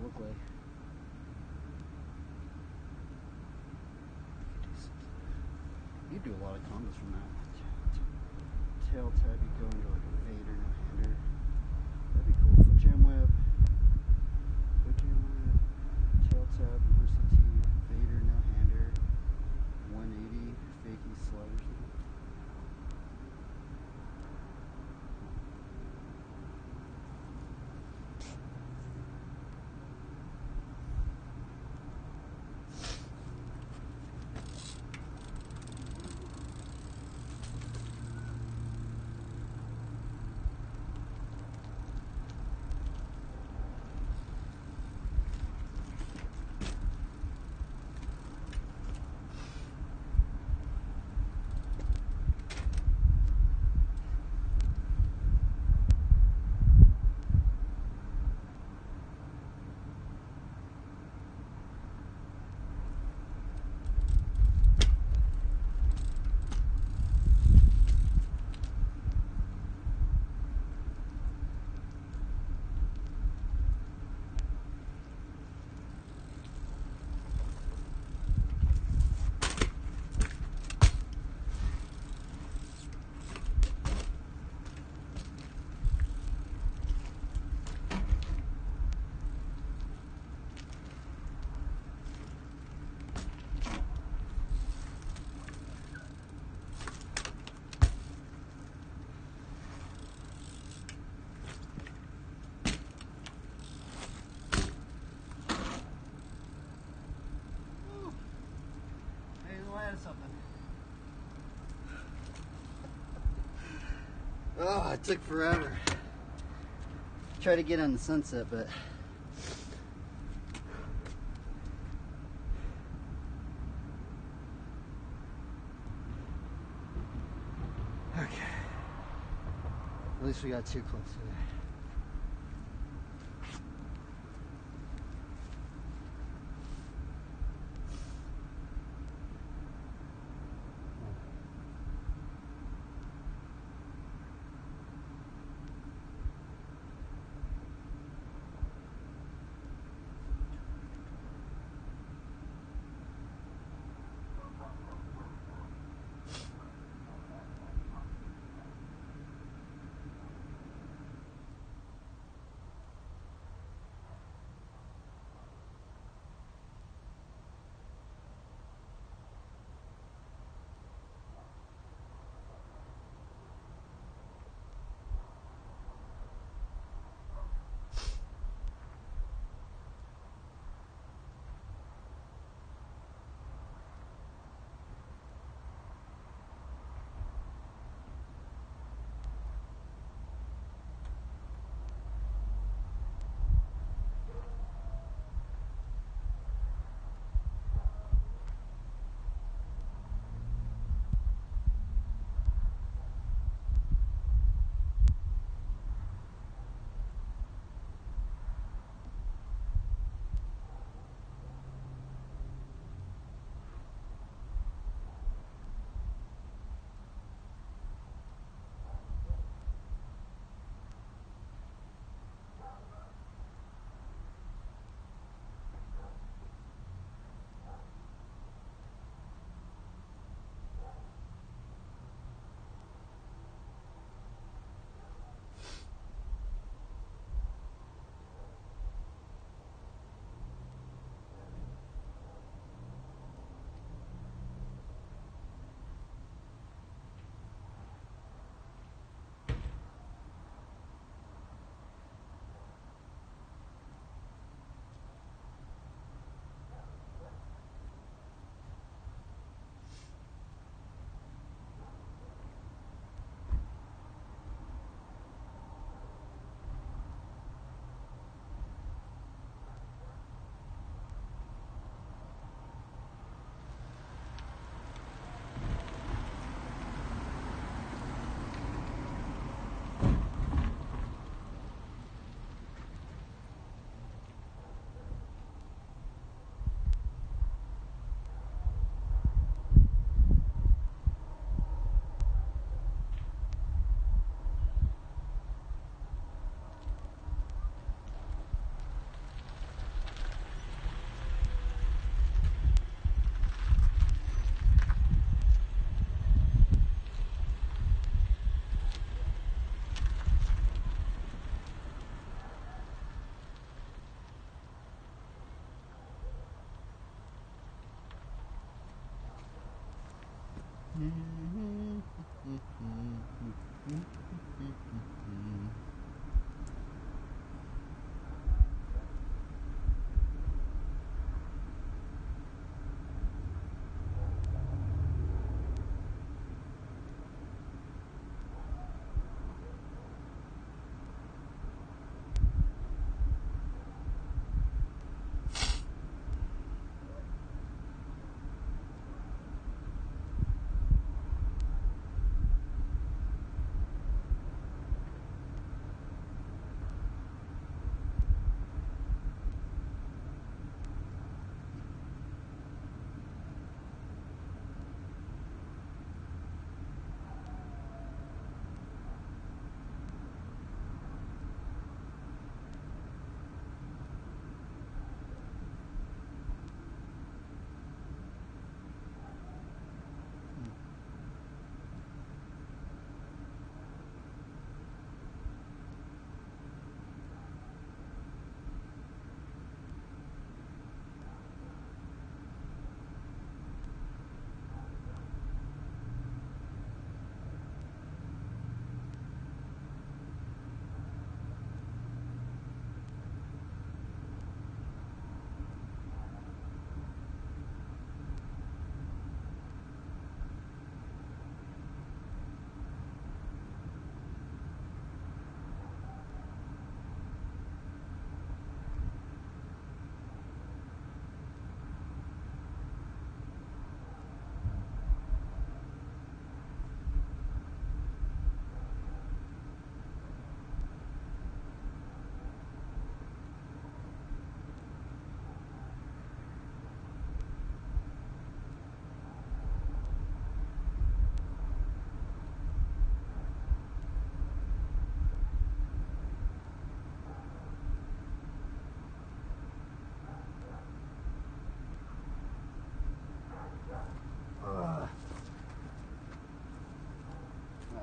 look like. You do a lot of combos from that. Tail tab, you go into like a Vader no-hander. That'd be cool. Foot jam web. Foot jam web. Tail tab, reverse T, Vader no-hander. 180, fakie sliders. Something. Oh, it took forever. Tried to get on the sunset, but okay. At least we got 2 clips today.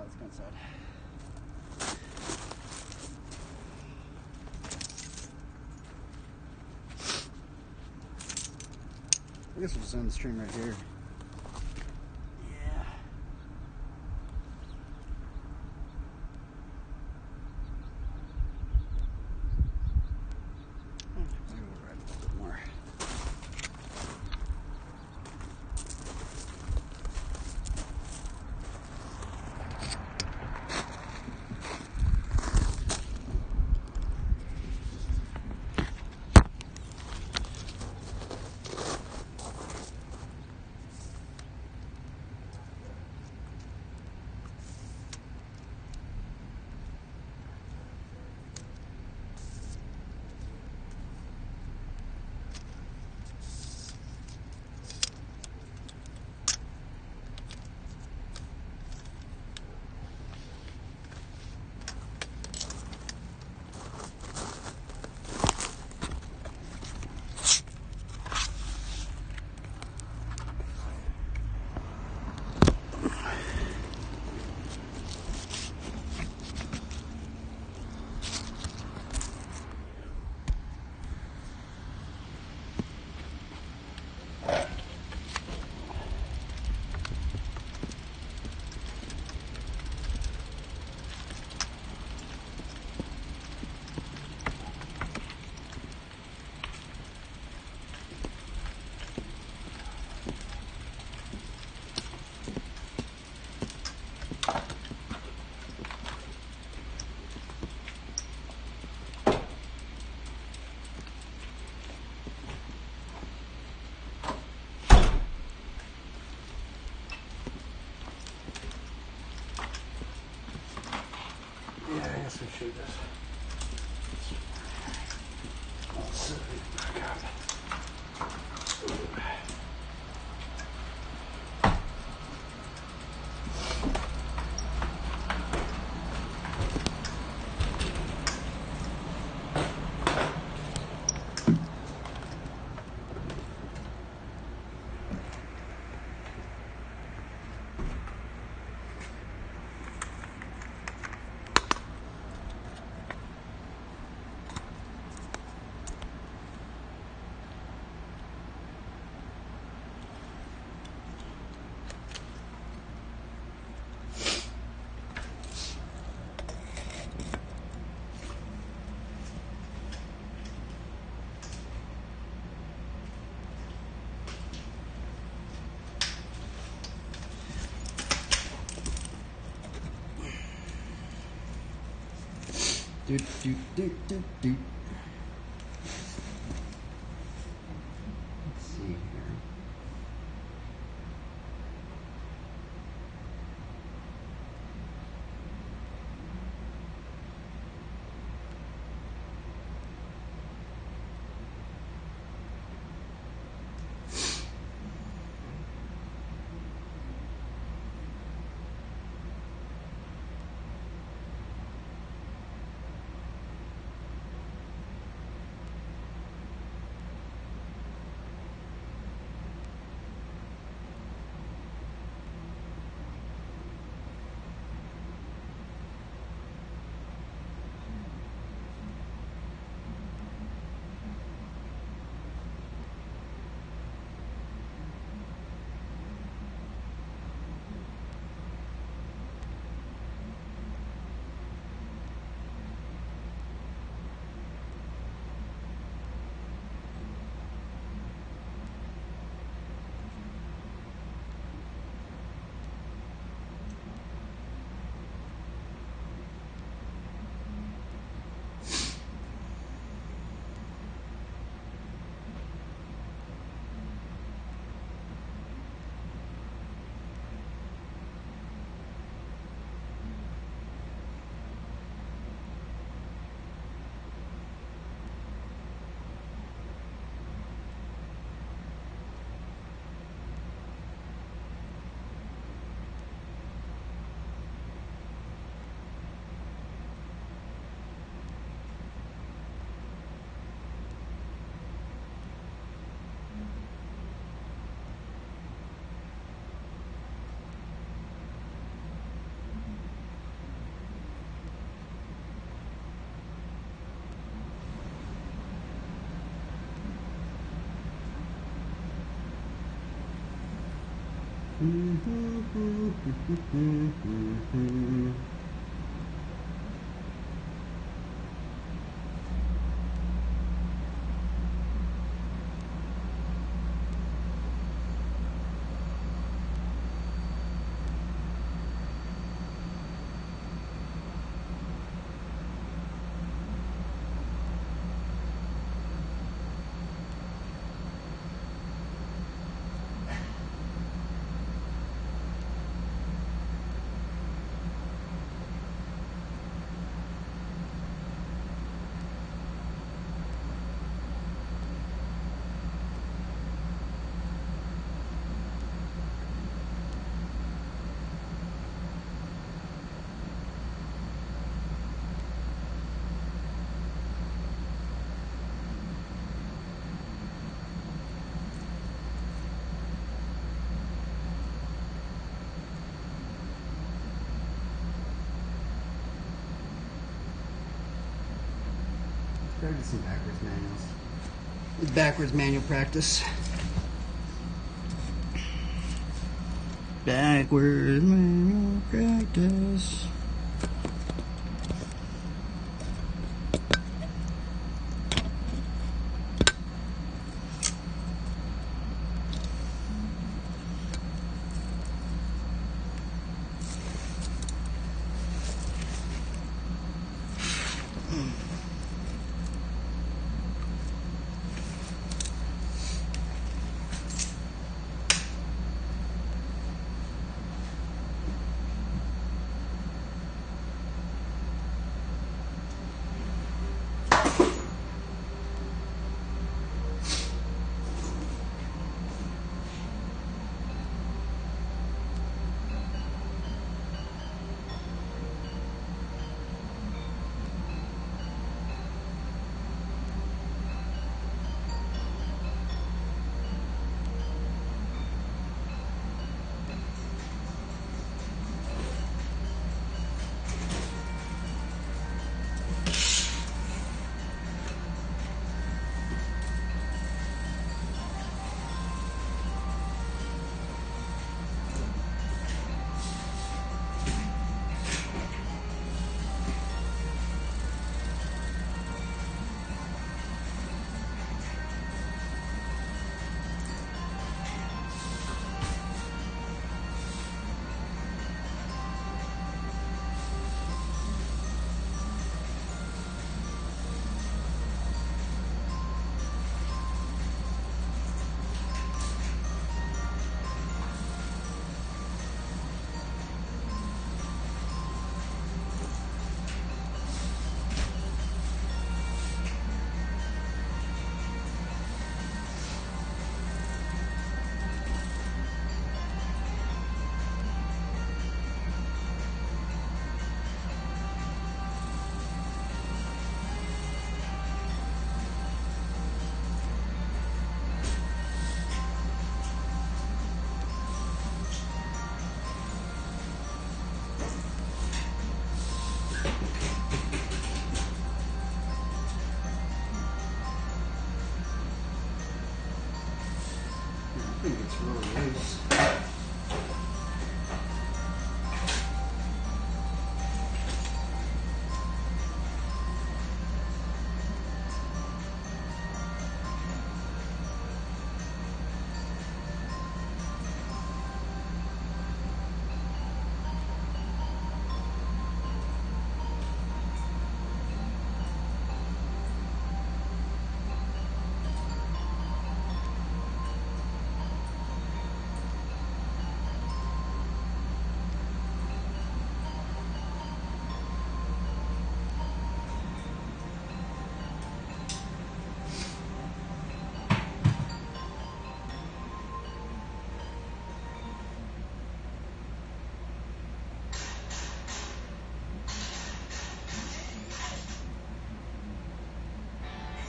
Let's go inside. I guess we'll just end the stream right here. Yeah. Maybe we'll ride a little bit more. Yeah, I guess we should just. Let's sit back out. Doot, doot, doot, doot, doot. Let's see here. Gotta do some backwards manuals. Backwards manual practice. Backwards manual practice. think it's really loose.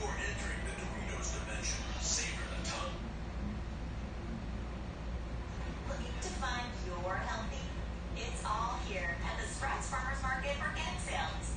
You are entering the Doritos dimension. Savor the tongue. Looking to find your healthy? It's all here at the Sprouts Farmers Market Organic Sales.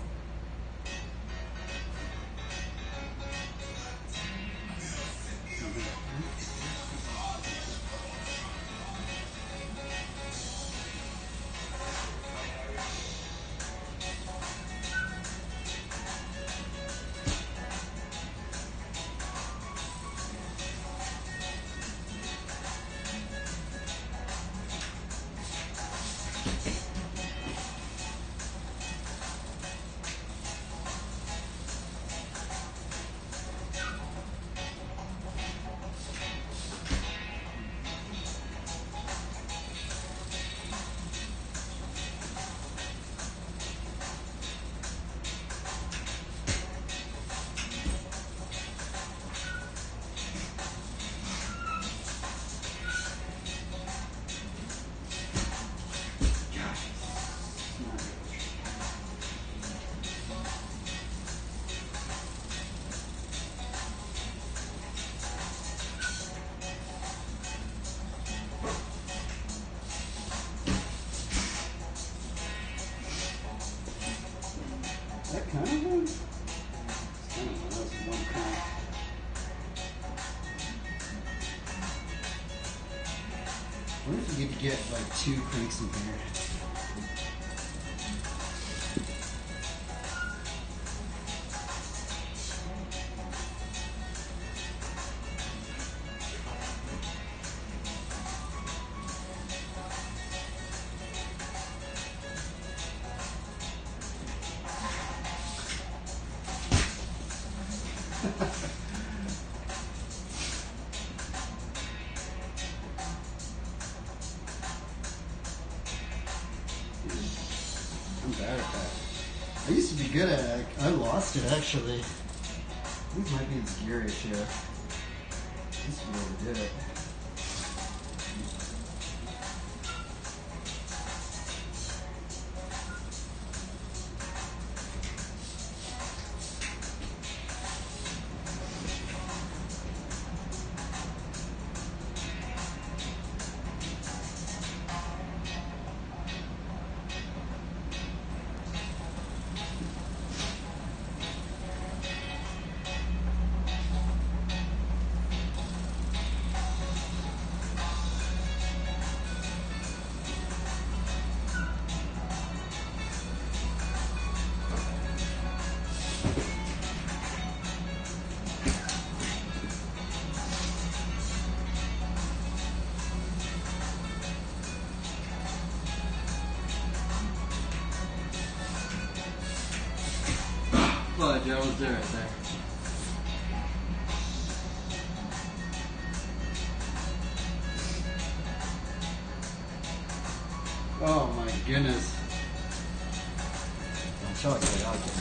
That kind of one? I don't know, that was one kind. What if you could get like 2 cranks in here? I'm bad at that. I used to be good at it. I lost it actually. These might be this gear issue. I used to be able to do it. Well, Joe was there right there. Oh my goodness. I'll show it to you. I'll get it.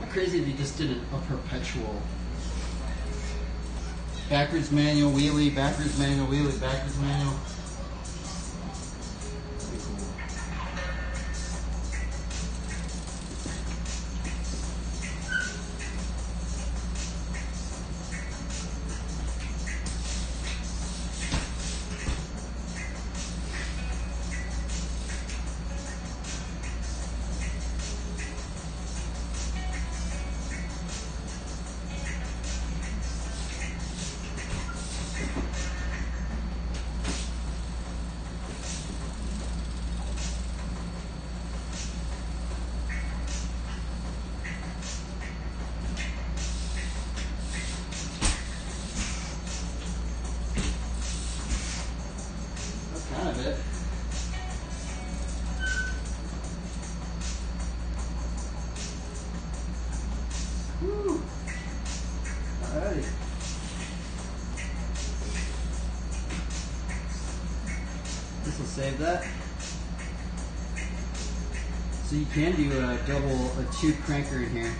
crazy if you just did a perpetual backwards manual wheelie, backwards manual wheelie, backwards manual. Pretty cool. Kind of it. Woo. Alrighty. This will save that. So you can do a two cranker in here.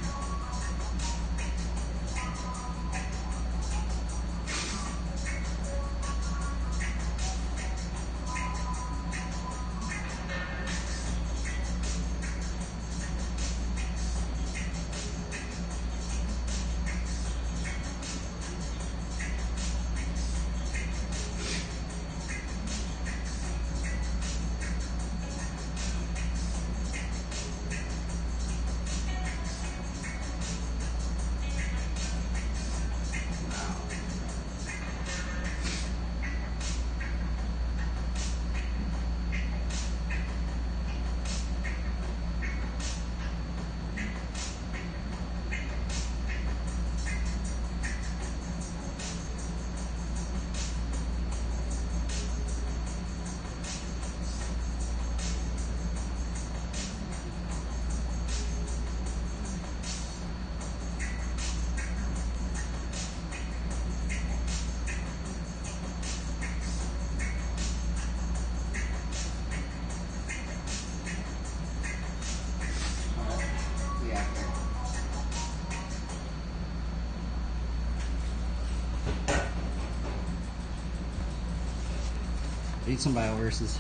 Read some Bible verses.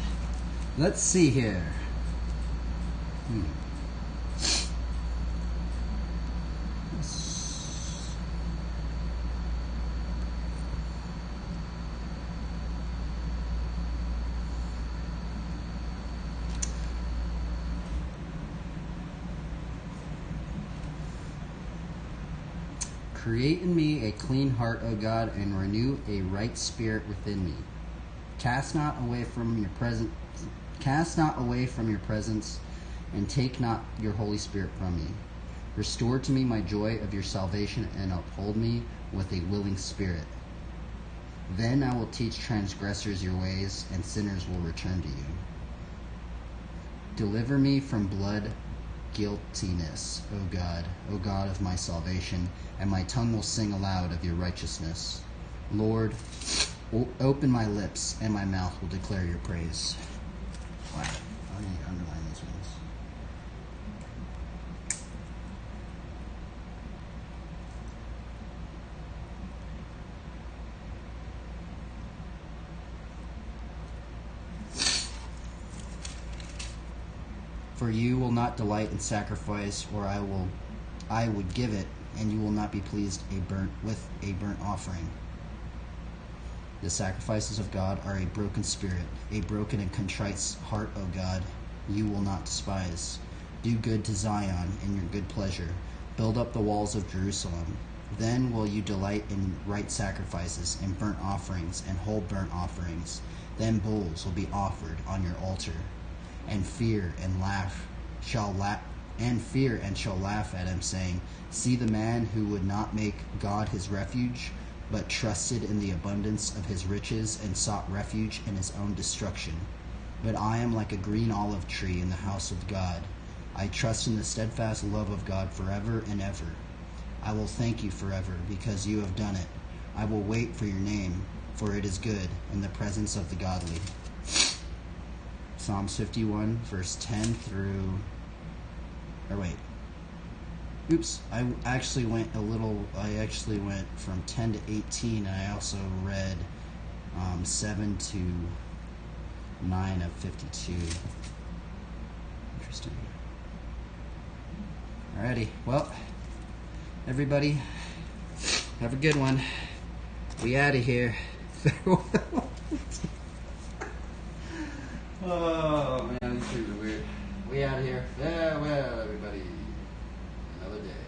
Let's see here. Create in me a clean heart, O God, and renew a right spirit within me. Cast not away from your presence, and take not your Holy Spirit from me. Restore to me my joy of your salvation, and uphold me with a willing spirit. Then I will teach transgressors your ways, and sinners will return to you. Deliver me from blood guiltiness, O God of my salvation, and my tongue will sing aloud of your righteousness. Lord, open my lips, and my mouth will declare your praise. Wow, I need to underline these ones. For you will not delight in sacrifice, or I would give it, and you will not be pleased with a burnt offering. The sacrifices of God are a broken spirit, a broken and contrite heart, O God, you will not despise. Do good to Zion in your good pleasure. Build up the walls of Jerusalem. Then will you delight in right sacrifices, and burnt offerings, and whole burnt offerings. Then bulls will be offered on your altar. And fear shall laugh at him, saying, See the man who would not make God his refuge, but trusted in the abundance of his riches, and sought refuge in his own destruction. But I am like a green olive tree in the house of God. I trust in the steadfast love of God forever and ever. I will thank you forever, because you have done it. I will wait for your name, for it is good in the presence of the godly. Psalms 51, verse 10 through... Oops, I actually went from 10 to 18, and I also read 7 to 9 of 52. Interesting. Alrighty, well, everybody, have a good one. We out of here. Oh man, these things are weird. We out of here. Farewell, everybody. Another day.